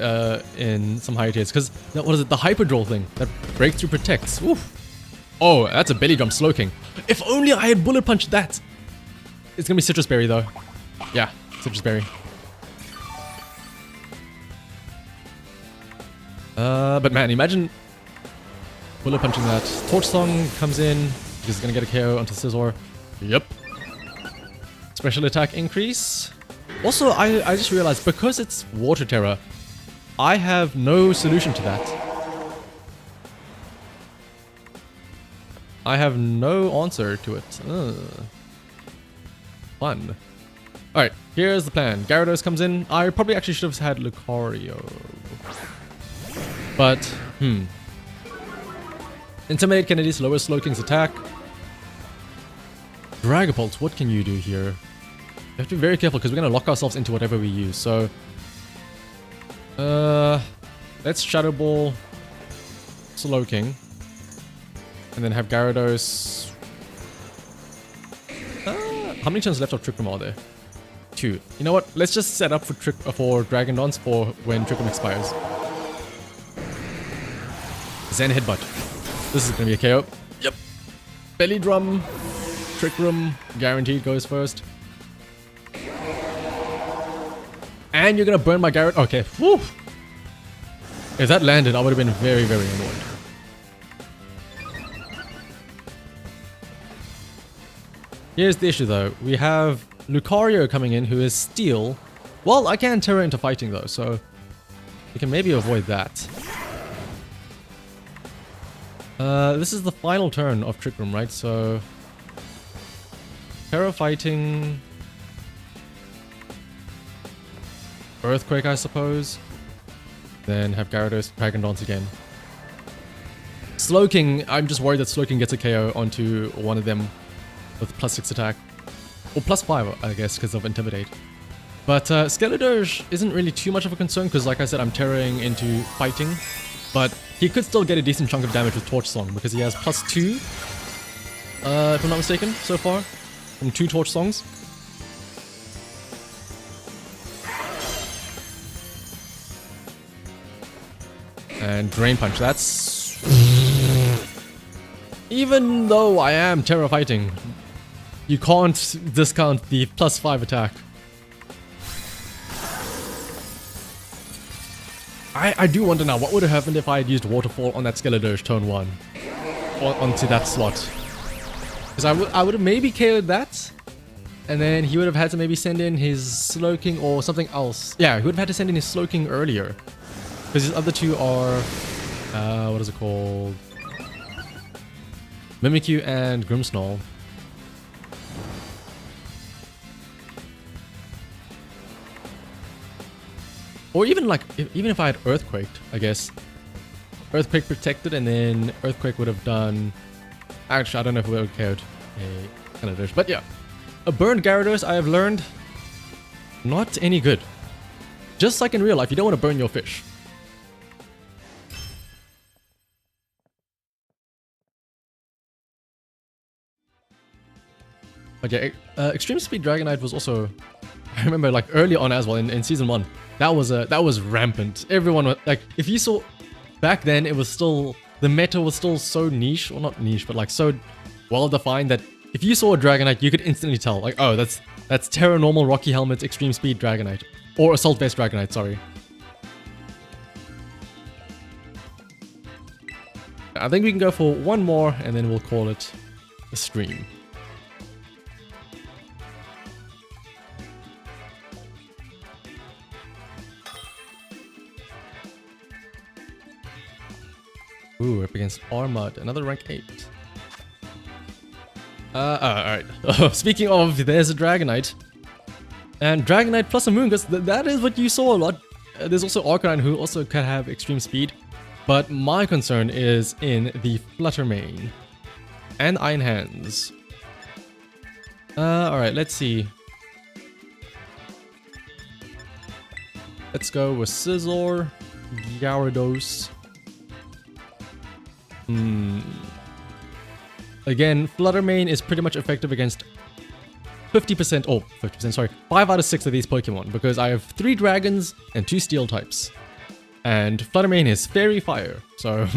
in some higher tiers, because what is it? The Hyperdrill thing that breakthrough protects. Oof. Oh, that's a Belly Drum Slowking. If only I had Bullet Punch that. It's gonna be Citrus Berry though. Yeah, Citrus Berry. But man, imagine Bullet Punching that. Torch Song comes in. He's gonna get a KO onto Scizor. Yep. Special attack increase. Also, I just realized, because it's Water Terror, I have no solution to that. I have no answer to it. Fun. Alright, here's the plan. Gyarados comes in. I probably actually should have had Lucario. But, Intimidate can at least lower Slowking's attack. Dragapult, what can you do here? We have to be very careful, because we're going to lock ourselves into whatever we use. So, let's Shadow Ball Slowking. And then have Gyarados. How many turns left of Trick Room are there? 2. You know what? Let's just set up for Dragon Dance for when Trick Room expires. Zen Headbutt. This is going to be a KO. Yep. Belly Drum. Trick Room. Guaranteed goes first. And you're going to burn my Gyarados. Okay. Whew. If that landed, I would have been very, very annoyed. Here's the issue though. We have Lucario coming in, who is Steel. Well, I can Terra into fighting though, so we can maybe avoid that. This is the final turn of Trick Room, right? So Terra fighting, Earthquake, I suppose. Then have Gyarados Dragon Dance again. Slowking, I'm just worried that Slowking gets a KO onto one of them with +6 attack. Or +5, I guess, because of Intimidate. But Skeletor isn't really too much of a concern, because like I said, I'm Terraing into fighting. But he could still get a decent chunk of damage with Torch Song, because he has +2, if I'm not mistaken, so far, from 2 Torch Songs. And Drain Punch, that's... Even though I am Terra fighting, you can't discount the +5 attack. I do wonder now, what would have happened if I had used Waterfall on that Skeletor turn 1? Or onto that slot? Because I would have maybe KO'd that, And then he would have had to maybe send in his Slowking or something else. Yeah, he would have had to send in his Slowking earlier. Because his other two are... what is it called? Mimikyu and Grimmsnarl. Or even like, even if I had Earthquaked, I guess. Earthquake protected and then Earthquake would have done... Actually, I don't know if it would have killed a kind of dish. But yeah. A burned Gyarados, I have learned, not any good. Just like in real life, you don't want to burn your fish. Okay, Extreme Speed Dragonite was also, I remember like early on as well in season 1. That was rampant. Everyone was, like, if you saw back then, it was still, the meta was still so niche, well not niche, but like so well defined that if you saw a Dragonite, you could instantly tell, like, oh, that's Terra Normal Rocky Helmet Extreme Speed Dragonite. Or Assault Vest Dragonite, sorry. I think we can go for one more and then we'll call it a stream. Ooh, up against Armad, another rank 8. Alright. Speaking of, there's a Dragonite. And Dragonite plus a Moongus, that is what you saw a lot. There's also Arcanine who also can have extreme speed. But my concern is in the Flutter Mane. And Iron Hands. Alright, let's see. Let's go with Scizor, Gyarados. Again, Flutter Mane is pretty much effective against 50%, oh, 50%, sorry, 5 out of 6 of these Pokemon, because I have 3 Dragons and 2 Steel types. And Flutter Mane is Fairy Fire, so...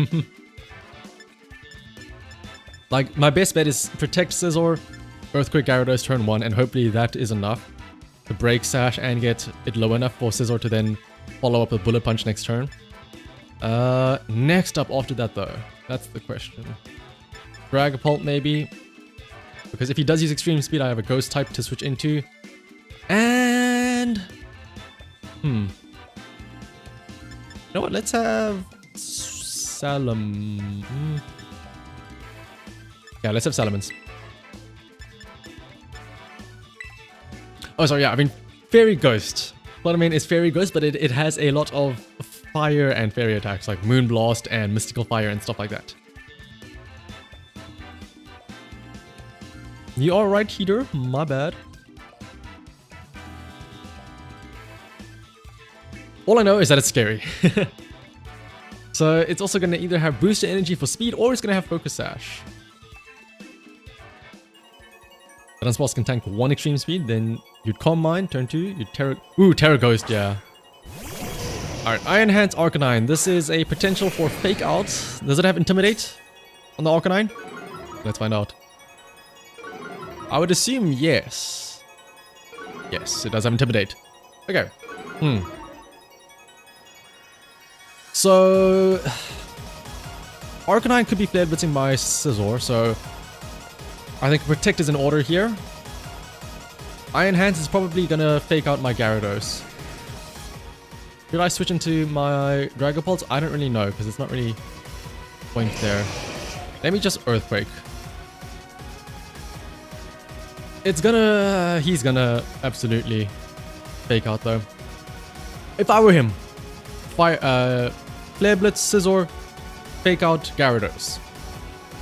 like, my best bet is Protect Scizor, Earthquake Gyarados turn 1, and hopefully that is enough to break Sash and get it low enough for Scizor to then follow up with Bullet Punch next turn. Next up after that though, that's the question. Dragapult maybe, because if he does use extreme speed, I have a ghost type to switch into. And... you know what, let's have... Yeah, let's have Salamence. Oh, sorry, yeah, I mean, Fairy Ghost. Flutter Mane is Fairy Ghost, but it has a lot of fire and fairy attacks, like Moonblast and Mystical Fire and stuff like that. You are right, Heater. My bad. All I know is that it's scary. So it's also going to either have boosted energy for speed or it's going to have Focus Sash. Dunsparce can tank 1 extreme speed, then you'd Calm Mind, turn 2, you'd Terra... Ooh, Terra Ghost, yeah. Alright, Iron Hands Arcanine. This is a potential for Fake Out. Does it have Intimidate on the Arcanine? Let's find out. I would assume yes. Yes, it does have Intimidate. Okay. So... Arcanine could be Flare Blitzing by Scizor, so... I think Protect is in order here. Iron Hands is probably gonna Fake Out my Gyarados. Should I switch into my Dragapult? I don't really know, because it's not really point there. Let me just Earthquake. It's gonna... he's gonna absolutely Fake Out though. If I were him, Flare Blitz, Scizor, Fake Out Gyarados.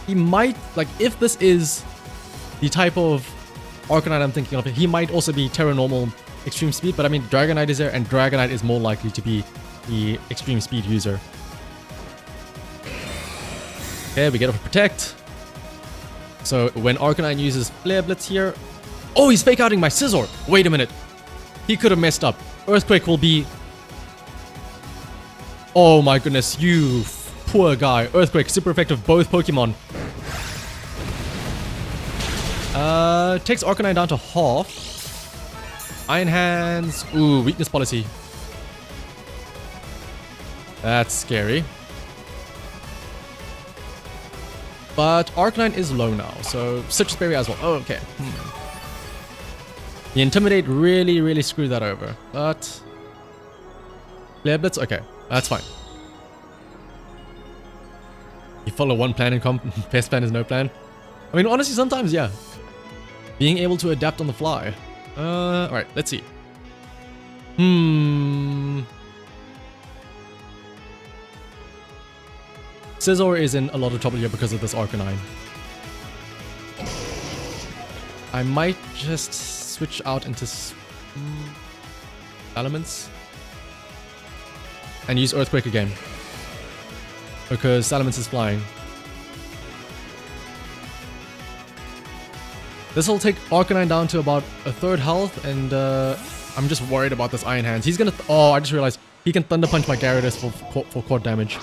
He might, like, if this is the type of Arcanine I'm thinking of, he might also be Terra Normal Extreme Speed, but I mean Dragonite is there, and Dragonite is more likely to be the Extreme Speed user. Okay, we get off a Protect. So when Arcanine uses Flare Blitz here... Oh, he's Fake Outing my Scizor! Wait a minute. He could have messed up. Earthquake will be... Oh my goodness, you poor guy. Earthquake, super effective, both Pokemon. Takes Arcanine down to half. Iron Hands. Ooh, Weakness Policy. That's scary. But Arcanine is low now, so Citrus Berry as well. Oh, okay. The Intimidate really screwed that over. But... Flare Blitz? Okay, that's fine. You follow one plan in comp, best plan is no plan. I mean, honestly, sometimes, yeah. Being able to adapt on the fly. Alright, let's see. Scizor is in a lot of trouble here because of this Arcanine. I might just switch out into Salamence and use Earthquake again because Salamence is flying. This will take Arcanine down to about a third health, and I'm just worried about this Iron Hands. He's gonna... oh, I just realized he can Thunder Punch my Gyarados for core damage.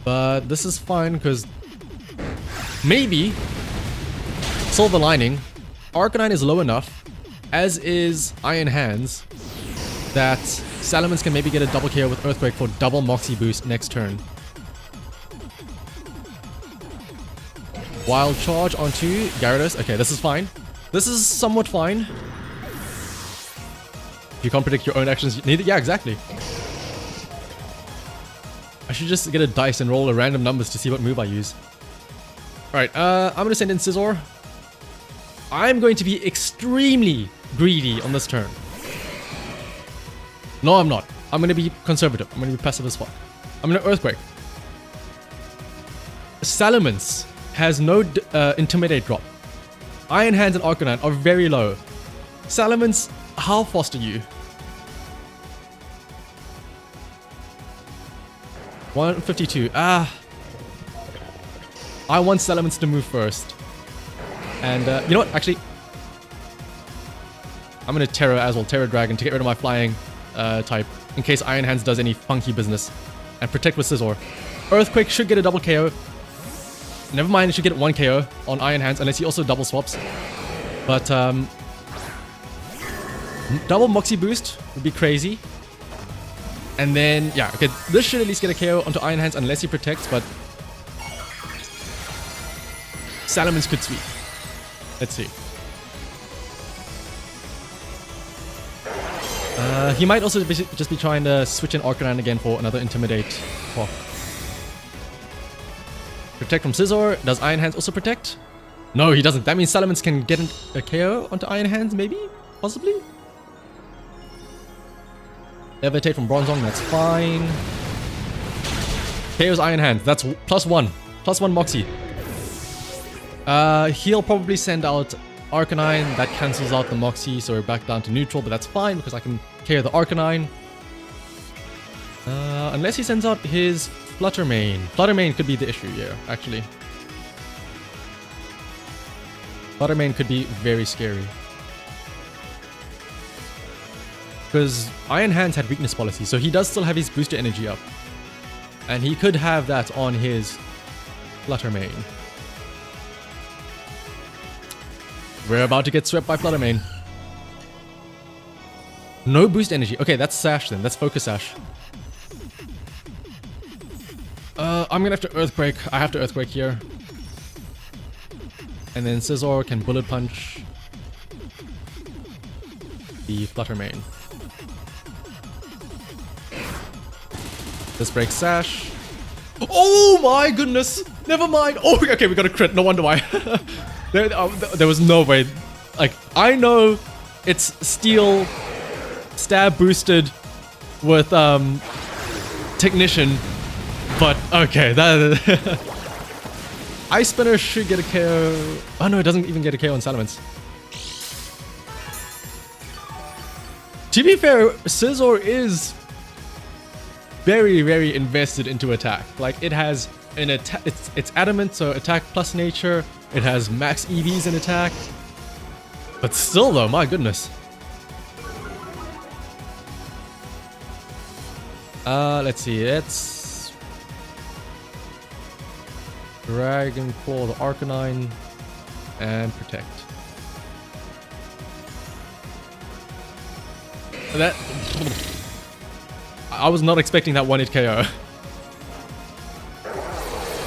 But this is fine because maybe, silver lining, Arcanine is low enough, as is Iron Hands, that Salamence can maybe get a double KO with Earthquake for double Moxie boost next turn. Wild Charge onto Gyarados. Okay, this is fine. This is somewhat fine. You can't predict your own actions. Neither. Yeah, exactly. I should just get a dice and roll a random numbers to see what move I use. Alright, I'm going to send in Scizor. I'm going to be extremely greedy on this turn. No, I'm not. I'm going to be conservative. I'm going to be passive as fuck. I'm going to Earthquake. Salamence has no Intimidate drop. Iron Hands and Arcanine are very low. Salamence, how fast are you? 152. I want Salamence to move first. And you know what? Actually, I'm going to Terra as well. Terra Dragon to get rid of my flying type in case Iron Hands does any funky business. And protect with Scizor. Earthquake should get a double KO. Never mind, it should get 1 KO on Iron Hands unless he also double swaps. But double Moxie boost would be crazy. And then, yeah, okay, this should at least get a KO onto Iron Hands unless he protects, but Salamence could sweep. Let's see. He might also just be trying to switch in Arcanine again for another Intimidate. Oh. Protect from Scizor. Does Iron Hands also protect? No, he doesn't. That means Salamence can get a KO onto Iron Hands, maybe? Possibly? Levitate from Bronzong, that's fine. KO's Iron Hands, that's +1. +1 Moxie. He'll probably send out Arcanine. That cancels out the Moxie, so we're back down to neutral, but that's fine because I can KO the Arcanine. Unless he sends out his Fluttermane. Fluttermane could be the issue, yeah, actually. Fluttermane could be very scary. Because Iron Hands had weakness policy, so he does still have his booster energy up. And he could have that on his Fluttermane. We're about to get swept by Fluttermane. No boost energy. Okay, that's Sash then. That's Focus Sash. I'm gonna have to Earthquake. I have to Earthquake here. And then Scizor can Bullet Punch the Fluttermane. This breaks Sash. Oh my goodness! Never mind. Oh, okay, we got a crit. No wonder why. there was no way. Like, I know it's Steel Stab boosted with Technician, but okay, that Ice Spinner should get a KO. Oh no, it doesn't even get a KO on Salamence. To be fair, Scizor is very invested into attack. Like, it has an attack. It's adamant, so attack plus nature. It has max EVs in attack. But still, though, my goodness. Let's see. It's Dragon Claw, the Arcanine, and Protect. That I was not expecting that 1-hit KO.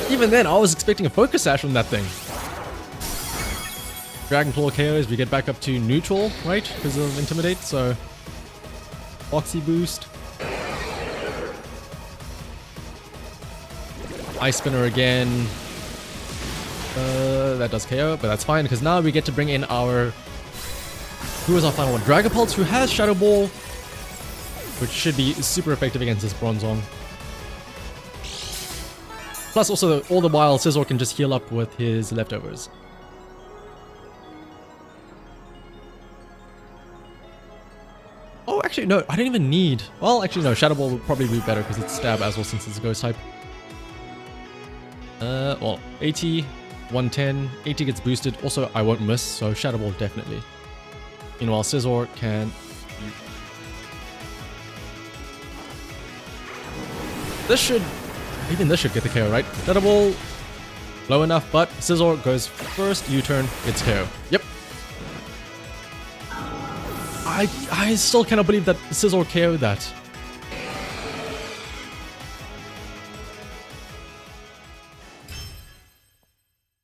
Even then, I was expecting a Focus Sash from that thing. Dragon Claw KOs, we get back up to neutral, right? Because of Intimidate, so... Foxy boost. Ice Spinner again. That does KO, but that's fine, because now we get to bring in our... Who is our final one? Dragapult, who has Shadow Ball, which should be super effective against this Bronzong. Plus also, all the while, Scizor can just heal up with his leftovers. Oh, actually, no, I don't even need... Well, actually, no, Shadow Ball would probably be better because it's Stab as well since it's a Ghost type. Well, 80, 110, 80 gets boosted. Also, I won't miss, so Shadow Ball definitely. Meanwhile, Scizor can... This should... Even this should get the KO, right? Shadow Ball, low enough, but Scizor goes first, U-turn, gets KO. Yep. I still cannot believe that Scizor KO'd that.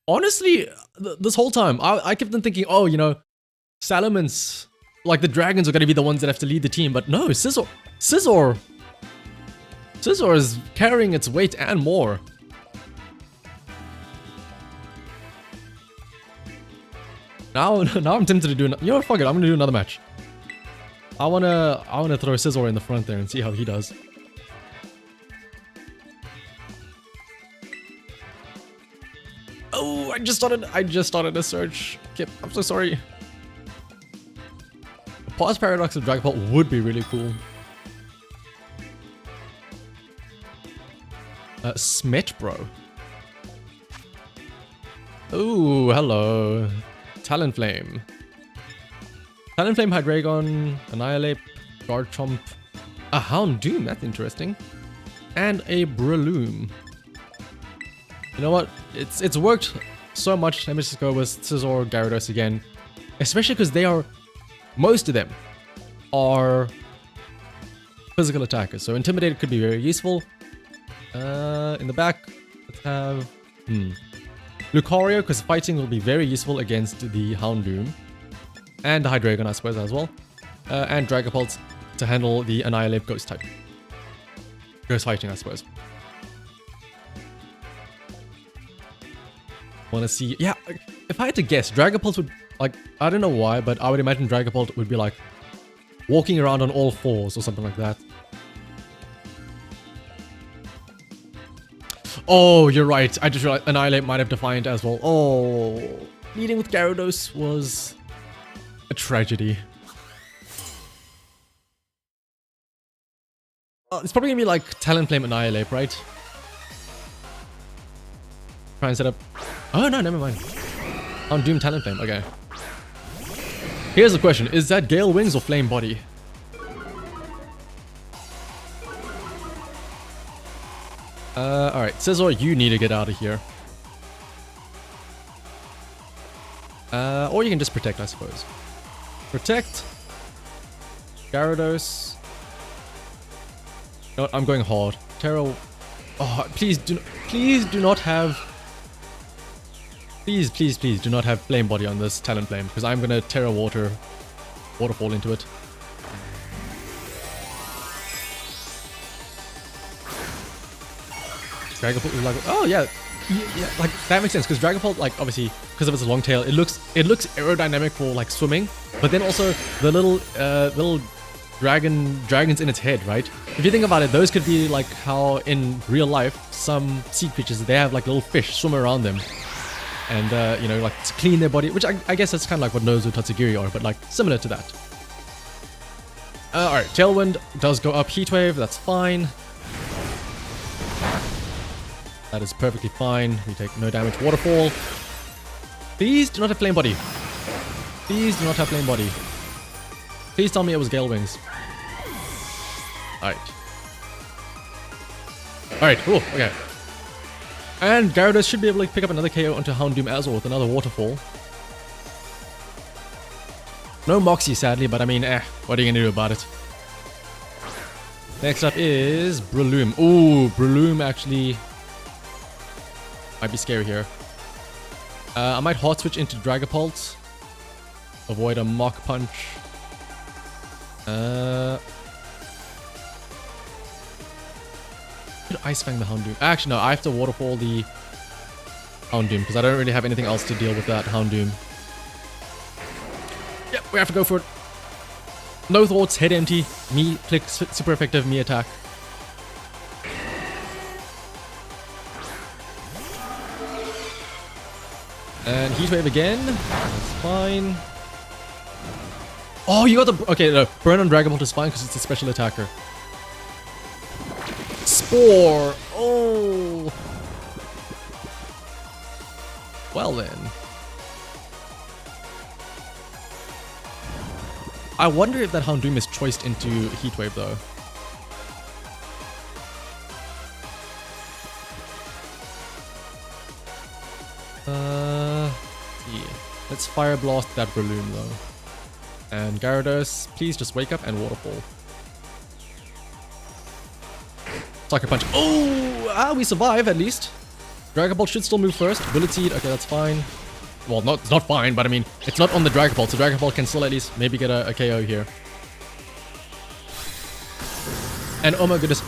Honestly, this whole time, I kept on thinking, oh, you know, Salamence, like the dragons are going to be the ones that have to lead the team, but no, Scizor is carrying its weight and more. Now I'm tempted to do, you know what, fuck it, I'm gonna do another match. I wanna throw Scizor in the front there and see how he does. Oh, I just started a search. Kip, I'm so sorry. A Pause Paradox of Dragapult would be really cool. Smet bro. Oh, hello. Talonflame. Talonflame, Hydreigon, Annihilate, Garchomp, a Houndoom, that's interesting, and a Breloom. You know what? It's worked so much. Let me just go with Scizor, Gyarados again, especially because they are, most of them are physical attackers. So Intimidate could be very useful. In the back, let's have Lucario, because fighting will be very useful against the Houndoom. And the Hydreigon, I suppose, as well. And Dragapult to handle the Annihilate Ghost type. Ghost fighting, I suppose. Wanna see... Yeah, if I had to guess, Dragapult would... Like, I don't know why, but I would imagine Dragapult would be like... walking around on all fours or something like that. Oh, you're right. I just realized Annihilate might have Defiant as well. Oh, leading with Gyarados was a tragedy. It's probably gonna be like Talonflame Annihilate, right? Try and set up... Oh, no, never mind. Houndoom Talonflame, okay. Here's the question. Is that Gale Wings or Flame Body? Alright, Scizor, you need to get out of here. Or you can just Protect, I suppose. Protect. Gyarados. You know what, I'm going hard. Terra... Oh, please do not have... Please do not have Flame Body on this Talonflame, because I'm gonna Terra Waterfall into it. Dragapult was like, oh yeah, like that makes sense because Dragapult, like obviously because of its long tail, it looks aerodynamic for like swimming, but then also the little dragons in its head, right? If you think about it, those could be like how in real life some sea creatures, they have like little fish swim around them, and you know, like to clean their body, which I guess that's kind of like what Nozu Tatsugiri are, but like similar to that. All right, Tailwind does go up Heatwave, that's fine. That is perfectly fine. We take no damage. Waterfall. Please do not have Flame Body. Please do not have Flame Body. Please tell me it was Gale Wings. Alright. Alright, cool. Okay. And Gyarados should be able to pick up another KO onto Houndoom as well with another Waterfall. No Moxie, sadly, but I mean, what are you gonna do about it? Next up is Breloom. Ooh, Breloom actually... might be scary here. I might hot switch into Dragapult. Avoid a Mach Punch. Could Ice Fang the Houndoom? Actually, no, I have to Waterfall the Houndoom because I don't really have anything else to deal with that Houndoom. Yep, we have to go for it. No thoughts, head empty. Me click, super effective, me attack. And Heat Wave again. That's fine. Oh, you got the... Okay, no. Burn on Dragon Bolt is fine because it's a special attacker. Spore! Oh! Well then. I wonder if that Houndoom is choiced into Heat Wave though. Yeah. Let's Fire Blast that balloon though. And Gyarados, please just wake up and Waterfall. Sucker Punch. Oh! We survive at least. Dragon Ball should still move first. Bullet Seed, okay, that's fine. Well, it's not fine, but I mean, it's not on the Dragon Ball, so Dragon Ball can still at least maybe get a KO here. And oh my goodness,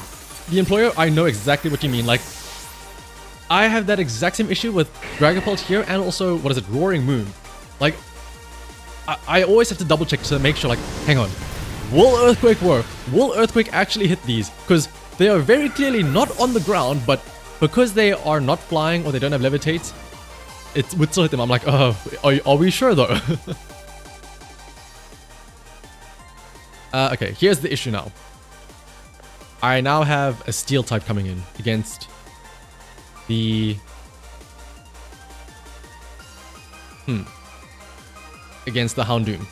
the Employer, I know exactly what you mean. Like, I have that exact same issue with Dragon Ball here and also, what is it, Roaring Moon. Like, I always have to double check to make sure, like, hang on. Will Earthquake work? Will Earthquake actually hit these? Because they are very clearly not on the ground, but because they are not flying or they don't have levitates, it would still hit them. I'm like, oh, are we sure though? Okay, here's the issue now. I now have a Steel type coming in against the... Against the Houndoom.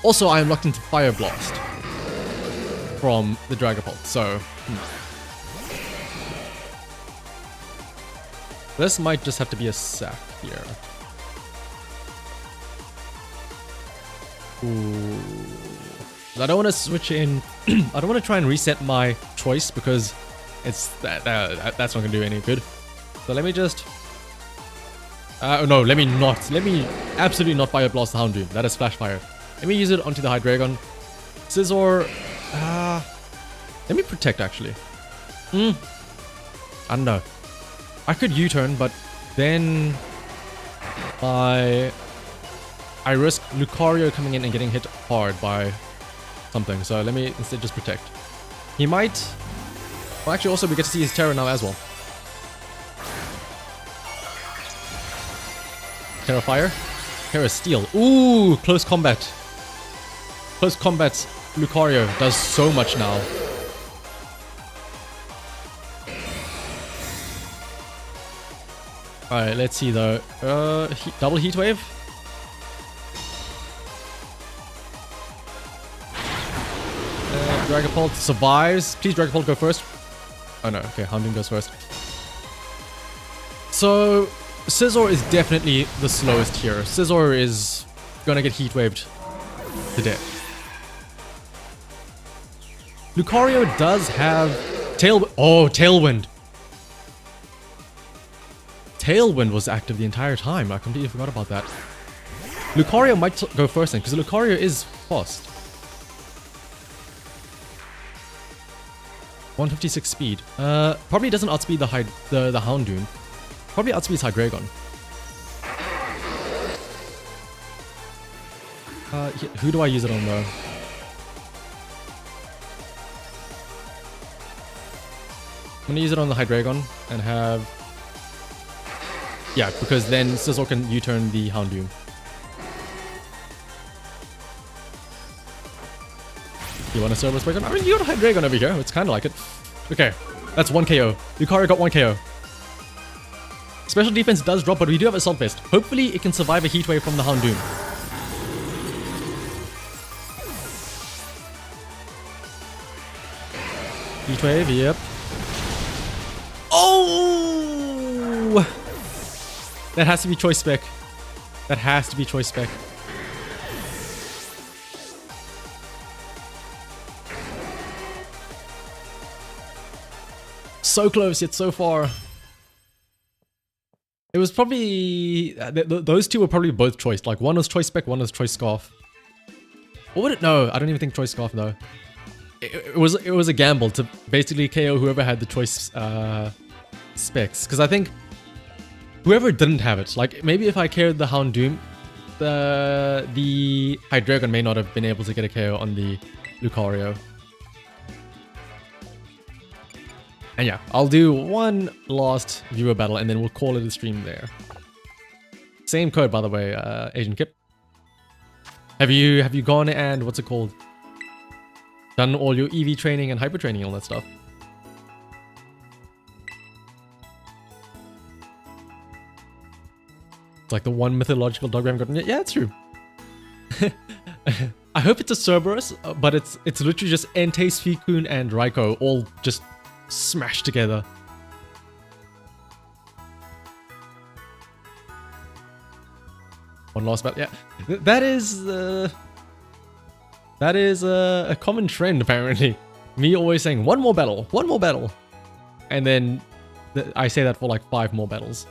Also, I am locked into Fire Blast from the Dragapult, so... This might just have to be a sack here. Ooh. I don't want to switch in. I don't want to try and reset my choice because it's that's not going to do any good. So let me just... no, let me not. Let me absolutely not Fire Blast the Houndoom. That is Flash Fire. Let me use it onto the Hydreigon. Scizor... let me Protect, actually. I don't know. I could U-turn, but then I risk Lucario coming in and getting hit hard by something. So let me instead just Protect. He might... Well, actually, also we get to see his Terra now as well. Terra Fire. Terra Steel. Ooh, Close Combat. Close Combat Lucario does so much now. Alright, let's see though. Double Heat Wave. Dragapult survives. Please, Dragapult, go first. Oh no, okay, Houndoom goes first. So, Scizor is definitely the slowest here. Scizor is gonna get Heat Waved to death. Lucario does have Tailwind. Tailwind was active the entire time. I completely forgot about that. Lucario might go first then, because Lucario is fast. 156 speed. Probably doesn't outspeed the Houndoom. Probably outspeeds Hydreigon. Who do I use it on though? I'm gonna use it on the Hydreigon and have... Yeah, because then Scizor can U-turn the Houndoom. You want a Cerberus Pokémon? I mean, you got a Hydreigon over here. It's kind of like it. Okay, that's 1 KO. Lucario got 1 KO. Special defense does drop, but we do have Assault Vest. Hopefully, it can survive a Heat Wave from the Houndoom. Heat Wave, yep. Oh! That has to be Choice Spec. That has to be Choice Spec. So close, yet so far. It was probably those two were probably both choice. Like one was choice spec, one was choice scarf. What would it? No, I don't even think choice scarf though. It was a gamble to basically KO whoever had the choice specs, because I think whoever didn't have it, like maybe if I KO'd the Houndoom, the Hydreigon may not have been able to get a KO on the Lucario. And yeah, I'll do one last viewer battle and then we'll call it a stream there. Same code, by the way, Asian Kip. Have you gone and what's it called? Done all your EV training and hyper training and all that stuff? It's like the one mythological dog we haven't gotten yet. Yeah, it's true. I hope it's a Cerberus, but it's literally just Entei, Suicune, and Raikou all just smashed together. One last battle. Yeah, that is a common trend apparently. Me always saying one more battle, and then I say that for like 5 more battles.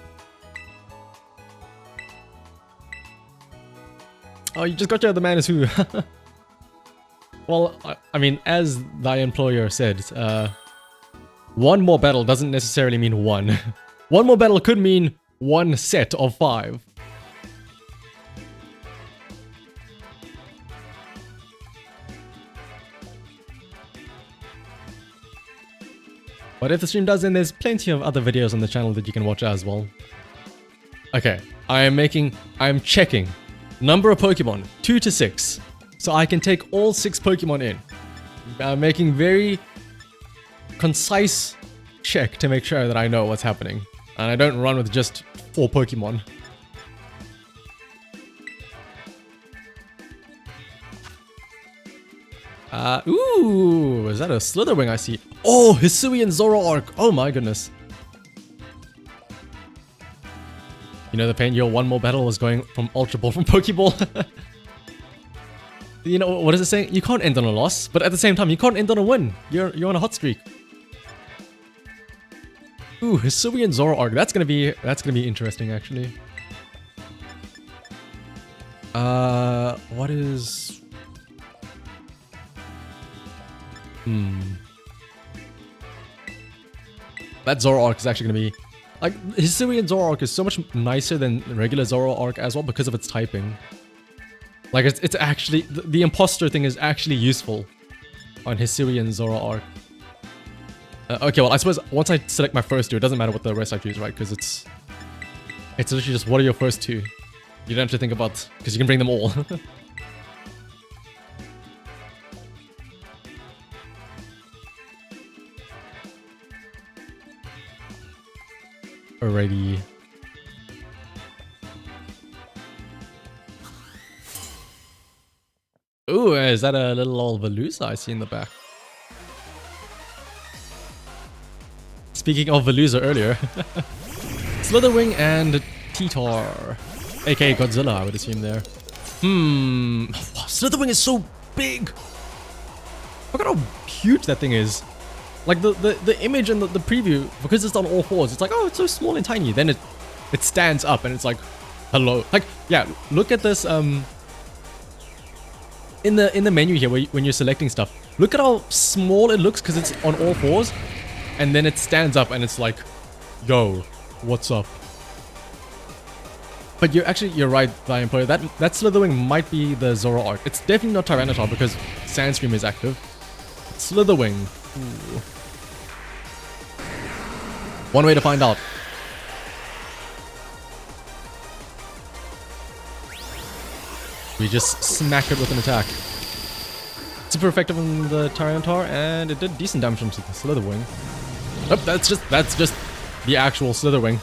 Oh, you just got your other man is who? Well, I mean, as thy employer said, one more battle doesn't necessarily mean one. One more battle could mean one set of 5. But if the stream does, then there's plenty of other videos on the channel that you can watch as well. Okay, I am checking number of Pokemon, 2 to 6. So I can take all 6 Pokemon in. I'm making very concise check to make sure that I know what's happening. And I don't run with just 4 Pokemon. Ooh, is that a Slitherwing I see? Oh, Hisuian Zoroark. Oh my goodness. You know the pain, your one more battle was going from Ultra Ball from Pokeball. You know, what is it saying? You can't end on a loss, but at the same time, you can't end on a win. You're on a hot streak. Ooh, Hisuian Zoroark. That's gonna be interesting actually. What is... That Zoroark is actually going to be... Like, Hisuian Zoroark is so much nicer than regular Zoroark as well because of its typing. Like, it's actually... The imposter thing is actually useful on Hisuian Zoroark. Okay, well, I suppose once I select my first 2, it doesn't matter what the rest I choose, right? Because it's literally just, what are your first 2? You don't have to think about... Because you can bring them all. Alrighty. Ooh, is that a little old Veluza I see in the back? Speaking of Veluza earlier. Slitherwing and T-Tar. aka Godzilla, I would assume there. Slitherwing is so big! Look at how huge that thing is. Like the image and the preview, because it's on all 4s, it's like, oh, it's so small and tiny. Then it stands up and it's like, hello. Like, yeah, look at this in the menu here when you're selecting stuff. Look at how small it looks because it's on all 4s, and then it stands up and it's like, yo, what's up? But you're right, thy employer. That Slitherwing might be the Zoroark. It's definitely not Tyranitar because Sandscream is active. It's Slitherwing. Ooh. One way to find out. We just smack it with an attack. Super effective on the Tyranitar, and it did decent damage to the Slitherwing. Oh, that's just the actual Slitherwing.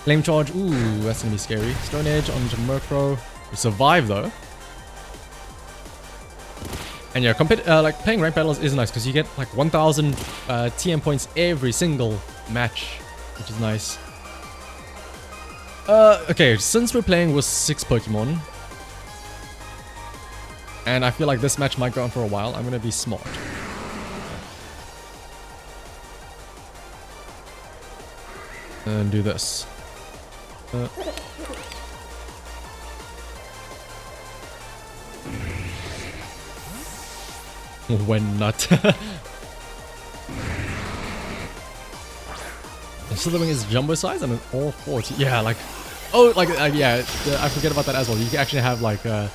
Flame Charge, ooh, that's gonna be scary. Stone Edge onto Murkrow. We survive though. And yeah, like playing ranked battles is nice because you get like 1000 TM points every single match, which is nice. Okay, since we're playing with 6 Pokemon, and I feel like this match might go on for a while, I'm gonna be smart. And do this. When not. Slithering is jumbo size and an all 40. Yeah, like, oh, like, yeah, I forget about that as well. You can actually have like the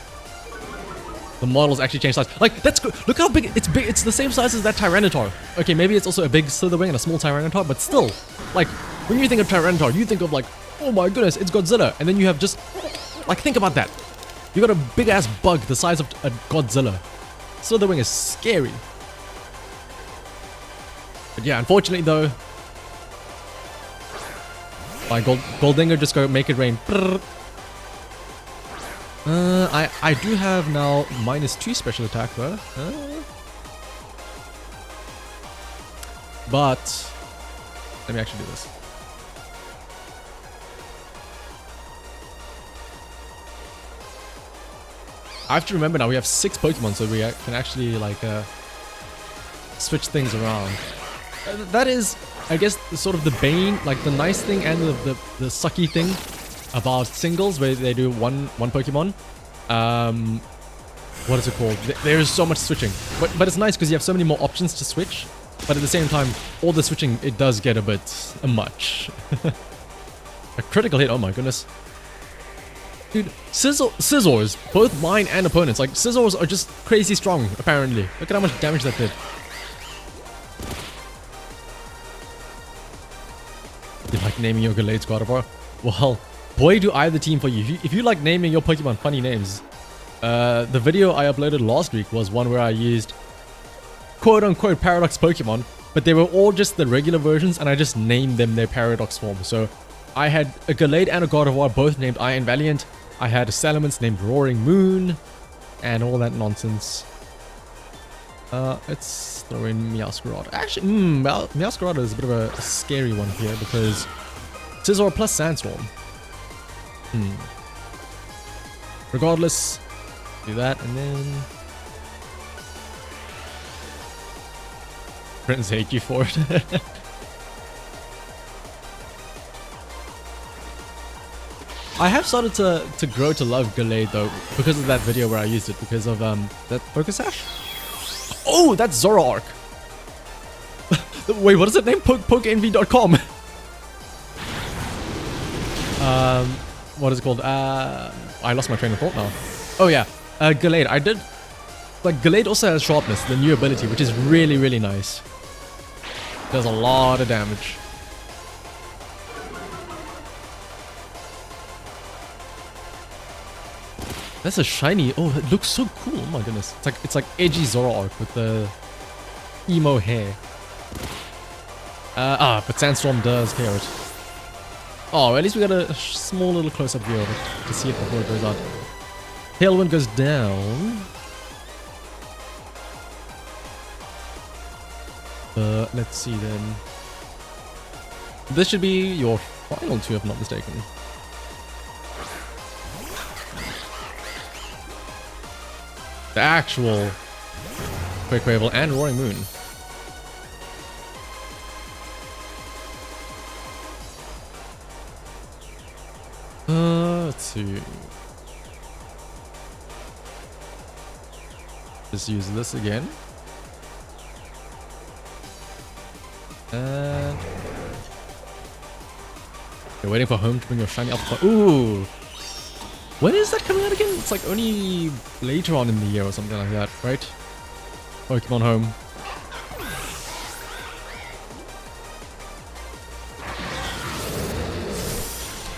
models actually change size. Like, that's good. Look how big it's big. It's the same size as that Tyranitar. Okay, maybe it's also a big Slithering and a small Tyranitar, but still, like, when you think of Tyranitar, you think of like, oh my goodness, it's Godzilla, and then you have just, like, think about that. You got a big ass bug the size of a Godzilla. Slithering is scary. But yeah, unfortunately though, my Goldinger just go make it rain. I do have now -2 special attack though. But let me actually do this. I have to remember now we have 6 Pokemon, so we can actually like switch things around. That is, I guess, sort of the bane, like the nice thing and the sucky thing about singles, where they do one Pokemon. What is it called? There is so much switching, but it's nice because you have so many more options to switch. But at the same time, all the switching, it does get a bit much. A critical hit, oh my goodness. Dude, Scizors, both mine and opponents, like, Scizors are just crazy strong, apparently. Look at how much damage that did. You like naming your Gallade Squadron? Well, boy do I have the team for you. If you like naming your Pokemon funny names, the video I uploaded last week was one where I used quote-unquote Paradox Pokemon, but they were all just the regular versions, and I just named them their Paradox form. So I had a Gallade and a Gardevoir, both named Iron Valiant. I had a Salamence named Roaring Moon, and all that nonsense. Let's throw in Meowscarada. Actually, Meowscarada is a bit of a scary one here because Scizor plus Sandstorm. Regardless, do that, and then friends hate you for it. I have started to grow to love Gallade though, because of that video where I used it, because of that Focus Sash. Oh, that's Zoroark. Wait, what is it named? Pokeenvy.com. What is it called? I lost my train of thought now. Oh yeah, Gallade. I did, like, Gallade also has Sharpness, the new ability, which is really, really nice. Does a lot of damage. That's a shiny. Oh, it looks so cool. Oh my goodness. It's like edgy Zoroark with the emo hair. But Sandstorm does KO it. Oh, at least we got a small little close-up view of it to see it before it goes out. Tailwind goes down. Let's see then. This should be your final 2, if I'm not mistaken. The actual Quick Wavel and Roaring Moon. Let's see. Just use this again. And you're waiting for home to bring your shiny Alpha. Ooh! When is that coming out again? It's like only later on in the year or something like that, right? Pokemon Home.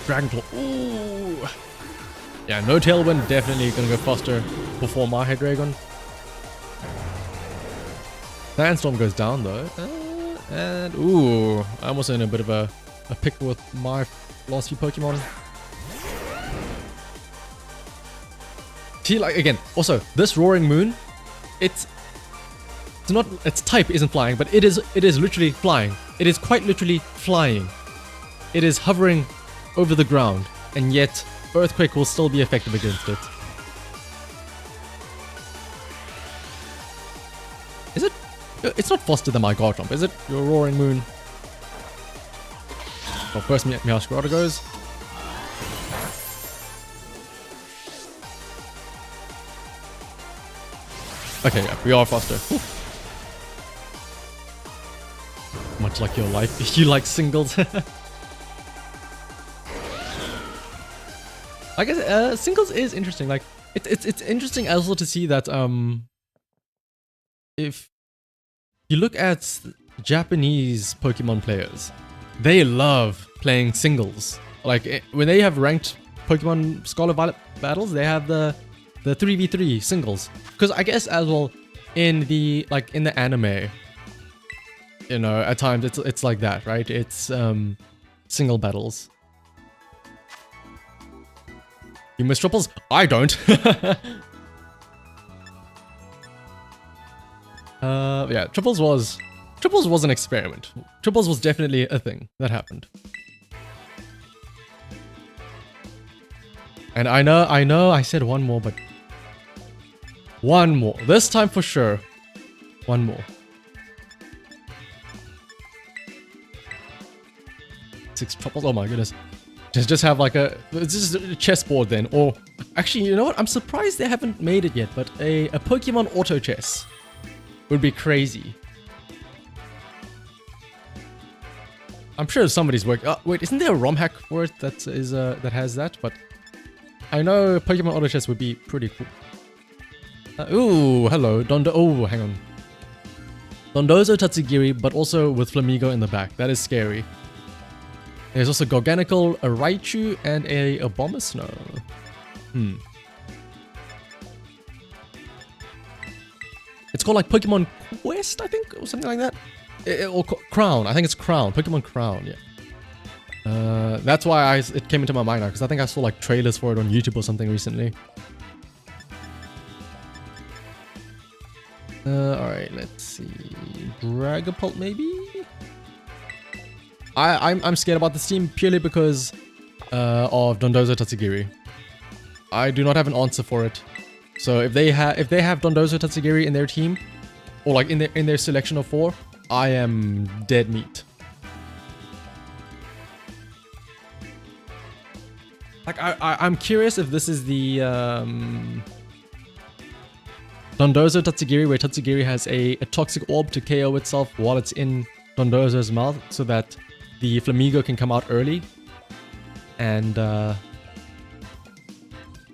Dragon Claw. Ooh! Yeah, no Tailwind. Definitely gonna go faster before my Hydreigon. Sandstorm goes down though. And ooh, I'm also in a bit of a pickle with my last few Pokemon. See, like, again, also this Roaring Moon, it's not, its type isn't flying, but it is literally flying. It is quite literally flying. It is hovering over the ground, and yet Earthquake will still be effective against it. Is it? It's not faster than my Garchomp, is it? Your Roaring Moon. Well, first Meowscarada goes. Okay, yeah, we are faster. Ooh. Much like your life, you like singles. I guess singles is interesting. Like it's interesting also to see that if you look at Japanese Pokemon players, they love playing singles. Like when they have ranked Pokemon Scarlet Violet battles, they have the 3v3 singles. Because I guess as well in the anime, you know, at times it's like that, right? It's single battles. You miss triples? I don't. Yeah, triples was an experiment. Triples was definitely a thing that happened. And I know I said one more, but one more. This time for sure. One more. 6 triples, oh my goodness. Just have like it's just a chessboard then. Or actually, you know what? I'm surprised they haven't made it yet, but a Pokemon auto chess would be crazy. I'm sure somebody's working. Oh, wait, isn't there a ROM hack for it that has that? But I know Pokemon auto chess would be pretty cool. Ooh, hello, oh, hang on. Dondozo Tatsugiri, but also with Flamigo in the back. That is scary. There's also Gorganical, a Raichu, and a Abomasnow. It's called like Pokemon Quest, I think, or something like that. Or Crown, I think it's Crown. Pokemon Crown, yeah. That's why it came into my mind now, because I think I saw like trailers for it on YouTube or something recently. Alright, let's see. Dragapult, maybe? I'm scared about this team purely because of Dondozo Tatsugiri. I do not have an answer for it. So if they have Dondozo Tatsugiri in their team, or like in their selection of 4, I am dead meat. Like I'm curious if this is the Dondozo Tatsugiri, where Tatsugiri has a toxic orb to KO itself while it's in Dondozo's mouth, so that the Flamigo can come out early and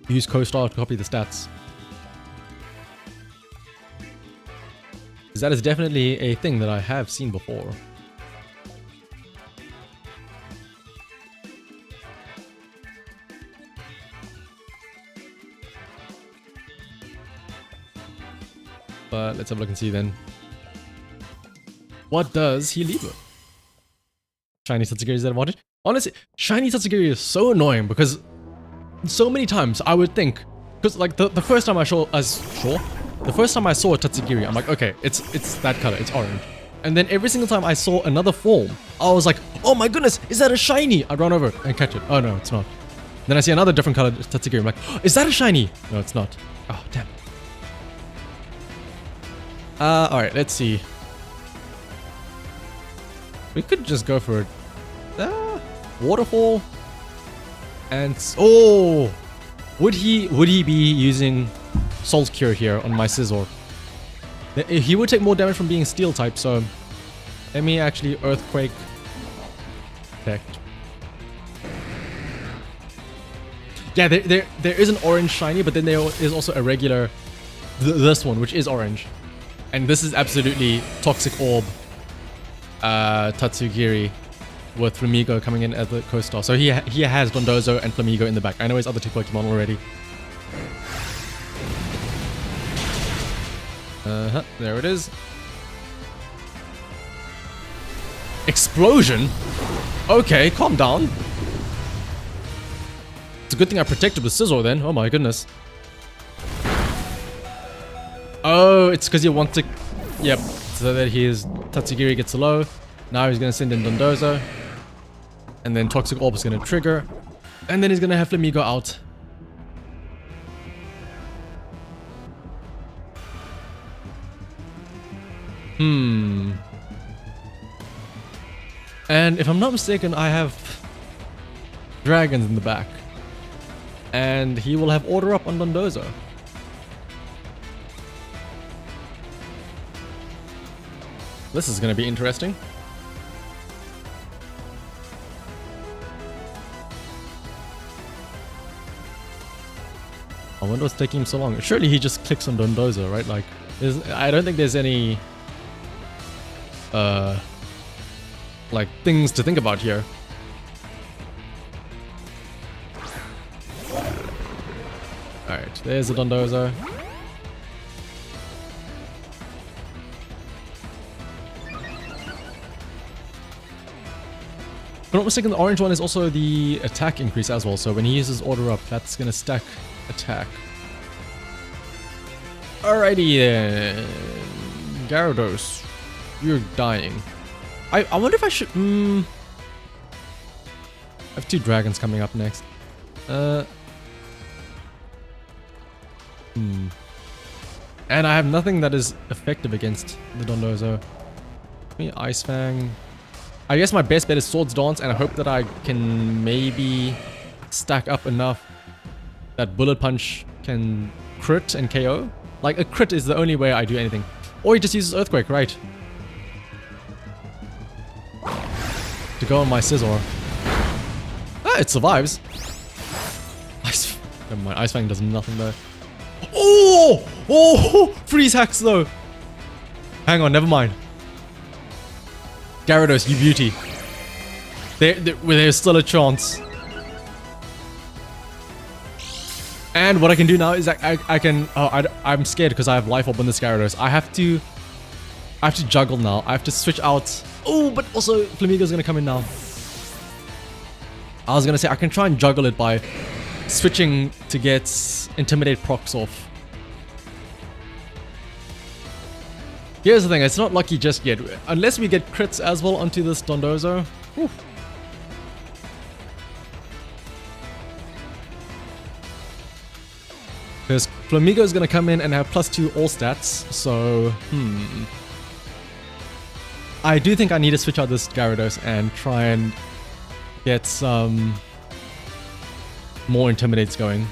use Co-Star to copy the stats. Because that is definitely a thing that I have seen before. But let's have a look and see then. What does he leave with? Shiny Tatsugiri is that advantage? Honestly, Shiny Tatsugiri is so annoying because so many times I would think, because like the first time I saw Tatsugiri, I'm like, okay, it's that color, it's orange. And then every single time I saw another form, I was like, oh my goodness, is that a shiny? I'd run over and catch it. Oh no, it's not. Then I see another different color Tatsugiri, I'm like, oh, is that a shiny? No, it's not. Oh, damn. Alright, let's see. We could just go for it. Waterfall. And oh, would he be using Salt Cure here on my Scizor? He would take more damage from being Steel type, so let me actually Earthquake protect. Yeah, there is an orange shiny, but then there is also a regular this one, which is orange, and this is absolutely Toxic Orb. Tatsugiri with Flamigo coming in as the co-star. So he has Dondozo and Flamigo in the back. I know his other 2 Pokemon already. There it is. Explosion? Okay, calm down. It's a good thing I protected with Scizor then. Oh my goodness. Oh, it's because you want to... Yep. So that Tatsugiri gets low. Now he's going to send in Dondozo. And then Toxic Orb is going to trigger. And then he's going to have Flamigo out. And if I'm not mistaken, I have dragons in the back. And he will have order up on Dondozo. This is going to be interesting. I wonder what's taking him so long. Surely he just clicks on Dondozo, right? Like, I don't think there's any like things to think about here. Alright, there's the Dondozo. If I'm not mistaken, the orange one is also the attack increase as well, so when he uses order up, that's gonna stack attack. Alrighty then. Gyarados, you're dying. I wonder if I should... I have two dragons coming up next. And I have nothing that is effective against the Dondozo. Maybe Ice Fang. I guess my best bet is Swords Dance, and I hope that I can maybe stack up enough that Bullet Punch can crit and KO. Like, a crit is the only way I do anything. Or he just uses Earthquake, right? To go on my Scizor. Ah, it survives. Never mind, Ice Fang does nothing though. Oh! Oh! Freeze hacks though! Hang on, never mind. Gyarados, you beauty. There's still a chance. And what I can do now is I can... Oh, I'm scared because I have Life Orb on this Gyarados. I have to juggle now. I have to switch out. Oh, but also Flamigo's gonna come in now. I was gonna say I can try and juggle it by switching to get Intimidate procs off. Here's the thing, it's not lucky just yet. Unless we get crits as well onto this Dondozo. Whew. Because Flamigo is going to come in and have +2 all stats, so I do think I need to switch out this Gyarados and try and get some more Intimidates going.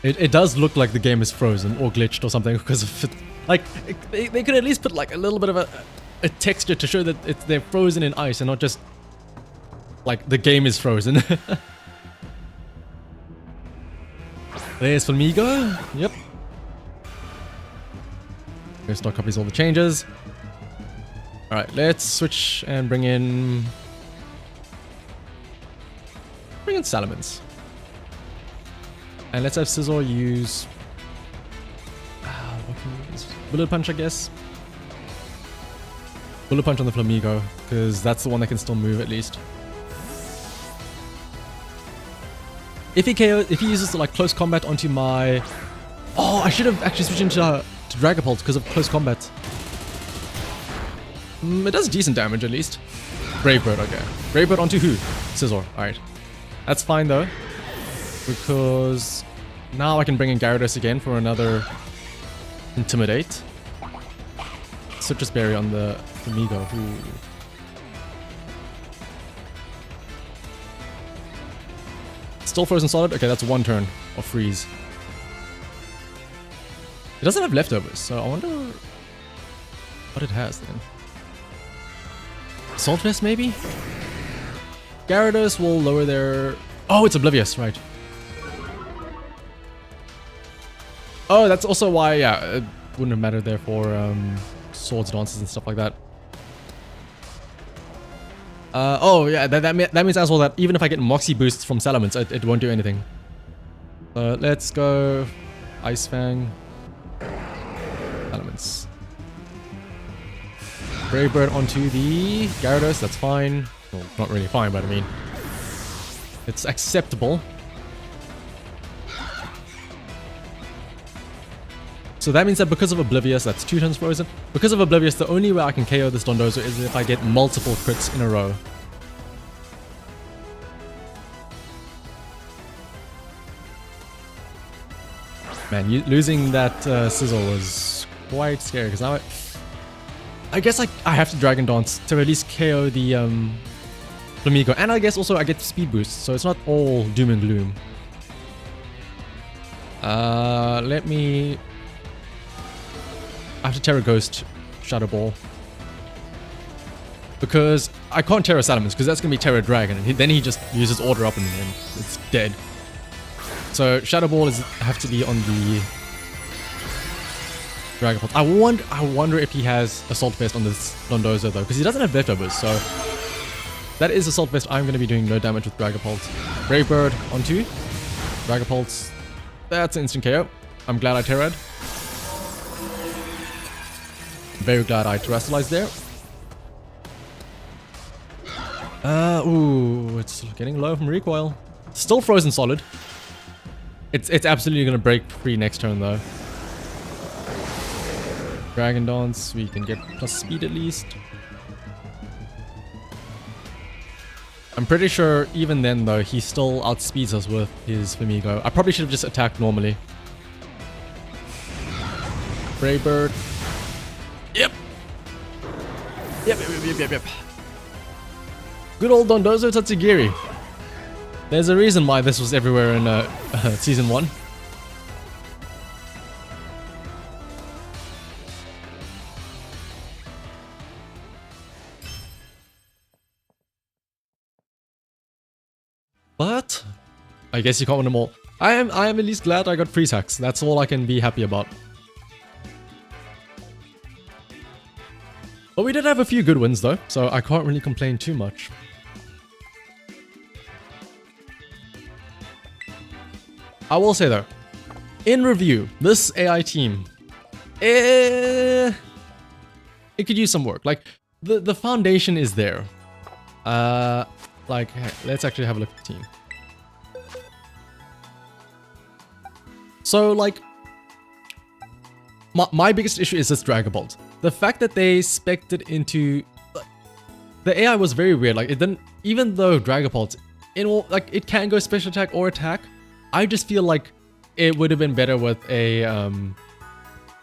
It does look like the game is frozen or glitched or something because of it. Like, they could at least put like a little bit of a texture to show that they're frozen in ice and not just like the game is frozen. There's Flamigo. Yep. Go stock copies all the changes. Alright, let's switch and bring in Salamence. And let's have Scizor use... what can we use? Bullet Punch, I guess. Bullet Punch on the Flamigo, because that's the one that can still move at least. If he uses like close combat onto my... Oh, I should have actually switched into Dragapult because of close combat. It does decent damage at least. Brave Bird, okay. Brave Bird onto who? Scizor, alright. That's fine though. Because now I can bring in Gyarados again for another Intimidate. Citrus Berry on the Flamigo. Ooh. Still frozen solid? Okay, that's one turn of freeze. It doesn't have leftovers, so I wonder what it has then. Salt Vest maybe? Gyarados will lower their... Oh, it's Oblivious, right. Oh, that's also why, yeah, it wouldn't have mattered there for Swords Dances and stuff like that. Oh, yeah, that means as well that even if I get Moxie boosts from Salamence, it won't do anything. Let's go Ice Fang. Salamence. Brave Bird onto the Gyarados, that's fine. Well, not really fine, but I mean, it's acceptable. So that means that because of Oblivious, that's 2 turns frozen. Because of Oblivious, the only way I can KO this Dondozo is if I get multiple crits in a row. Man, losing that Scizor was quite scary because now I guess I have to Dragon Dance to at least KO the Flamigo. And I guess also I get speed boost, so it's not all doom and gloom. Let me... I have to Terra Ghost Shadow Ball. Because I can't Terra Salamence, because that's going to be Terra Dragon. And then he just uses Order Up and it's dead. So Shadow Ball have to be on the Dragon Pulse. I wonder if he has Assault Vest on this Dondozo though, because he doesn't have leftovers, so that is Assault Vest. I'm going to be doing no damage with Dragon Pulse. Brave Bird on 2. Dragon Pulse. That's an instant KO. I'm glad I Terra'd. Very glad I Terastallized there. Ooh, it's getting low from recoil. Still frozen solid. It's absolutely gonna break free next turn though. Dragon Dance, we can get plus speed at least. I'm pretty sure even then though, he still outspeeds us with his Flamigo. I probably should have just attacked normally. Brave Bird. Yep. Yep. Good old Dondozo Tatsugiri. There's a reason why this was everywhere in Season 1. But I guess you can't win them all. I am at least glad I got freeze hacks. That's all I can be happy about. But we did have a few good wins though, so I can't really complain too much. I will say though, in review, this AI team, it could use some work. Like, the foundation is there. Like, hey, let's actually have a look at the team. So, like, my biggest issue is this Dragon Bolt. The fact that they spec'd it into... The AI was very weird. Like, it didn't... Even though Dragon Bolt, it can go special attack or attack, I just feel like it would have been better with an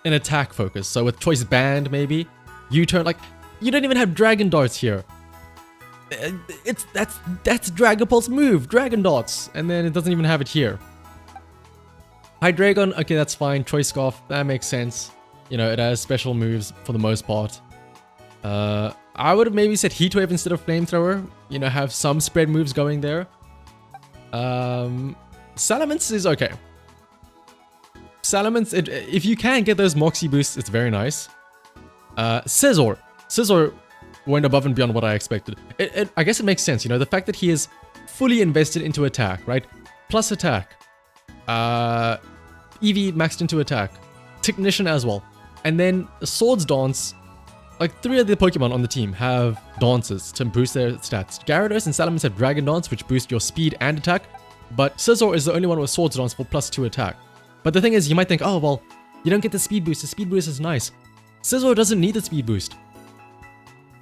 attack focus. So with Choice Band, maybe. U-turn, like, you don't even have Dragon Darts here. That's Dragon Pulse move, Dragon Darts, and then it doesn't even have it here. Hydreigon, okay, that's fine. Choice Scarf, that makes sense. You know, it has special moves for the most part. I would have maybe said Heatwave instead of Flamethrower. You know, have some spread moves going there. Salamence is okay. Salamence, if you can get those Moxie boosts, it's very nice. Scizor went above and beyond what I expected. I guess it makes sense, you know, the fact that he is fully invested into attack, right? Plus attack. EV maxed into attack. Technician as well. And then Swords Dance. Like 3 of the Pokemon on the team have dances to boost their stats. Gyarados and Salamence have Dragon Dance, which boosts your speed and attack. But Scizor is the only one with Swords Dance for +2 attack. But the thing is, you might think, oh, well, you don't get the speed boost. The speed boost is nice. Scizor doesn't need the speed boost.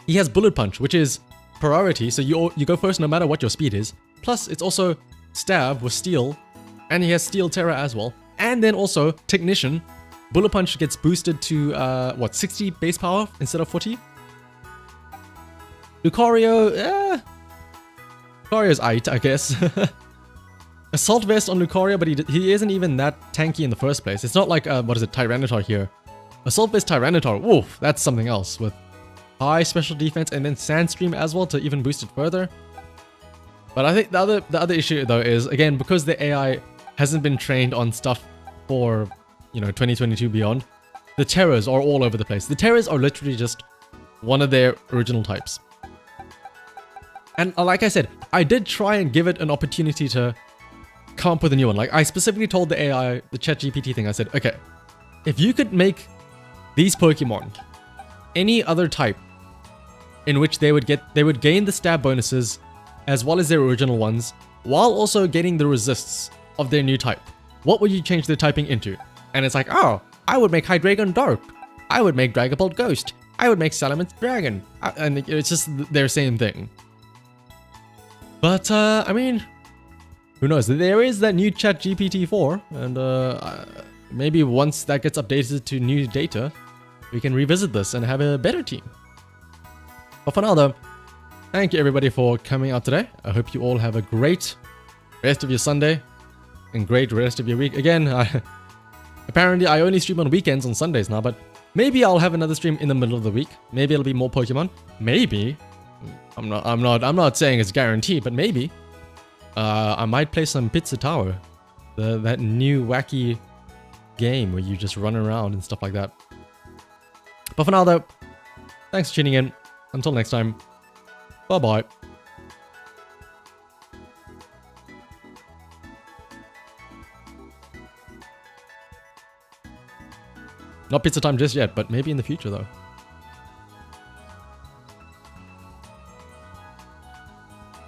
He has Bullet Punch, which is priority, so you go first no matter what your speed is. Plus, it's also Stab with Steel, and he has Steel Terra as well. And then also, Technician. Bullet Punch gets boosted to, 60 base power instead of 40? Lucario, Lucario's aight, I guess. Assault Vest on Lucario, but he isn't even that tanky in the first place. It's not like, Tyranitar here. Assault Vest Tyranitar, woof, that's something else with high special defense and then Sandstream as well to even boost it further. But I think the other issue though is, again, because the AI hasn't been trained on stuff for, 2022 beyond, the Terras are all over the place. The Terras are literally just one of their original types. And like I said, I did try and give it an opportunity to come up with a new one. Like, I specifically told the AI, the ChatGPT thing, I said, okay, if you could make these Pokemon any other type in which they would gain the stab bonuses as well as their original ones, while also getting the resists of their new type, what would you change their typing into? And it's like, oh, I would make Hydreigon Dark. I would make Dragon Ball Ghost. I would make Salamence Dragon. And it's just their same thing. But, I mean, who knows? There is that new ChatGPT 4, and maybe once that gets updated to new data, we can revisit this and have a better team. But for now, though, thank you everybody for coming out today. I hope you all have a great rest of your Sunday and great rest of your week. Again, apparently I only stream on weekends on Sundays now, but maybe I'll have another stream in the middle of the week. Maybe it'll be more Pokemon. Maybe. I'm not saying it's guaranteed, but maybe. I might play some Pizza Tower. That new wacky game where you just run around and stuff like that. But for now though, thanks for tuning in. Until next time, bye-bye. Not pizza time just yet, but maybe in the future though.